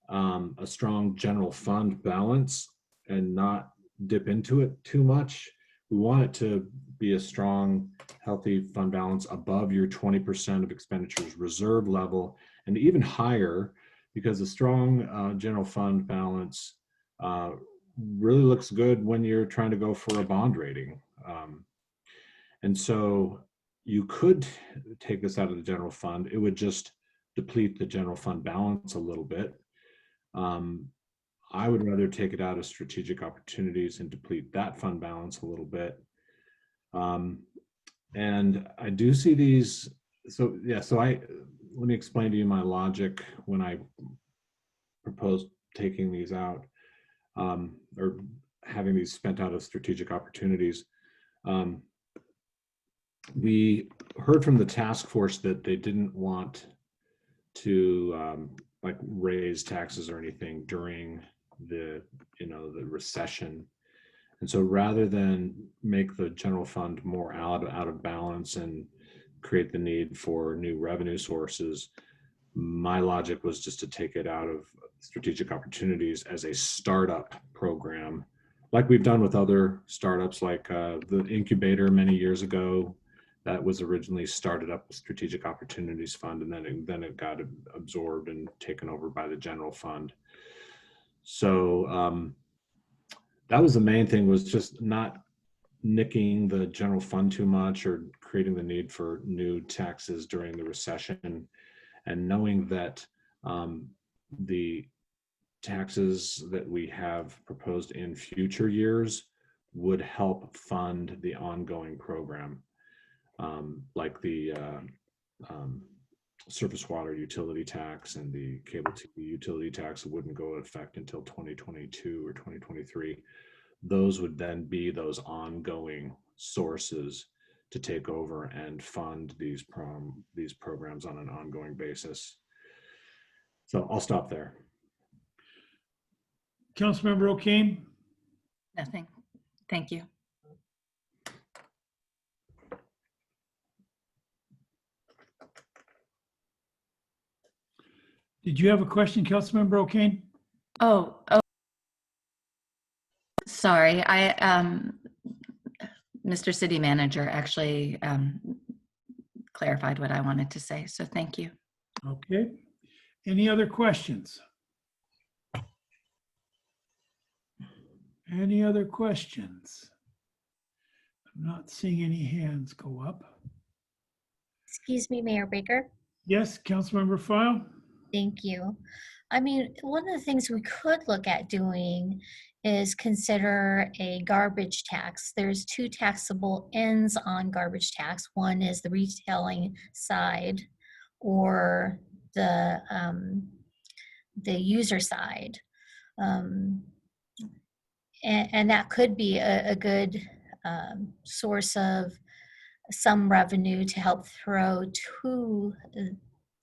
a strong general fund balance and not dip into it too much. We want it to be a strong, healthy fund balance above your 20% of expenditures reserve level and even higher, because a strong general fund balance really looks good when you're trying to go for a bond rating. And so you could take this out of the general fund. It would just deplete the general fund balance a little bit. I would rather take it out of strategic opportunities and deplete that fund balance a little bit. And I do see these, so yeah, let me explain to you my logic when I proposed taking these out or having these spent out of strategic opportunities. We heard from the task force that they didn't want to like raise taxes or anything during the recession. And so rather than make the general fund more out of balance and create the need for new revenue sources, my logic was just to take it out of strategic opportunities as a startup program, like we've done with other startups, like the incubator many years ago. That was originally started up with Strategic Opportunities Fund, and then it got absorbed and taken over by the general fund. So that was the main thing, was just not nicking the general fund too much or creating the need for new taxes during the recession, and knowing that the taxes that we have proposed in future years would help fund the ongoing program. Like the surface water utility tax and the cable TV utility tax wouldn't go into effect until 2022 or 2023. Those would then be those ongoing sources to take over and fund these programs on an ongoing basis. So I'll stop there. Councilmember O'Kane? Nothing. Thank you. Did you have a question, Councilmember O'Kane? Oh, Sorry, Mr. City Manager actually clarified what I wanted to say, so thank you. Okay. Any other questions? Any other questions? I'm not seeing any hands go up. Excuse me, Mayor Baker. Yes, Councilmember File? Thank you. I mean, one of the things we could look at doing is consider a garbage tax. There's two taxable ends on garbage tax. One is the retailing side or the user side. And that could be a good source of some revenue to help throw to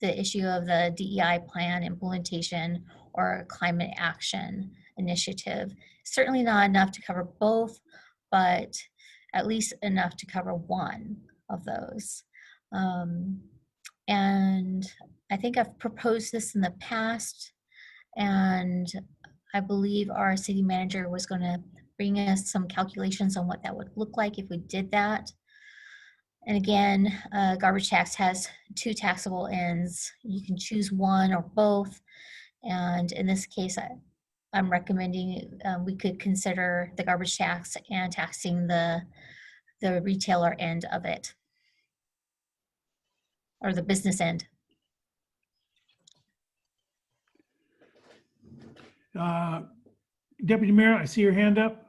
the issue of the DEI plan implementation or climate action initiative. Certainly not enough to cover both, but at least enough to cover one of those. And I think I've proposed this in the past, and I believe our city manager was going to bring us some calculations on what that would look like if we did that. And again, garbage tax has two taxable ends. You can choose one or both. And in this case, I'm recommending we could consider the garbage tax and taxing the retailer end of it, or the business end. Deputy Mayor, I see your hand up.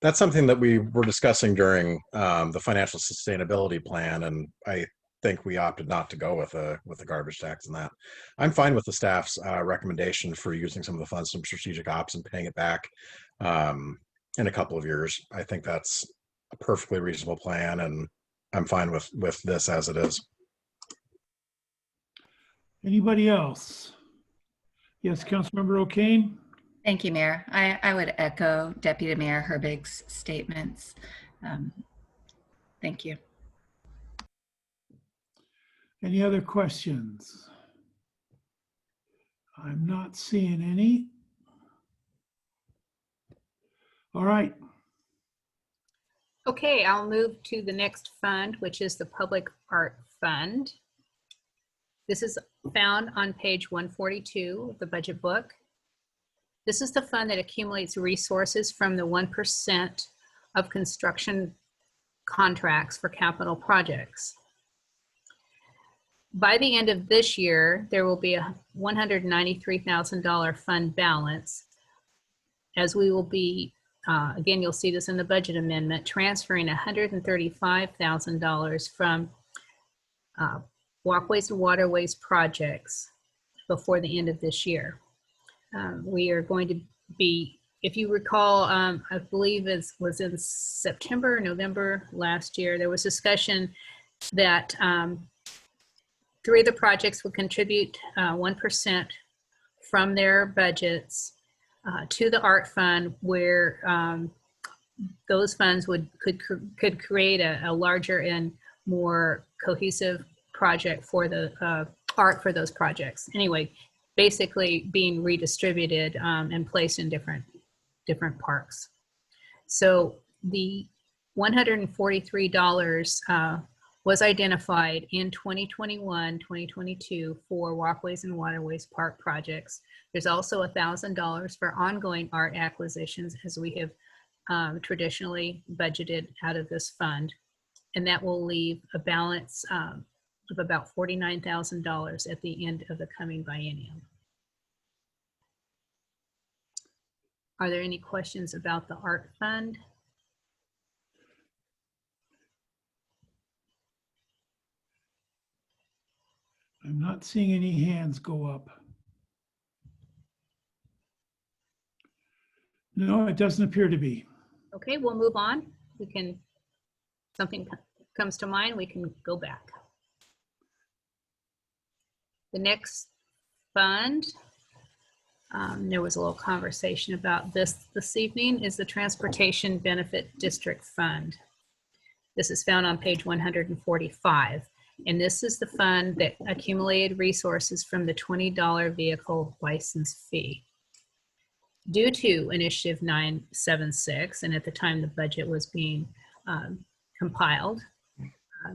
That's something that we were discussing during the financial sustainability plan, and I think we opted not to go with a garbage tax in that. I'm fine with the staff's recommendation for using some of the funds from strategic ops and paying it back in a couple of years. I think that's a perfectly reasonable plan, and I'm fine with this as it is. Anybody else? Yes, Councilmember O'Kane. Thank you, Mayor. I would echo Deputy Mayor Herbig's statements. Thank you. Any other questions? I'm not seeing any. All right. Okay, I'll move to the next fund, which is the Public Art Fund. This is found on page 142 of the budget book. This is the fund that accumulates resources from the 1% of construction contracts for capital projects. By the end of this year, there will be a $193,000 fund balance, as we will be, again, you'll see this in the budget amendment, transferring $135,000 from walkways and waterways projects before the end of this year. We are going to be, if you recall, I believe it was in September or November last year, there was discussion that 3 of the projects would contribute 1% from their budgets to the art fund, where those funds could create a larger and more cohesive project for the art for those projects. Anyway, basically being redistributed and placed in different parks. So the $143 was identified in 2021, 2022 for walkways and waterways park projects. There's also $1,000 for ongoing art acquisitions, as we have traditionally budgeted out of this fund. And that will leave a balance of about $49,000 at the end of the coming biennium. Are there any questions about the art fund? I'm not seeing any hands go up. No, it doesn't appear to be. Okay, we'll move on. We can, something comes to mind, we can go back. The next fund, there was a little conversation about this evening, is the Transportation Benefit District Fund. This is found on page 145. And this is the fund that accumulated resources from the $20 vehicle license fee. Due to Initiative 976, and at the time the budget was being compiled,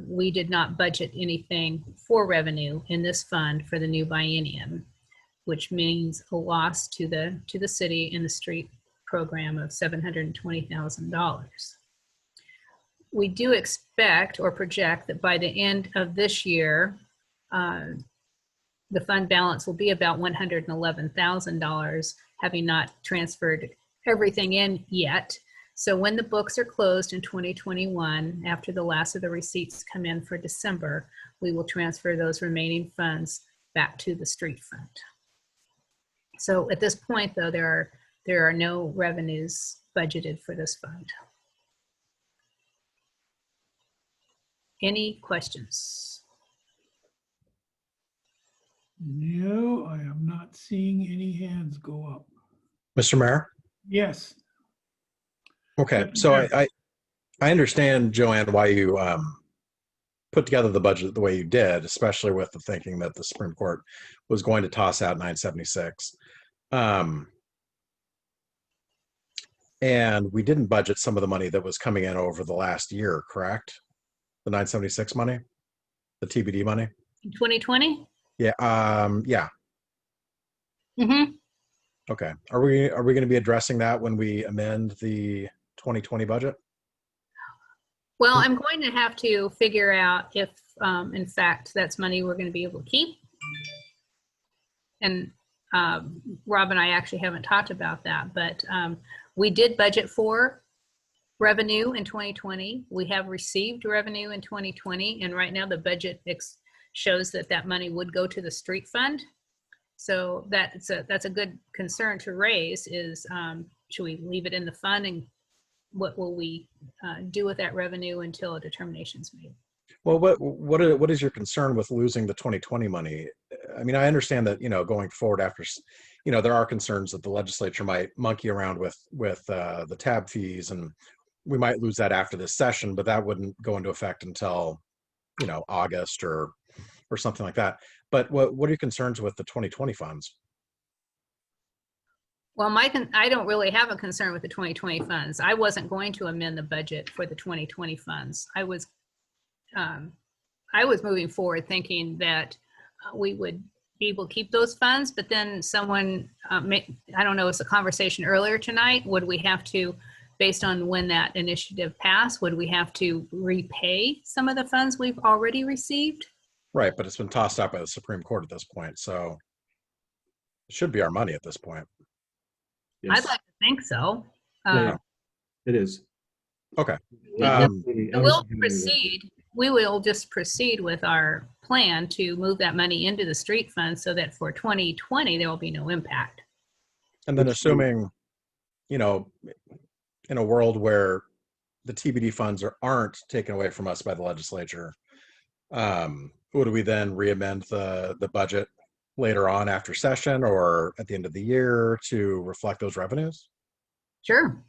we did not budget anything for revenue in this fund for the new biennium, which means a loss to the city in the street program of $720,000. We do expect or project that by the end of this year, the fund balance will be about $111,000, having not transferred everything in yet. So when the books are closed in 2021, after the last of the receipts come in for December, we will transfer those remaining funds back to the street fund. So at this point, though, there are no revenues budgeted for this fund. Any questions? No, I am not seeing any hands go up. Mr. Mayor? Yes. Okay, so I understand, Joanne, why you put together the budget the way you did, especially with the thinking that the Supreme Court was going to toss out 976. And we didn't budget some of the money that was coming in over the last year, correct? The 976 money, the TBD money? In 2020? Yeah, yeah. Mm-hmm. Okay. Are we going to be addressing that when we amend the 2020 budget? Well, I'm going to have to figure out if, in fact, that's money we're going to be able to keep. And Rob and I actually haven't talked about that, but we did budget for revenue in 2020. We have received revenue in 2020, and right now the budget shows that that money would go to the street fund. So that's a good concern to raise is, should we leave it in the fund, and what will we do with that revenue until a determination is made? Well, what is your concern with losing the 2020 money? I mean, I understand that, going forward after, there are concerns that the legislature might monkey around with the tab fees, and we might lose that after this session, but that wouldn't go into effect until, August or something like that. But what are your concerns with the 2020 funds? Well, I don't really have a concern with the 2020 funds. I wasn't going to amend the budget for the 2020 funds. I was moving forward thinking that we would be able to keep those funds, but then someone, I don't know, it's a conversation earlier tonight, would we have to, based on when that initiative passed, would we have to repay some of the funds we've already received? Right, but it's been tossed out by the Supreme Court at this point, so it should be our money at this point. Yes. I'd like to think so. Yeah, it is. Okay. We'll proceed. We will just proceed with our plan to move that money into the street fund so that for 2020, there will be no impact. And then assuming, in a world where the TBD funds aren't taken away from us by the legislature, would we then re-amend the budget later on after session or at the end of the year to reflect those revenues? Sure.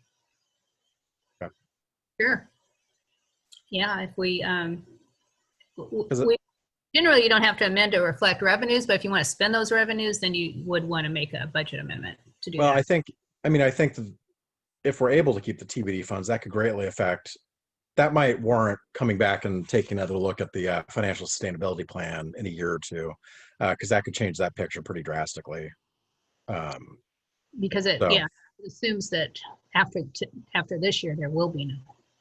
Okay. Sure. Yeah, if we generally you don't have to amend to reflect revenues, but if you want to spend those revenues, then you would want to make a budget amendment to do that. Well, I think that if we're able to keep the TBD funds, that could greatly affect, that might warrant coming back and taking another look at the financial sustainability plan in a year or two, because that could change that picture pretty drastically. Because it assumes that after this year, there will be no.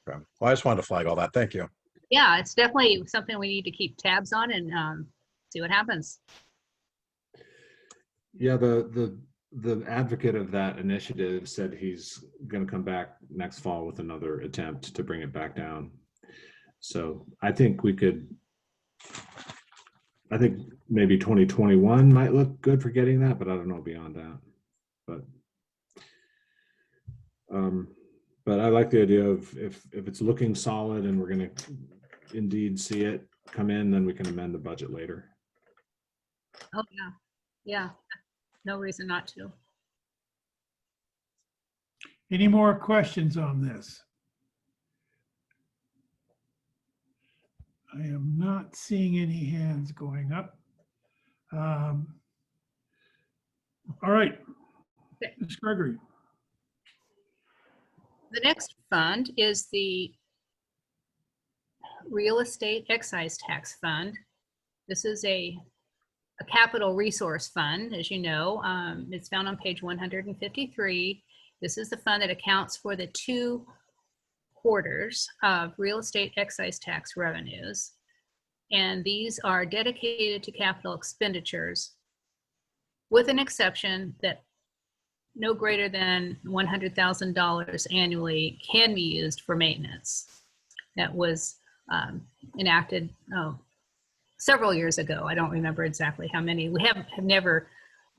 Okay. Well, I just wanted to flag all that. Thank you. Yeah, it's definitely something we need to keep tabs on and see what happens. Yeah, the advocate of that initiative said he's going to come back next fall with another attempt to bring it back down. So I think maybe 2021 might look good for getting that, but I don't know beyond that. But I like the idea of if it's looking solid and we're going to indeed see it come in, then we can amend the budget later. Oh, yeah. Yeah. No reason not to. Any more questions on this? I am not seeing any hands going up. All right, Ms. Gregory. The next fund is the Real Estate Excise Tax Fund. This is a capital resource fund, as you know. It's found on page 153. This is the fund that accounts for the 2 quarters of real estate excise tax revenues. And these are dedicated to capital expenditures, with an exception that no greater than $100,000 annually can be used for maintenance. That was enacted several years ago. I don't remember exactly how many. We have never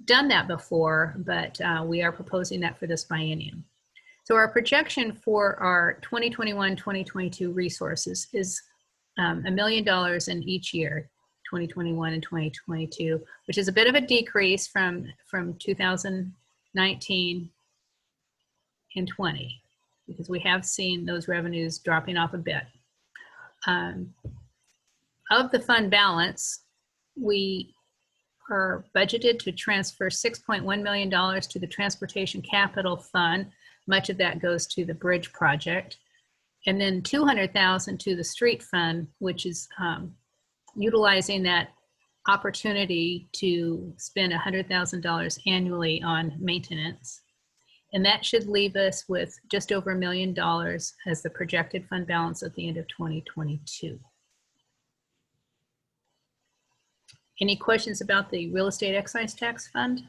done that before, but we are proposing that for this biennium. So our projection for our 2021-2022 resources is $1 million in each year, 2021 and 2022, which is a bit of a decrease from 2019 and 20, because we have seen those revenues dropping off a bit. Of the fund balance, we are budgeted to transfer $6.1 million to the Transportation Capital Fund. Much of that goes to the bridge project. And then $200,000 to the street fund, which is utilizing that opportunity to spend $100,000 annually on maintenance. And that should leave us with just over $1 million as the projected fund balance at the end of 2022. Any questions about the real estate excise tax fund?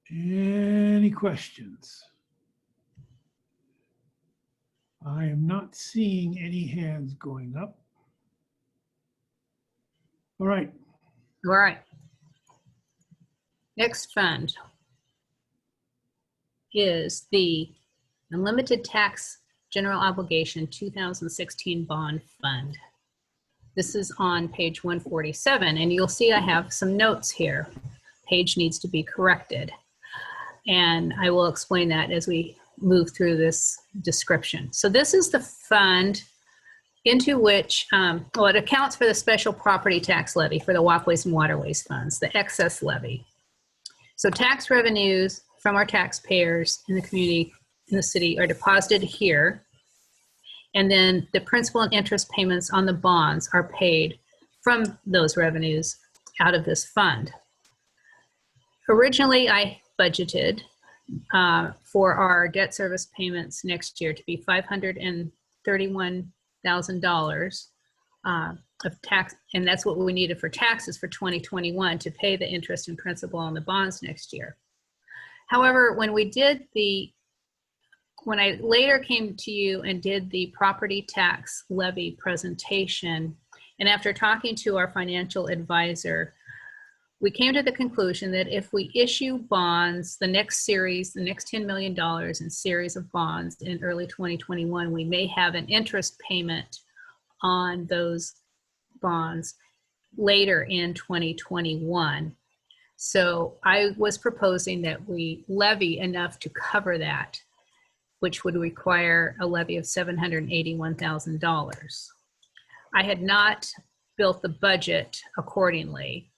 Any questions? I am not seeing any hands going up. All right. All right. Next fund is the Unlimited Tax General Obligation 2016 Bond Fund. This is on page 147, and you'll see I have some notes here. Page needs to be corrected. And I will explain that as we move through this description. So this is the fund into which, it accounts for the special property tax levy for the walkways and waterways funds, the excess levy. So tax revenues from our taxpayers in the community, in the city, are deposited here. And then the principal and interest payments on the bonds are paid from those revenues out of this fund. Originally, I budgeted for our debt service payments next year to be $531,000 of tax, and that's what we needed for taxes for 2021 to pay the interest and principal on the bonds next year. However, when I later came to you and did the property tax levy presentation, and after talking to our financial advisor, we came to the conclusion that if we issue bonds, the next series, the next $10 million in series of bonds in early 2021, we may have an interest payment on those bonds later in 2021. So I was proposing that we levy enough to cover that, which would require a levy of $781,000. I had not built the budget accordingly.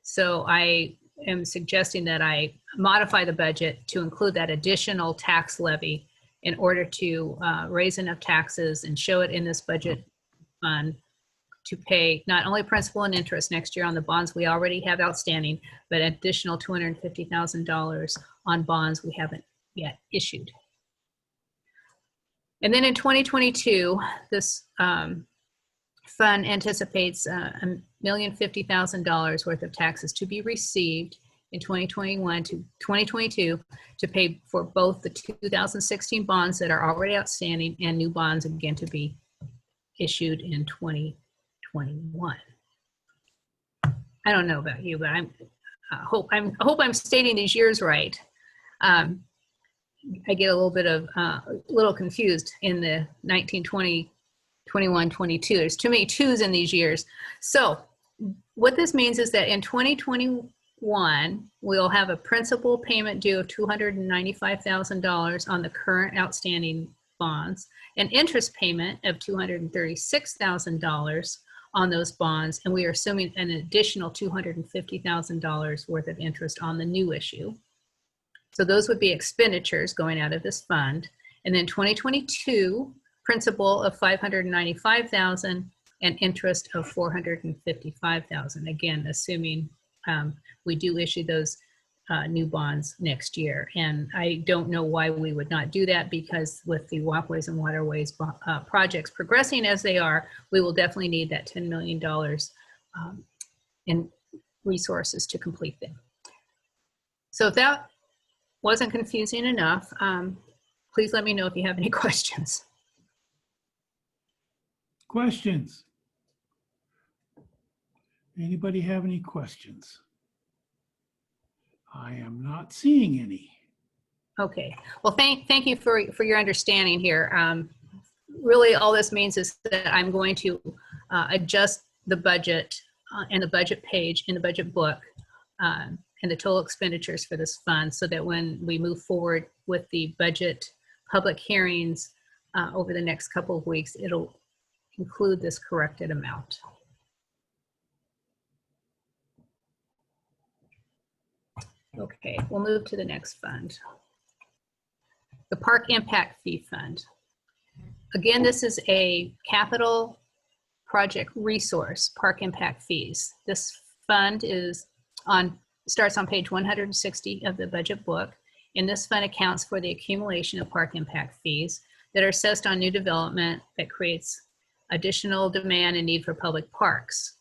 So I am suggesting that I modify the budget to include that additional tax levy in order to raise enough taxes and show it in this budget fund to pay not only principal and interest next year on the bonds we already have outstanding, but an additional $250,000 on bonds we haven't yet issued. And then in 2022, this fund anticipates $1,050,000 worth of taxes to be received in 2021 to 2022 to pay for both the 2016 bonds that are already outstanding and new bonds again to be issued in 2021. I don't know about you, but I hope I'm stating these years right. I get a little bit of little confused in the 19, 20, 21, 22. There's too many twos in these years. So what this means is that in 2021, we'll have a principal payment due of $295,000 on the current outstanding bonds, an interest payment of $236,000 on those bonds, and we are assuming an additional $250,000 worth of interest on the new issue. So those would be expenditures going out of this fund. And then 2022, principal of $595,000 and interest of $455,000. Again, assuming we do issue those new bonds next year. And I don't know why we would not do that, because with the walkways and waterways projects progressing as they are, we will definitely need that $10 million in resources to complete them. So if that wasn't confusing enough, please let me know if you have any questions. Questions? Anybody have any questions? I am not seeing any. Okay. Well, thank you for your understanding here. Really, all this means is that I'm going to adjust the budget and the budget page in the budget book and the total expenditures for this fund, so that when we move forward with the budget public hearings over the next couple of weeks, it'll include this corrected amount. Okay, we'll move to the next fund. The Park Impact Fee Fund. Again, this is a capital project resource, park impact fees. This fund starts on page 160 of the budget book, and this fund accounts for the accumulation of park impact fees that are assessed on new development that creates additional demand and need for public parks.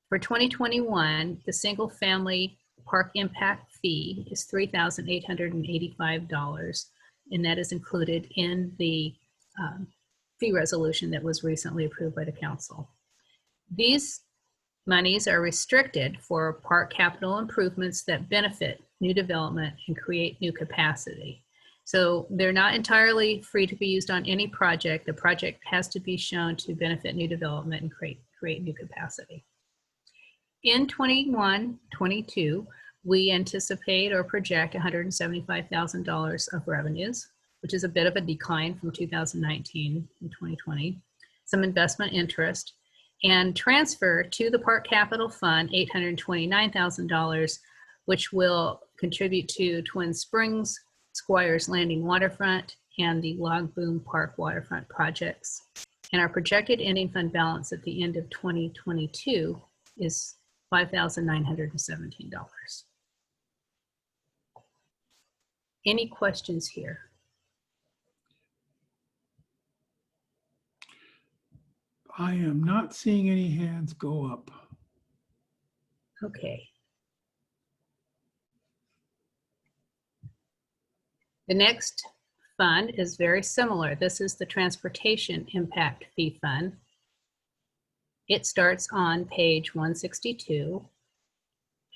For 2021, the single family park impact fee is $3,885, and that is included in the fee resolution that was recently approved by the council. These monies are restricted for park capital improvements that benefit new development and create new capacity. So they're not entirely free to be used on any project. The project has to be shown to benefit new development and create new capacity. In 21-22, we anticipate or project $175,000 of revenues, which is a bit of a decline from 2019 and 2020, some investment interest, and transfer to the Park Capital Fund $829,000, which will contribute to Twin Springs, Squires Landing Waterfront, and the Log Boom Park Waterfront projects. And our projected ending fund balance at the end of 2022 is $5,917. Any questions here? I am not seeing any hands go up. Okay. The next fund is very similar. This is the Transportation Impact Fee Fund. It starts on page 162.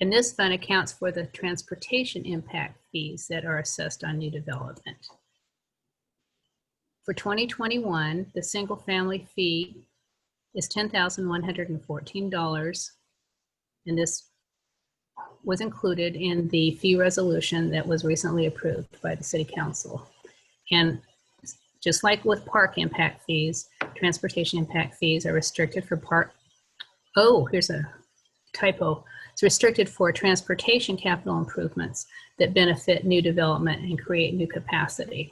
And this fund accounts for the transportation impact fees that are assessed on new development. For 2021, the single family fee is $10,114. And this was included in the fee resolution that was recently approved by the City Council. And just like with park impact fees, transportation impact fees are restricted for here's a typo. It's restricted for transportation capital improvements that benefit new development and create new capacity.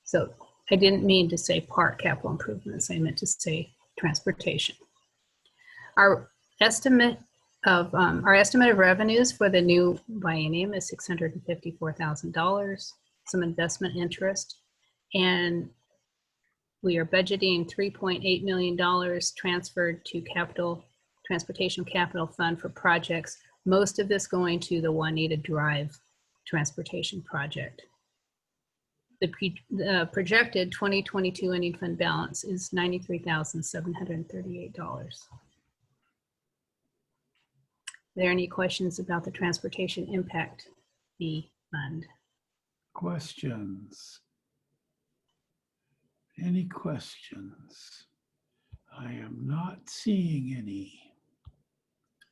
So I didn't mean to say park capital improvements. I meant to say transportation. Our estimate of revenues for the new biennium is $654,000, some investment interest, and we are budgeting $3.8 million transferred to Transportation Capital Fund for projects, most of this going to the Juanita Drive transportation project. The projected 2022 ending fund balance is $93,738. Are there any questions about the Transportation Impact Fee Fund? Questions? Any questions? I am not seeing any.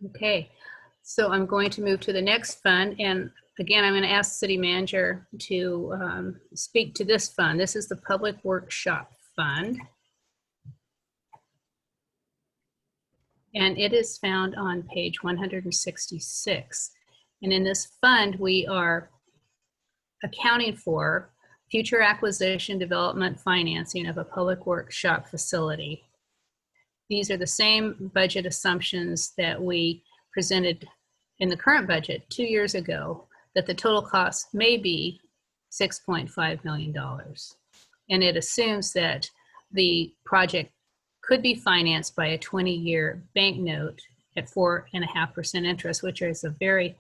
Okay, so I'm going to move to the next fund, and again, I'm going to ask the city manager to speak to this fund. This is the Public Workshop Fund. And it is found on page 166. And in this fund, we are accounting for future acquisition, development, financing of a public workshop facility. These are the same budget assumptions that we presented in the current budget 2 years ago, that the total cost may be $6.5 million. And it assumes that the project could be financed by a 20-year bank note at 4.5% interest, which is a very,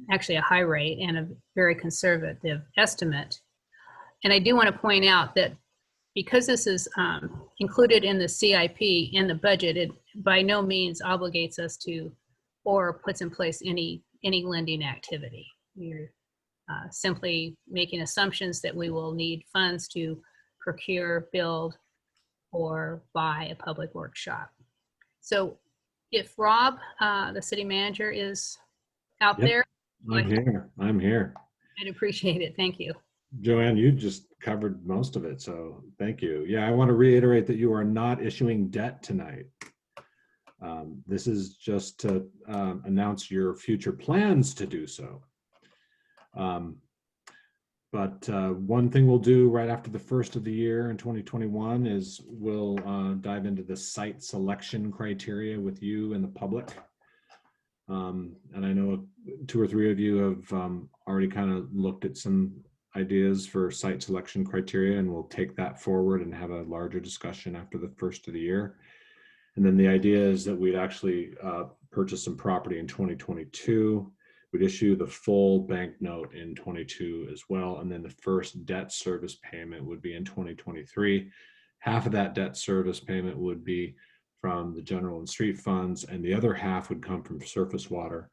actually a high rate and a very conservative estimate. And I do want to point out that because this is included in the CIP, in the budget, it by no means obligates us to or puts in place any lending activity. We're simply making assumptions that we will need funds to procure, build, or buy a public workshop. So if Rob, the city manager, is out Yep, there, I'm here. I'd appreciate it. Thank you. Joanne, you just covered most of it, so thank you. Yeah, I want to reiterate that you are not issuing debt tonight. This is just to announce your future plans to do so. But one thing we'll do right after the first of the year in 2021 is we'll dive into the site selection criteria with you and the public. And I know 2 or 3 of you have already kind of looked at some ideas for site selection criteria, and we'll take that forward and have a larger discussion after the first of the year. And then the idea is that we'd actually purchase some property in 2022. We'd issue the full bank note in 22 as well. And then the first debt service payment would be in 2023. Half of that debt service payment would be from the general and street funds, and the other half would come from surface water.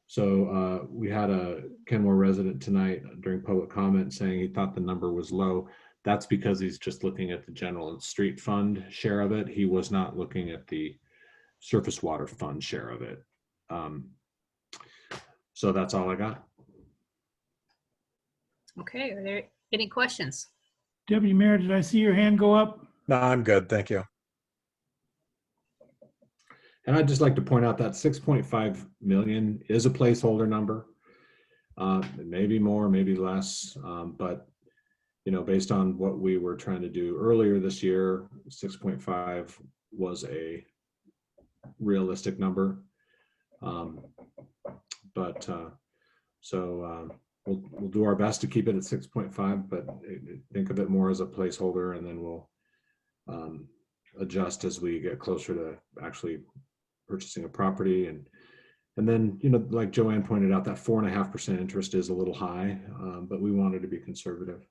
So we had a Kenmore resident tonight during public comment saying he thought the number was low. That's because he's just looking at the general and street fund share of it. He was not looking at the surface water fund share of it. So that's all I got. Okay, are there any questions? Deputy Mayor, did I see your hand go up? No, I'm good. Thank you. And I'd just like to point out that 6.5 million is a placeholder number. Maybe more, maybe less, but you know, based on what we were trying to do earlier this year, 6.5 was a realistic number. We'll do our best to keep it at 6.5, but think of it more as a placeholder, and then we'll adjust as we get closer to actually purchasing a property. And then, you know, like Joanne pointed out, that 4.5% interest is a little high, but we wanted to be conservative.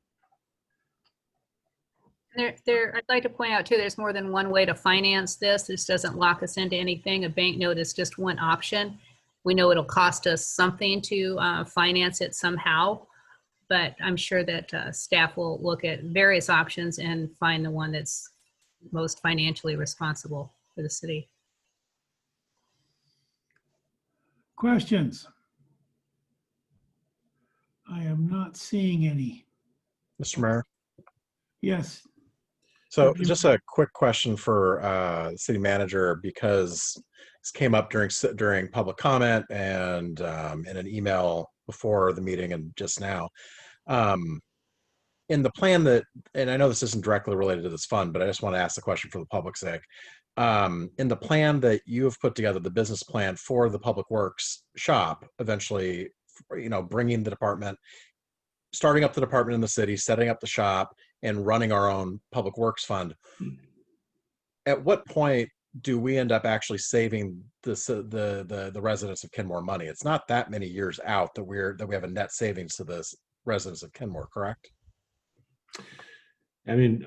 I'd like to point out too, there's more than one way to finance this. This doesn't lock us into anything. A bank note is just one option. We know it'll cost us something to finance it somehow, but I'm sure that staff will look at various options and find the one that's most financially responsible for the city. Questions? I am not seeing any. Mr. Mayor. Yes. So just a quick question for the city manager, because this came up during public comment and in an email before the meeting and just now. In the plan that, and I know this isn't directly related to this fund, but I just want to ask the question for the public's sake. In the plan that you have put together, the business plan for the Public Works shop, eventually, you know, bringing the department, starting up the department in the city, setting up the shop, and running our own Public Works fund. At what point do we end up actually saving the residents of Kenmore money? It's not that many years out that we have a net savings to the residents of Kenmore, correct? I mean,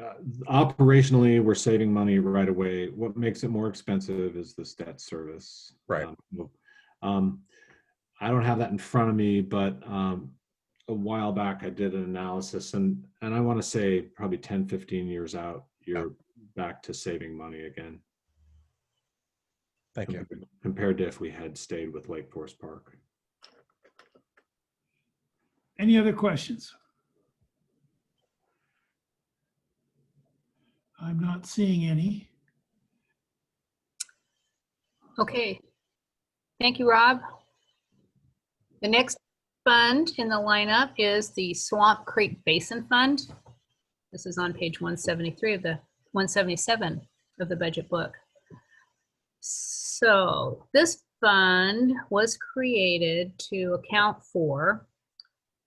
operationally, we're saving money right away. What makes it more expensive is this debt service. Right. I don't have that in front of me, but a while back I did an analysis, and I want to say probably 10, 15 years out, you're back to saving money again. Thank you. Compared to if we had stayed with Lake Forest Park. Any other questions? I'm not seeing any. Okay. Thank you, Rob. The next fund in the lineup is the Swamp Creek Basin Fund. This is on page 173 of the 177 of the budget book. So this fund was created to account for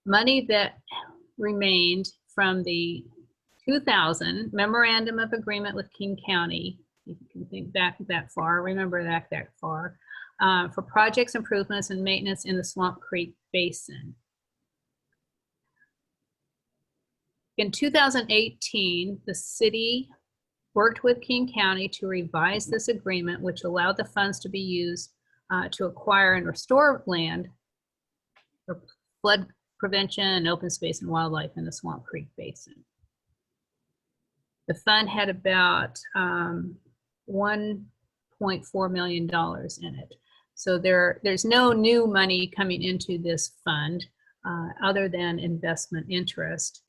money that remained from the 2000 Memorandum of Agreement with King County. You can think back that far, remember that far, for projects, improvements, and maintenance in the Swamp Creek Basin. In 2018, the city worked with King County to revise this agreement, which allowed the funds to be used to acquire and restore land for flood prevention, open space, and wildlife in the Swamp Creek Basin. The fund had about $1.4 million in it. So there's no new money coming into this fund other than investment interest.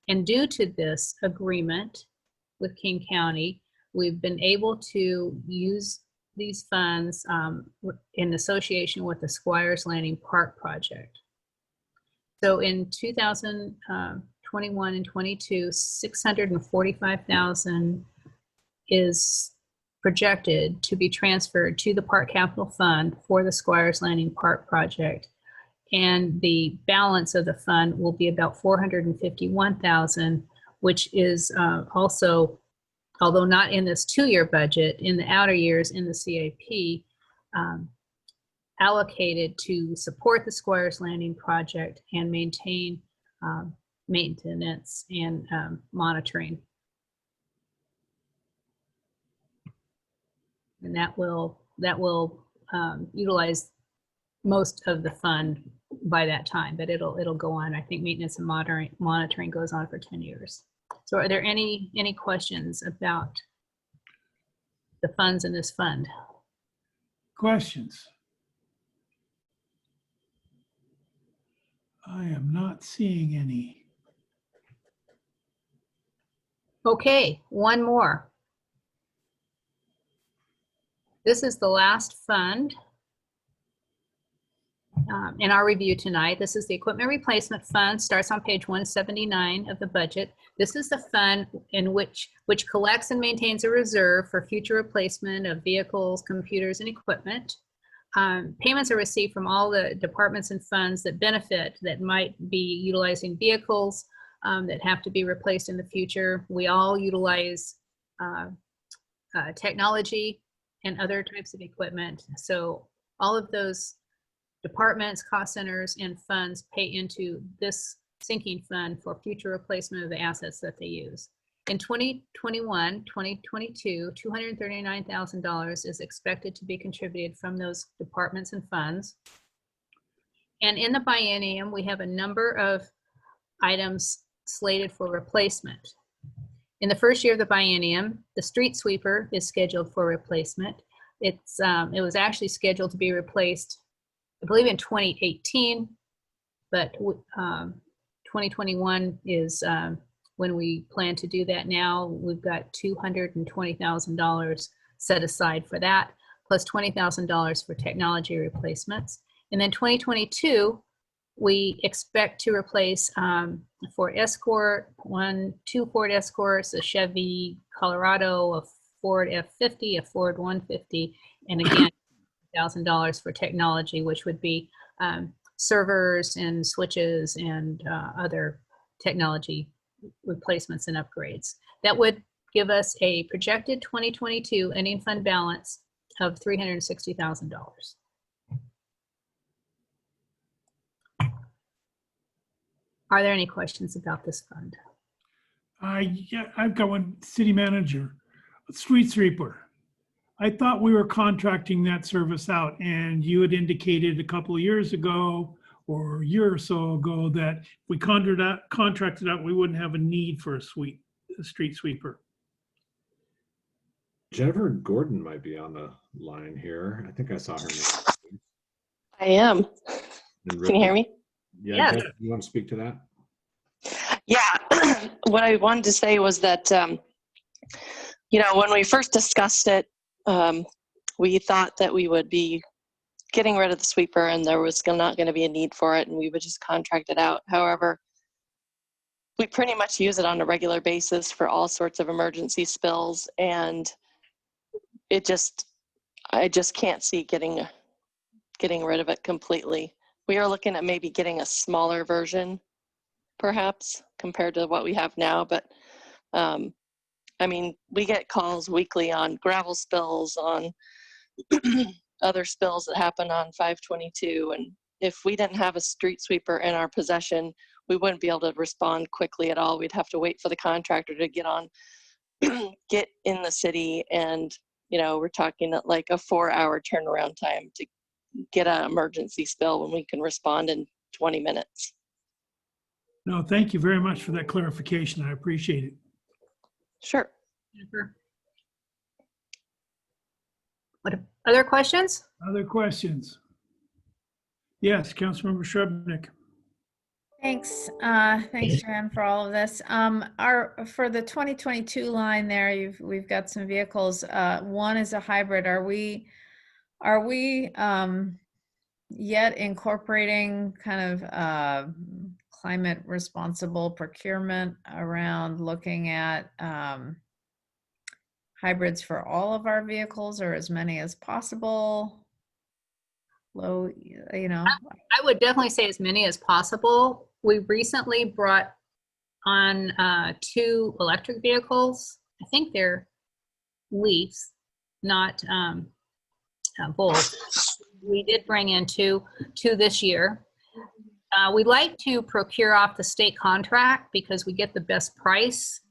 And due to this agreement with King County, we've been able to use these funds in association with the Squires Landing Park project. So in 2021 and 22, $645,000 is projected to be transferred to the Park Capital Fund for the Squires Landing Park project. And the balance of the fund will be about $451,000, which is also, although not in this 2-year budget, in the outer years in the CAP, allocated to support the Squires Landing project and maintain maintenance and monitoring. And that will utilize most of the fund by that time, but it'll go on. I think maintenance and monitoring goes on for 10 years. So are there any questions about the funds in this fund? Questions? I am not seeing any. Okay, one more. This is the last fund in our review tonight. This is the Equipment Replacement Fund, starts on page 179 of the budget. This is the fund in which collects and maintains a reserve for future replacement of vehicles, computers, and equipment. Payments are received from all the departments and funds that benefit, that might be utilizing vehicles that have to be replaced in the future. We all utilize technology and other types of equipment. So all of those departments, cost centers, and funds pay into this sinking fund for future replacement of the assets that they use. In 2021, 2022, $239,000 is expected to be contributed from those departments and funds. And in the biennium, we have a number of items slated for replacement. In the first year of the biennium, the street sweeper is scheduled for replacement. It was actually scheduled to be replaced, I believe, in 2018, but 2021 is when we plan to do that now. We've got $220,000 set aside for that, plus $20,000 for technology replacements. And then 2022, we expect to replace for Escort, 2 Ford Escorts, a Chevy Colorado, a Ford F50, a Ford 150, and again, $1,000 for technology, which would be servers and switches and other technology replacements and upgrades. That would give us a projected 2022 ending fund balance of $360,000. Are there any questions about this fund? Yeah, I've got one. City manager, street sweeper. I thought we were contracting that service out, and you had indicated a couple of years ago or a year or so ago that if we contracted out, we wouldn't have a need for a street sweeper. Jennifer Gordon might be on the line here. I think I saw her name. I am. Can you hear me? Yeah, Yes. Jennifer, you want to speak to that? Yeah, what I wanted to say was that, when we first discussed it, we thought that we would be getting rid of the sweeper and there was not going to be a need for it and we would just contract it out. However, we pretty much use it on a regular basis for all sorts of emergency spills, and I just can't see getting rid of it completely. We are looking at maybe getting a smaller version, perhaps, compared to what we have now. But we get calls weekly on gravel spills, on other spills that happen on 522. And if we didn't have a street sweeper in our possession, we wouldn't be able to respond quickly at all. We'd have to wait for the contractor to get in the city. And, we're talking at like a 4-hour turnaround time to get an emergency spill when we can respond in 20 minutes. No, thank you very much for that clarification. I appreciate it. Sure. What other questions? Other questions? Yes, Councilmember Shrubnik. Thanks, Joanne, for all of this. For the 2022 line there, we've got some vehicles. One is a hybrid. Are we yet incorporating kind of climate responsible procurement around looking at hybrids for all of our vehicles, or as many as possible? I would definitely say as many as possible. We recently brought on 2 electric vehicles. I think they're Leafs, not Volts. We did bring in two this year. We like to procure off the state contract because we get the best price,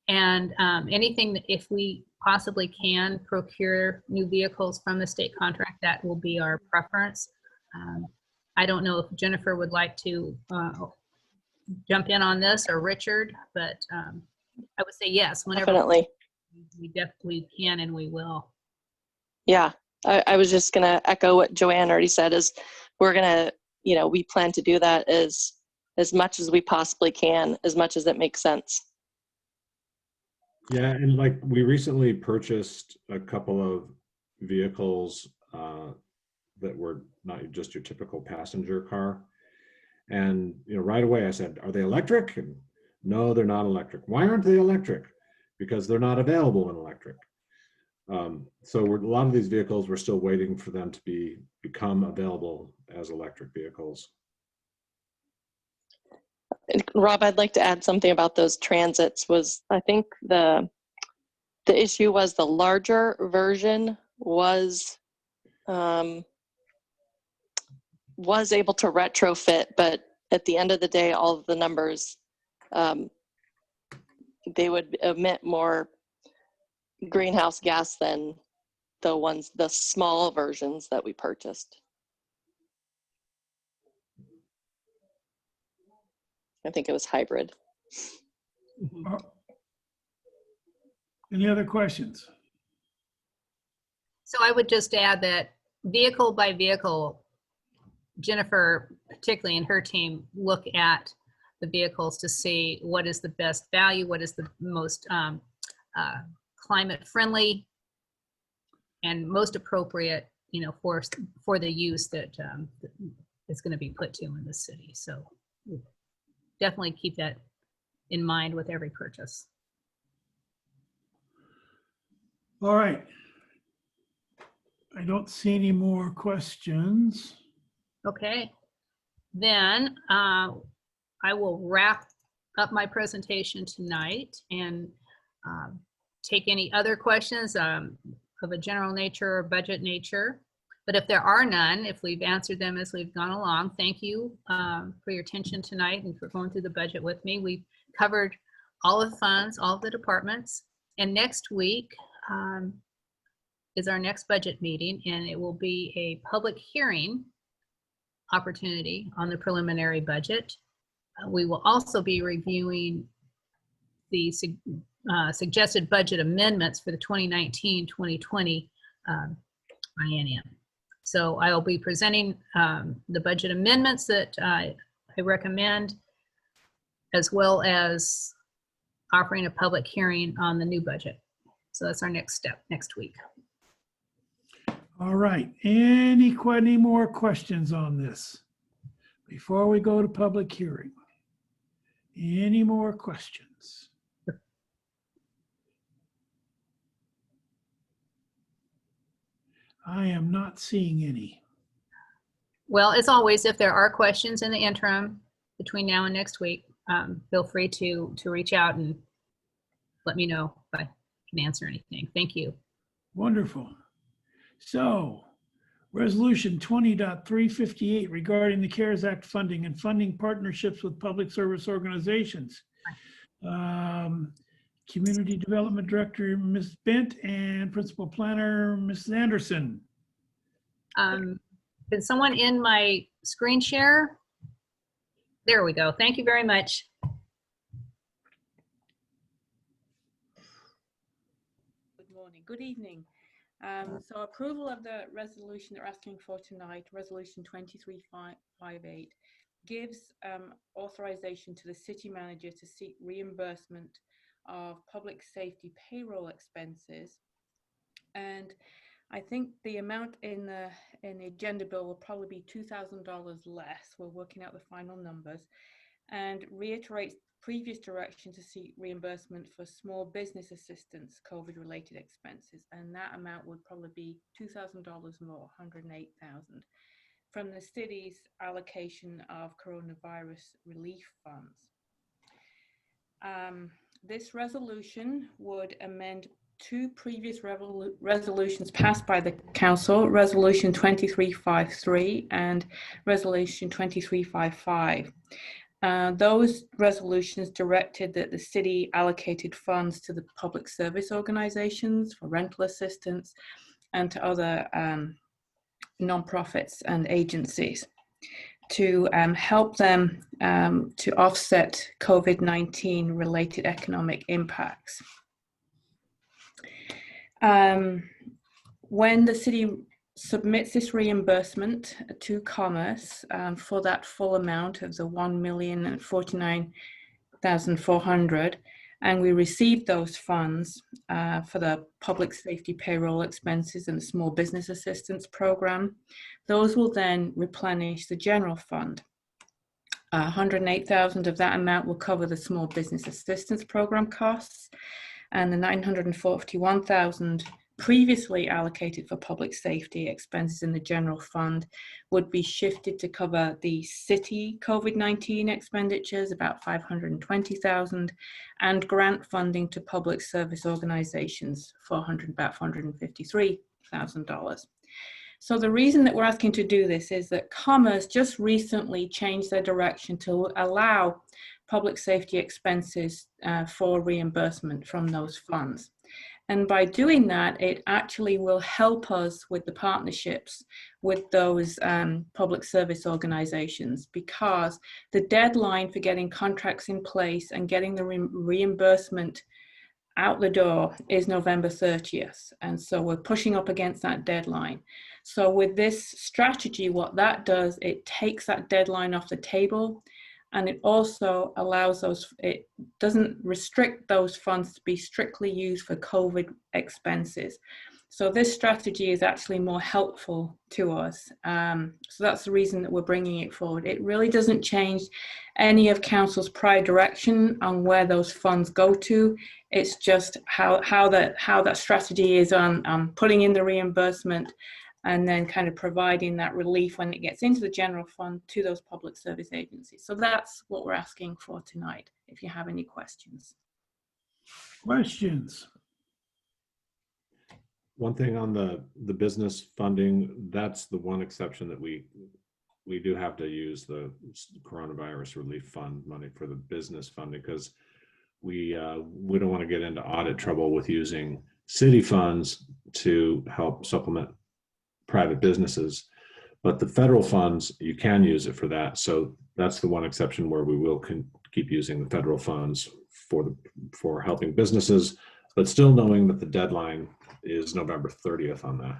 and anything that if we possibly can procure new vehicles from the state contract, that will be our preference. I don't know if Jennifer would like to jump in on this, or Richard, but I would say yes, whenever Definitely. we definitely can and we will. Yeah, I was just going to echo what Joanne already said, is we're going to, we plan to do that as much as we possibly can, as much as it makes sense. Yeah, and like we recently purchased a couple of vehicles that were not just your typical passenger car. And right away I said, are they electric? And no, they're not electric. Why aren't they electric? Because they're not available in electric. So a lot of these vehicles, we're still waiting for them to become available as electric vehicles. Rob, I'd like to add something about those transits. I think the issue was the larger version was able to retrofit, but at the end of the day, all of the numbers, they would emit more greenhouse gas than the small versions that we purchased. I think it was hybrid. Any other questions? So I would just add that vehicle by vehicle, Jennifer, particularly and her team, look at the vehicles to see what is the best value, what is the most climate friendly and most appropriate, for the use that is going to be put to in the city. So definitely keep that in mind with every purchase. All right. I don't see any more questions. Okay, then I will wrap up my presentation tonight and take any other questions of a general nature or budget nature. But if there are none, if we've answered them as we've gone along, thank you for your attention tonight and for going through the budget with me. We've covered all of the funds, all of the departments, and next week is our next budget meeting, and it will be a public hearing opportunity on the preliminary budget. We will also be reviewing the suggested budget amendments for the 2019-2020 biennium. So I will be presenting the budget amendments that recommend, as well as offering a public hearing on the new budget. So that's our next step next week. All right, any more questions on this before we go to public hearing? Any more questions? I am not seeing any. Well, as always, if there are questions in the interim between now and next week, feel free to reach out and let me know if I can answer anything. Thank you. Wonderful. So, Resolution 20.358 regarding the CARES Act funding and funding partnerships with public service organizations. Community Development Director, Ms. Bent, and Principal Planner, Mrs. Anderson. Can someone in my screen share? There we go. Thank you very much. Good morning, good evening. So approval of the resolution that we're asking for tonight, Resolution 2358, gives authorization to the city manager to seek reimbursement of public safety payroll expenses. And I think the amount in the agenda bill will probably be $2,000 less. We're working out the final numbers, and reiterates previous direction to seek reimbursement for small business assistance COVID-related expenses, and that amount would probably be $2,000 more, $108,000, from the city's allocation of coronavirus relief funds. This resolution would amend two previous resolutions passed by the council, Resolution 2353 and Resolution 2355. Those resolutions directed that the city allocated funds to the public service organizations for rental assistance and to other nonprofits and agencies to help them to offset COVID-19 related economic impacts. When the city submits this reimbursement to Commerce for that full amount of the $1,049,400, and we receive those funds for the public safety payroll expenses and the small business assistance program, those will then replenish the general fund. 108,000 of that amount will cover the small business assistance program costs, and the 941,000 previously allocated for public safety expenses in the general fund would be shifted to cover the city COVID-19 expenditures, about 520,000, and grant funding to public service organizations for about $453,000. So the reason that we're asking to do this is that Commerce just recently changed their direction to allow public safety expenses for reimbursement from those funds. And by doing that, it actually will help us with the partnerships with those public service organizations, because the deadline for getting contracts in place and getting the reimbursement out the door is November 30th. And so we're pushing up against that deadline. So with this strategy, what that does, it takes that deadline off the table. And it also allows those, it doesn't restrict those funds to be strictly used for COVID expenses. So this strategy is actually more helpful to us. So that's the reason that we're bringing it forward. It really doesn't change any of council's prior direction on where those funds go to. It's just how that strategy is on putting in the reimbursement and then kind of providing that relief when it gets into the general fund to those public service agencies. So that's what we're asking for tonight, if you have any questions. Questions? One thing on the business funding, that's the one exception that we do have to use the coronavirus relief fund money for the business funding, because we don't want to get into audit trouble with using city funds to help supplement private businesses, but the federal funds, you can use it for that. So that's the one exception where we will keep using the federal funds for helping businesses, but still knowing that the deadline is November 30th on that.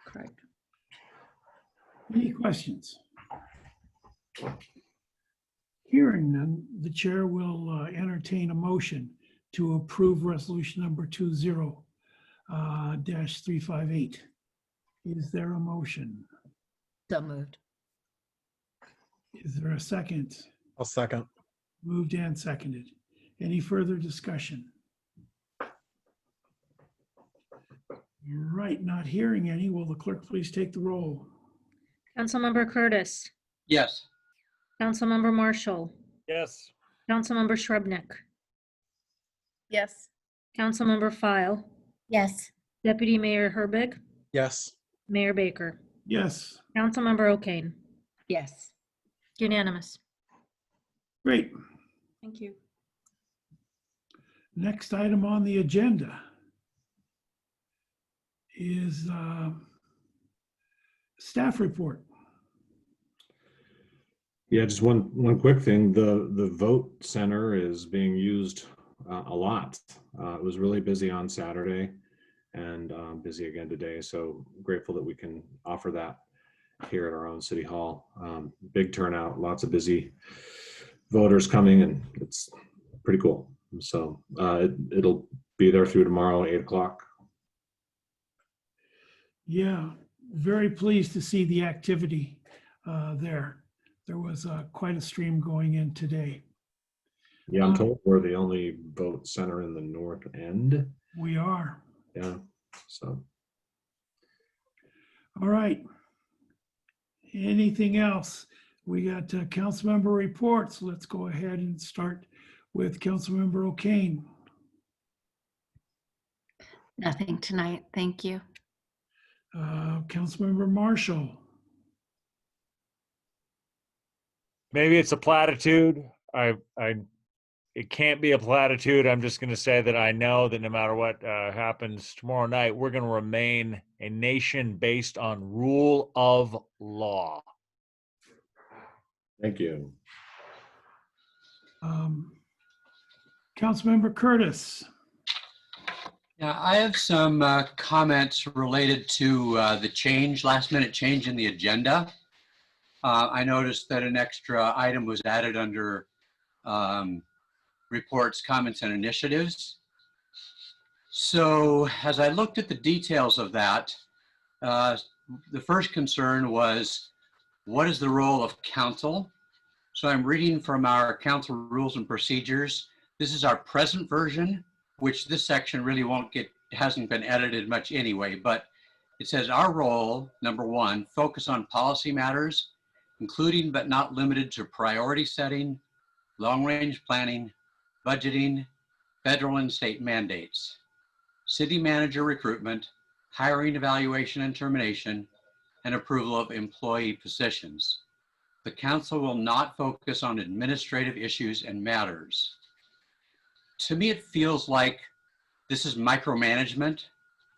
Correct. Any questions? Hearing none, the chair will entertain a motion to approve resolution number 20-358. Is there a motion? So moved. Is there a second? I'll second. Moved and seconded. Any further discussion? Right, not hearing any. Will the clerk please take the roll? Councilmember Curtis, Yes. Councilmember Marshall, Yes. Councilmember Shrubnik, Yes. Councilmember File, Yes. Deputy Mayor Herbig, Yes. Mayor Baker, Yes, Councilmember O'Kane. Yes. Unanimous. great. Thank you. Next item on the agenda is staff report. Yeah, just one quick thing. The vote center is being used a lot. It was really busy on Saturday and busy again today. So grateful that we can offer that here at our own city hall. Big turnout, lots of busy voters coming, and it's pretty cool. So it'll be there through tomorrow, 8 o'clock. Yeah, very pleased to see the activity there. There was quite a stream going in today. Yeah, I'm told we're the only vote center in the north end. We are. Yeah, so. All right. Anything else? We got council member reports. Let's go ahead and start with Councilmember O'Kane. Nothing tonight. Thank you. Councilmember Marshall. Maybe it's a platitude. It can't be a platitude. I'm just going to say that I know that no matter what happens tomorrow night, we're going to remain a nation based on rule of law. Thank you. Councilmember Curtis. Yeah, I have some comments related to the last minute change in the agenda. I noticed that an extra item was added under reports, comments, and initiatives. So as I looked at the details of that, the first concern was, what is the role of council? So I'm reading from our council rules and procedures. This is our present version, which this section really hasn't been edited much anyway, but it says our role, number one, focus on policy matters, including but not limited to priority setting, long-range planning, budgeting, federal and state mandates, city manager recruitment, hiring, evaluation, and termination, and approval of employee positions. The council will not focus on administrative issues and matters. To me, it feels like this is micromanagement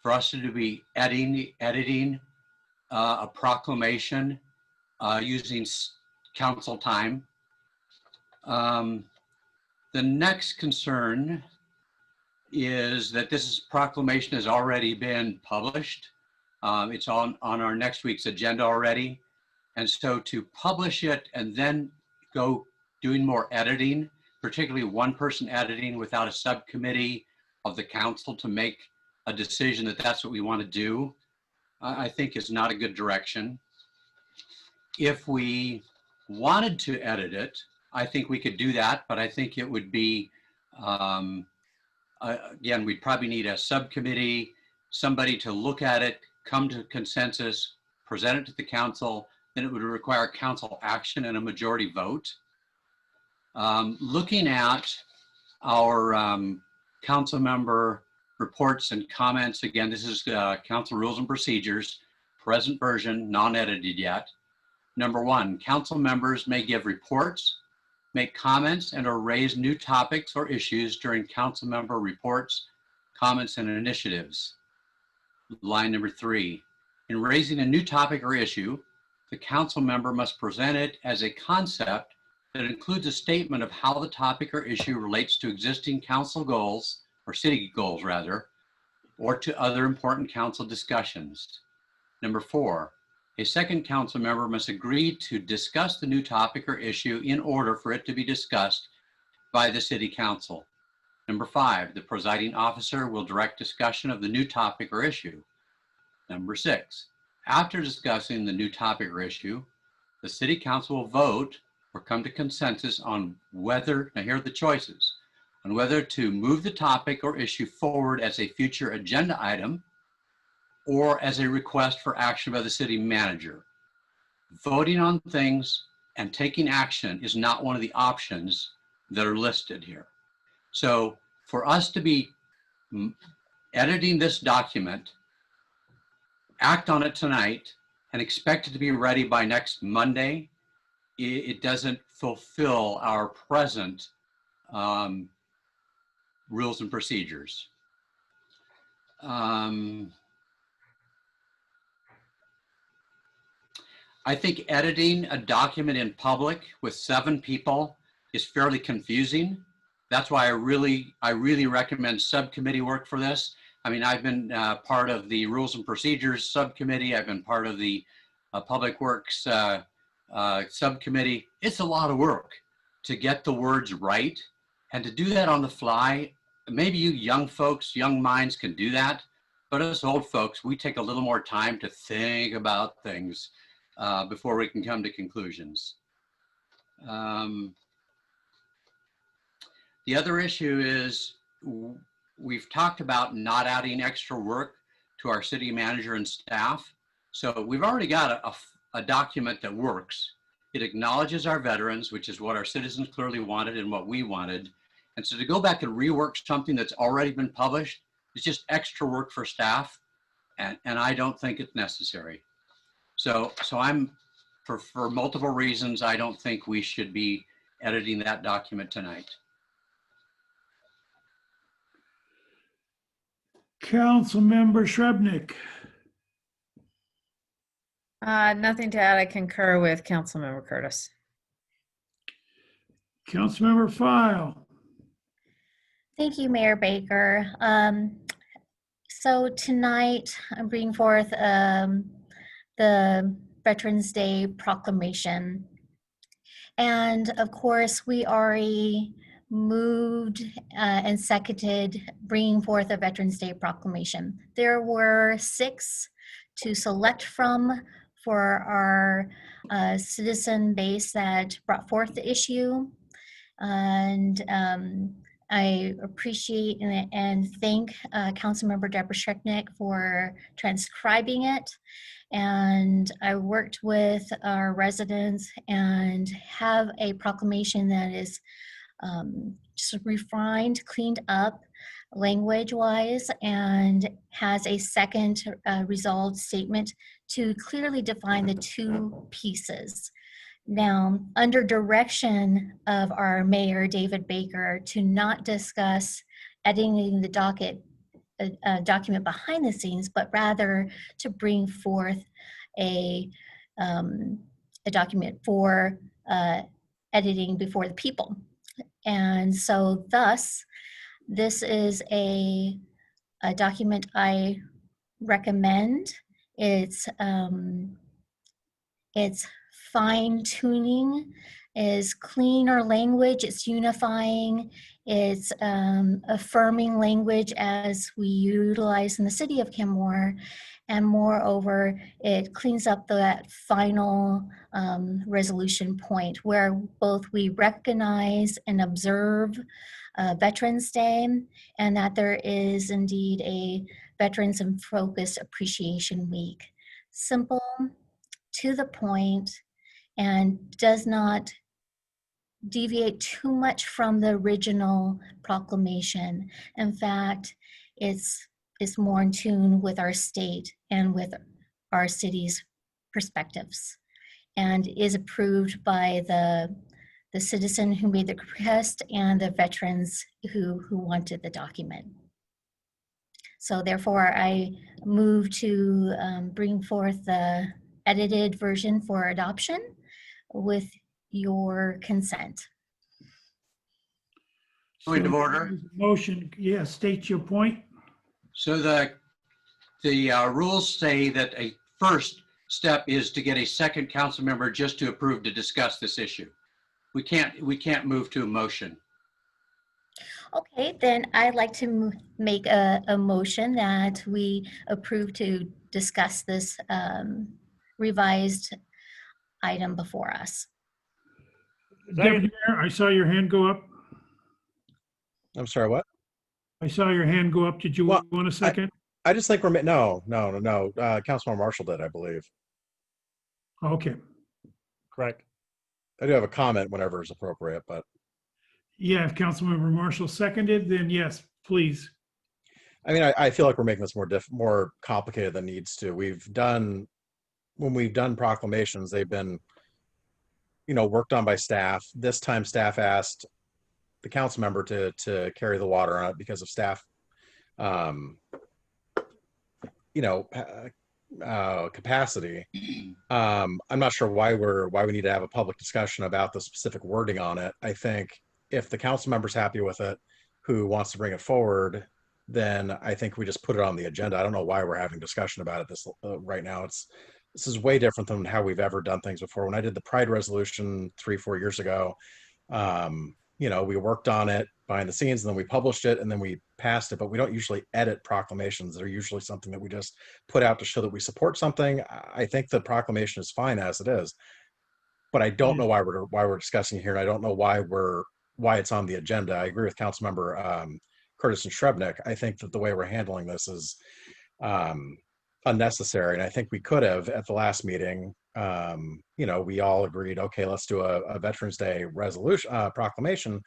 for us to be editing a proclamation using council time. The next concern is that this proclamation has already been published. It's on our next week's agenda already. And so to publish it and then go doing more editing, particularly one person editing without a subcommittee of the council to make a decision that that's what we want to do, I think is not a good direction. If we wanted to edit it, I think we could do that, but I think it would be, again, we'd probably need a subcommittee, somebody to look at it, come to consensus, present it to the council, then it would require council action and a majority vote. Looking at our council member reports and comments, again, this is council rules and procedures, present version, non-edited yet. Number one, council members may give reports, make comments, and or raise new topics or issues during council member reports, comments, and initiatives. Line number three, in raising a new topic or issue, the council member must present it as a concept that includes a statement of how the topic or issue relates to existing council goals, or city goals rather, or to other important council discussions. Number four, A second council member must agree to discuss the new topic or issue in order for it to be discussed by the city council. Number 5, the presiding officer will direct discussion of the new topic or issue. Number 6, after discussing the new topic or issue, the city council will vote or come to consensus on whether, now here are the choices, on whether to move the topic or issue forward as a future agenda item or as a request for action by the city manager. Voting on things and taking action is not one of the options that are listed here. So for us to be editing this document, act on it tonight, and expect it to be ready by next Monday, it doesn't fulfill our present rules and procedures. I think editing a document in public with 7 people is fairly confusing. That's why I really recommend subcommittee work for this. I mean, I've been part of the Rules and Procedures subcommittee. I've been part of the Public Works subcommittee. It's a lot of work to get the words right and to do that on the fly. Maybe you young folks, young minds can do that, but us old folks, we take a little more time to think about things before we can come to conclusions. The other issue is we've talked about not adding extra work to our city manager and staff. So we've already got a document that works. It acknowledges our veterans, which is what our citizens clearly wanted and what we wanted. And so to go back and rework something that's already been published is just extra work for staff. And I don't think it's necessary. So I'm, for multiple reasons, I don't think we should be editing that document tonight. Councilmember Shrubnik. Nothing to add. I concur with Councilmember Curtis. Councilmember File. Thank you, Mayor Baker. So tonight I'm bringing forth the Veterans Day proclamation. And of course, we already moved and seconded bringing forth a Veterans Day proclamation. There were 6 to select from for our citizen base that brought forth the issue. And I appreciate and thank Councilmember Deborah Schrecknick for transcribing it. And I worked with our residents and have a proclamation that is just refined, cleaned up language-wise, and has a second resolved statement to clearly define the 2 pieces. Now, under direction of our mayor, David Baker, to not discuss editing the document behind the scenes, but rather to bring forth a document for editing before the people. And so thus, this is a document I recommend. It's fine tuning, is cleaner language, it's unifying, it's affirming language as we utilize in the city of Kenmore. And moreover, it cleans up that final resolution point where both we recognize and observe Veterans Day, and that there is indeed a Veterans in Focus Appreciation Week. Simple, to the point, and does not deviate too much from the original proclamation. In fact, it's more in tune with our state and with our city's perspectives, and is approved by the citizen who made the request and the veterans who wanted the document. So therefore, I move to bring forth the edited version for adoption with your consent. Point of order. Motion, yes, state your point. So the rules say that first step is to get a second council member just to approve to discuss this issue. We can't move to a motion. Okay, then I'd like to make a motion that we approve to discuss this revised item before us. Deputy Mayor, I saw your hand go up. I'm sorry, what? I saw your hand go up. Did you want a second? I just think we're, no. Councilmember Marshall did, I believe. Okay. Correct. I do have a comment whenever it's appropriate, but. Yeah, if Councilmember Marshall seconded, then yes, please. I mean, I feel like we're making this more complicated than needs to. When we've done proclamations, they've been, worked on by staff. This time staff asked the council member to carry the water on it because of staff, capacity. I'm not sure why we need to have a public discussion about the specific wording on it. I think if the council member's happy with it, who wants to bring it forward, then I think we just put it on the agenda. I don't know why we're having discussion about it right now. This is way different than how we've ever done things before. When I did the Pride resolution 3-4 years ago, we worked on it behind the scenes, and then we published it, and then we passed it. But we don't usually edit proclamations. They're usually something that we just put out to show that we support something. I think the proclamation is fine as it is, but I don't know why we're discussing it here, and I don't know why it's on the agenda. I agree with Councilmember Curtis and Shrebnick. I think that the way we're handling this is unnecessary, and I think we could have at the last meeting. We all agreed, okay, let's do a Veterans Day resolution proclamation.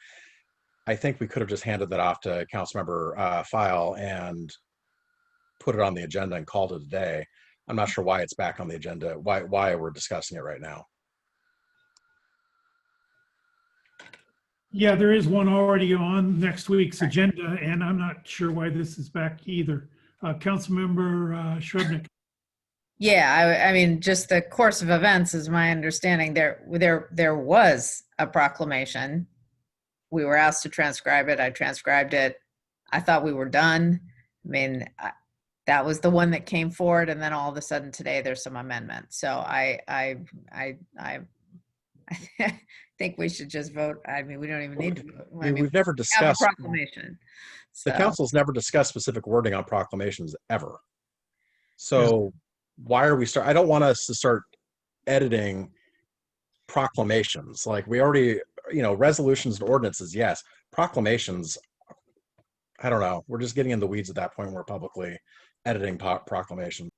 I think we could have just handed that off to Councilmember File and put it on the agenda and called it a day. I'm not sure why it's back on the agenda, why we're discussing it right now. Yeah, there is one already on next week's agenda, and I'm not sure why this is back either. Councilmember Shrebnick. Yeah, I mean, just the course of events is my understanding. There was a proclamation. We were asked to transcribe it. I transcribed it. I thought we were done. I mean, that was the one that came forward, and then all of a sudden today there's some amendment. So I think we should just vote. I mean, we don't even need to vote. We've never discussed proclamation. The council's never discussed specific wording on proclamations ever. So why are we I don't want us to start editing proclamations. Like we already, resolutions and ordinances, yes. Proclamations, I don't know. We're just getting in the weeds at that point when we're publicly editing proclamations.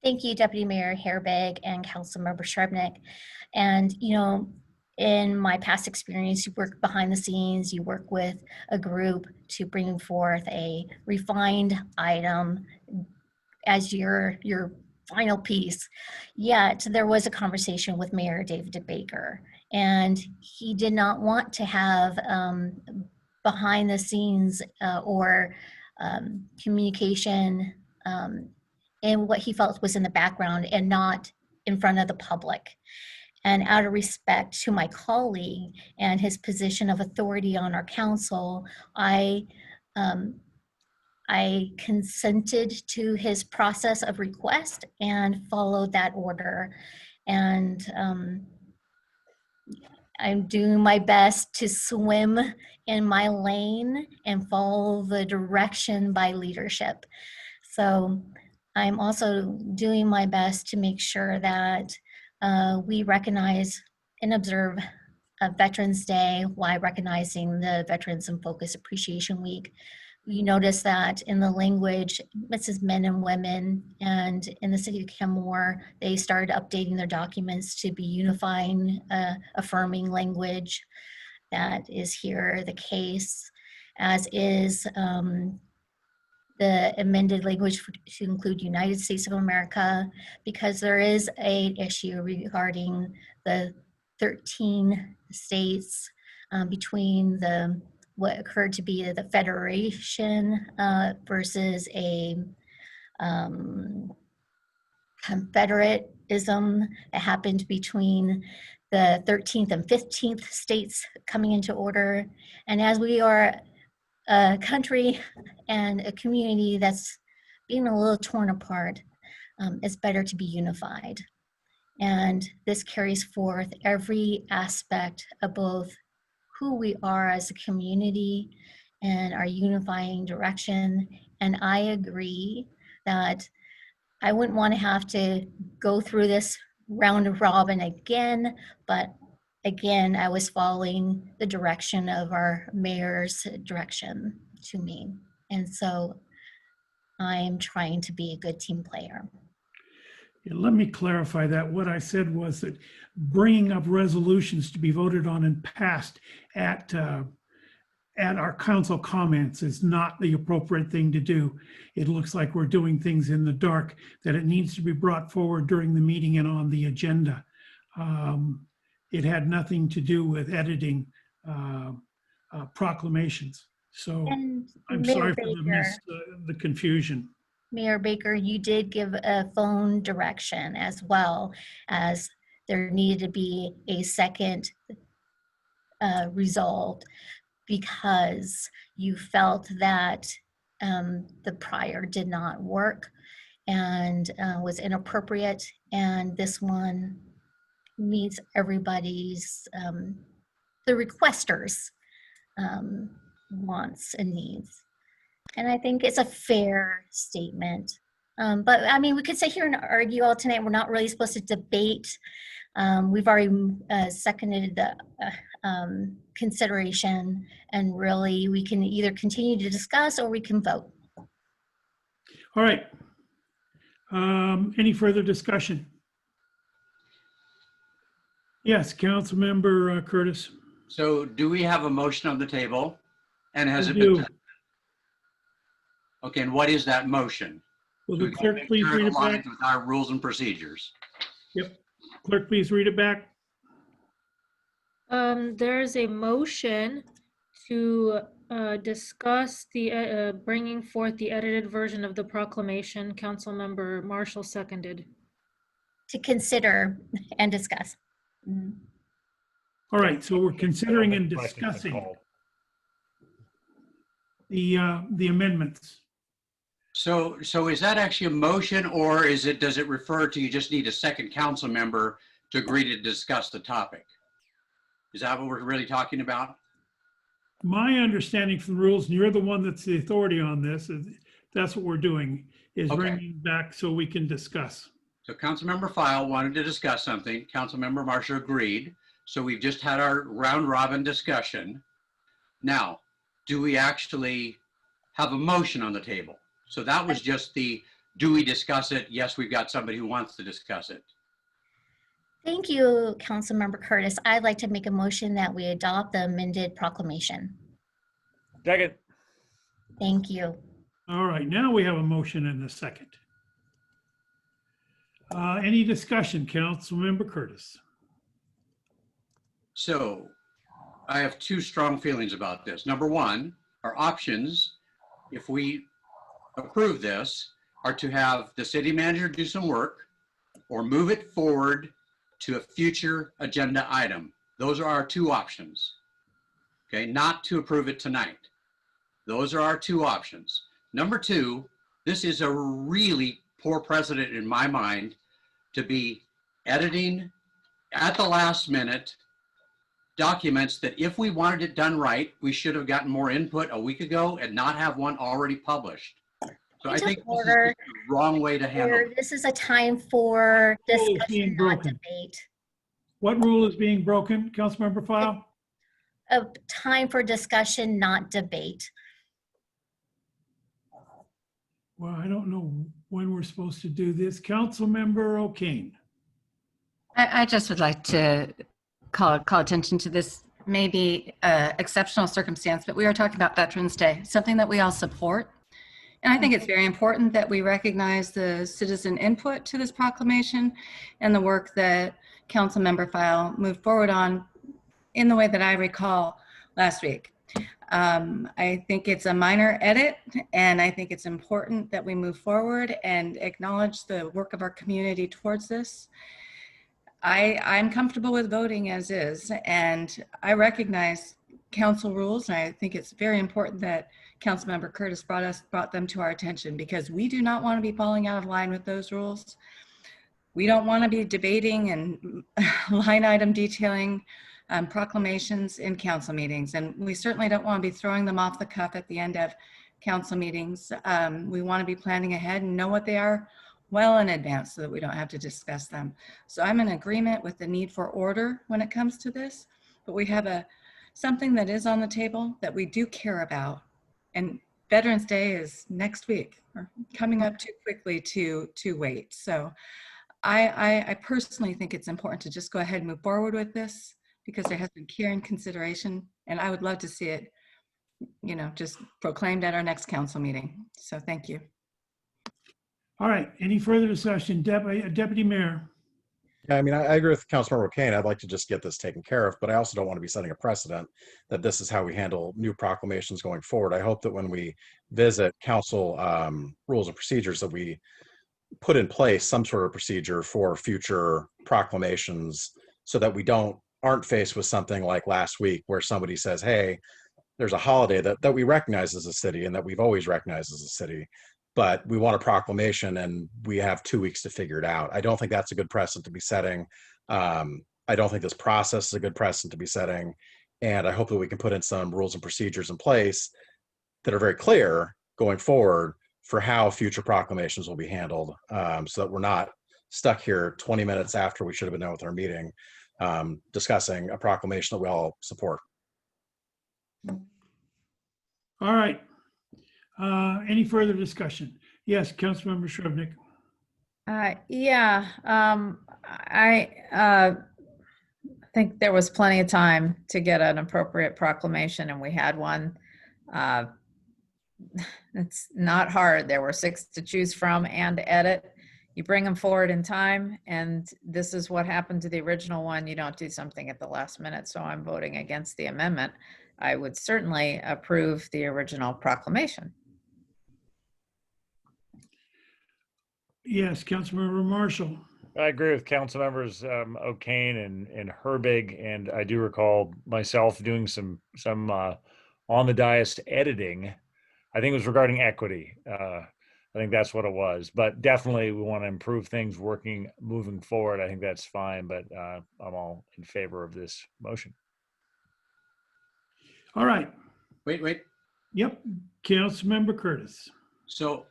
Thank you, Deputy Mayor Hairbag and Councilmember Shrebnick. And, in my past experience, you work behind the scenes, you work with a group to bring forth a refined item as your final piece. Yet there was a conversation with Mayor David Baker, and he did not want to have behind the scenes or communication in what he felt was in the background and not in front of the public. And out of respect to my colleague and his position of authority on our council, I consented to his process of request and followed that order. And I'm doing my best to swim in my lane and follow the direction by leadership. So I'm also doing my best to make sure that we recognize and observe Veterans Day while recognizing the Veterans in Focus Appreciation Week. You notice that in the language, it says men and women, and in the city of Kenmore, they started updating their documents to be unifying, affirming language. That is here the case, as is the amended language to include United States of America, because there is an issue regarding the 13 states between what occurred to be the Federation versus a Confederatism that happened between the 13th and 15th states coming into order. And as we are a country and a community that's being a little torn apart, it's better to be unified. And this carries forth every aspect of both who we are as a community and our unifying direction. And I agree that I wouldn't want to have to go through this round robin again, but again, I was following the direction of our mayor's direction to me. And so I'm trying to be a good team player. Yeah, let me clarify that. What I said was that bringing up resolutions to be voted on and passed at our council comments is not the appropriate thing to do. It looks like we're doing things in the dark, that it needs to be brought forward during the meeting and on the agenda. It had nothing to do with editing proclamations. So And I'm Mayor sorry for Baker, the confusion. Mayor Baker, you did give a phone direction as well, as there needed to be a second resolved because you felt that the prior did not work and was inappropriate, and this one meets everybody's, the requesters' wants and needs. And I think it's a fair statement. But I mean, we could sit here and argue all tonight. We're not really supposed to debate. We've already seconded the consideration, and really we can either continue to discuss or we can vote. All right. Any further discussion? Yes, Councilmember Curtis. So do we have a motion on the table? And has it We do. been? Okay, and what is that motion? Will So the we clerk make please sure it read it aligns back? with our rules and procedures. Yep. Clerk, please read it back. There's a motion to discuss the bringing forth the edited version of the proclamation. Councilmember Marshall seconded. To consider and discuss. All right, so we're considering and discussing the amendments. So is that actually a motion, or does it refer to you just need a second council member to agree to discuss the topic? Is that what we're really talking about? My understanding from the rules, and you're the one that's the authority on this, is that's what we're doing, is Okay. bringing back so we can discuss. So Councilmember File wanted to discuss something. Councilmember Marshall agreed. So we've just had our round robin discussion. Now, do we actually have a motion on the table? So that was just do we discuss it? Yes, we've got somebody who wants to discuss it. Thank you, Councilmember Curtis. I'd like to make a motion that we adopt the amended proclamation. Second. Thank you. All right, now we have a motion and a second. Any discussion, Councilmember Curtis? So I have two strong feelings about this. Number one, our options, if we approve this, are to have the city manager do some work or move it forward to a future agenda item. Those are our two options. Okay, not to approve it tonight. Those are our two options. Number two, this is a really poor precedent in my mind to be editing at the last minute documents that if we wanted it done right, we should have gotten more input a week ago and not have one already published. So I think this is Order. the wrong way to handle it. This is a time for being discussion, not broken. debate. What rule is being broken, Councilmember File? A time for discussion, not debate. Well, I don't know when we're supposed to do this. Councilmember O'Kane. I just would like to call attention to this maybe exceptional circumstance, but we are talking about Veterans Day, something that we all support. And I think it's very important that we recognize the citizen input to this proclamation and the work that Councilmember File moved forward on in the way that I recall last week. I think it's a minor edit, and I think it's important that we move forward and acknowledge the work of our community towards this. I'm comfortable with voting as is, and I recognize council rules, and I think it's very important that Councilmember Curtis brought them to our attention, because we do not want to be falling out of line with those rules. We don't want to be debating and line item detailing proclamations in council meetings, and we certainly don't want to be throwing them off the cuff at the end of council meetings. We want to be planning ahead and know what they are well in advance so that we don't have to discuss them. So I'm in agreement with the need for order when it comes to this, but we have something that is on the table that we do care about, and Veterans Day is next week, or coming up too quickly to wait. So I personally think it's important to just go ahead and move forward with this, because there has been care and consideration, and I would love to see it, you know, just proclaimed at our next council meeting. So thank you. All right, any further discussion? Deputy Mayor. Yeah, I mean, I agree with Councilmember O'Kane. I'd like to just get this taken care of, but I also don't want to be setting a precedent that this is how we handle new proclamations going forward. I hope that when we visit council rules and procedures, that we put in place some sort of procedure for future proclamations, so that we aren't faced with something like last week where somebody says, hey, there's a holiday that we recognize as a city and that we've always recognized as a city, but we want a proclamation and we have 2 weeks to figure it out. I don't think that's a good precedent to be setting. I don't think this process is a good precedent to be setting. And I hope that we can put in some rules and procedures in place that are very clear going forward for how future proclamations will be handled, so that we're not stuck here 20 minutes after we should have been done with our meeting, discussing a proclamation that we all support. All right. Any further discussion? Yes, Councilmember Shrevenick. Yeah, I think there was plenty of time to get an appropriate proclamation, and we had one. It's not hard. There were 6 to choose from and edit. You bring them forward in time, and this is what happened to the original one. You don't do something at the last minute, so I'm voting against the amendment. I would certainly approve the original proclamation. Yes, Councilmember Marshall. I agree with council members O'Kane and Herbig, and I do recall myself doing some on the dais editing. I think it was regarding equity. I think that's what it was. But definitely, we want to improve things moving forward. I think that's fine, but I'm all in favor of this motion. All right. Wait. Yep, Councilmember Curtis. So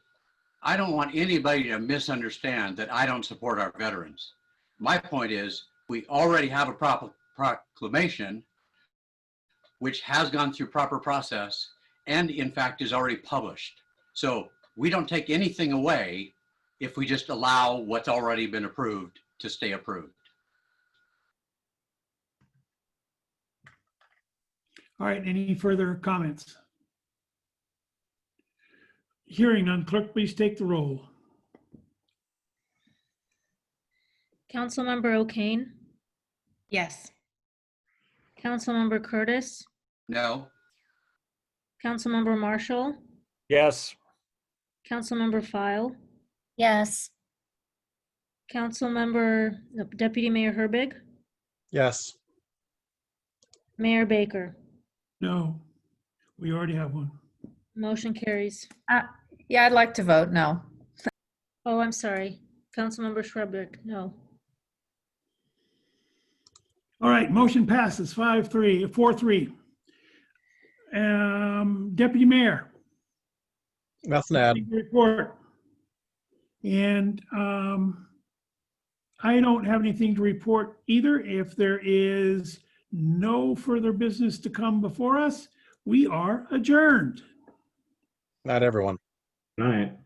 I don't want anybody to misunderstand that I don't support our veterans. My point is, we already have a proclamation which has gone through proper process and in fact is already published. So we don't take anything away if we just allow what's already been approved to stay approved. All right, any further comments? Hearing none, clerk, please take the roll. Councilmember O'Kane, Yes. Councilmember Curtis, No. Councilmember Marshall, Yes. Councilmember File, Yes. Deputy Mayor Herbig, Yes. Mayor Baker. No, we already have one. Motion carries. Yeah, I'd like to vote no. Oh, I'm sorry. Councilmember Shrubnik, no. All right, motion passes 4-3. Deputy Mayor. Nothing to add. Report. And I don't have anything to report either. If there is no further business to come before us, we are adjourned. Not everyone. Good night.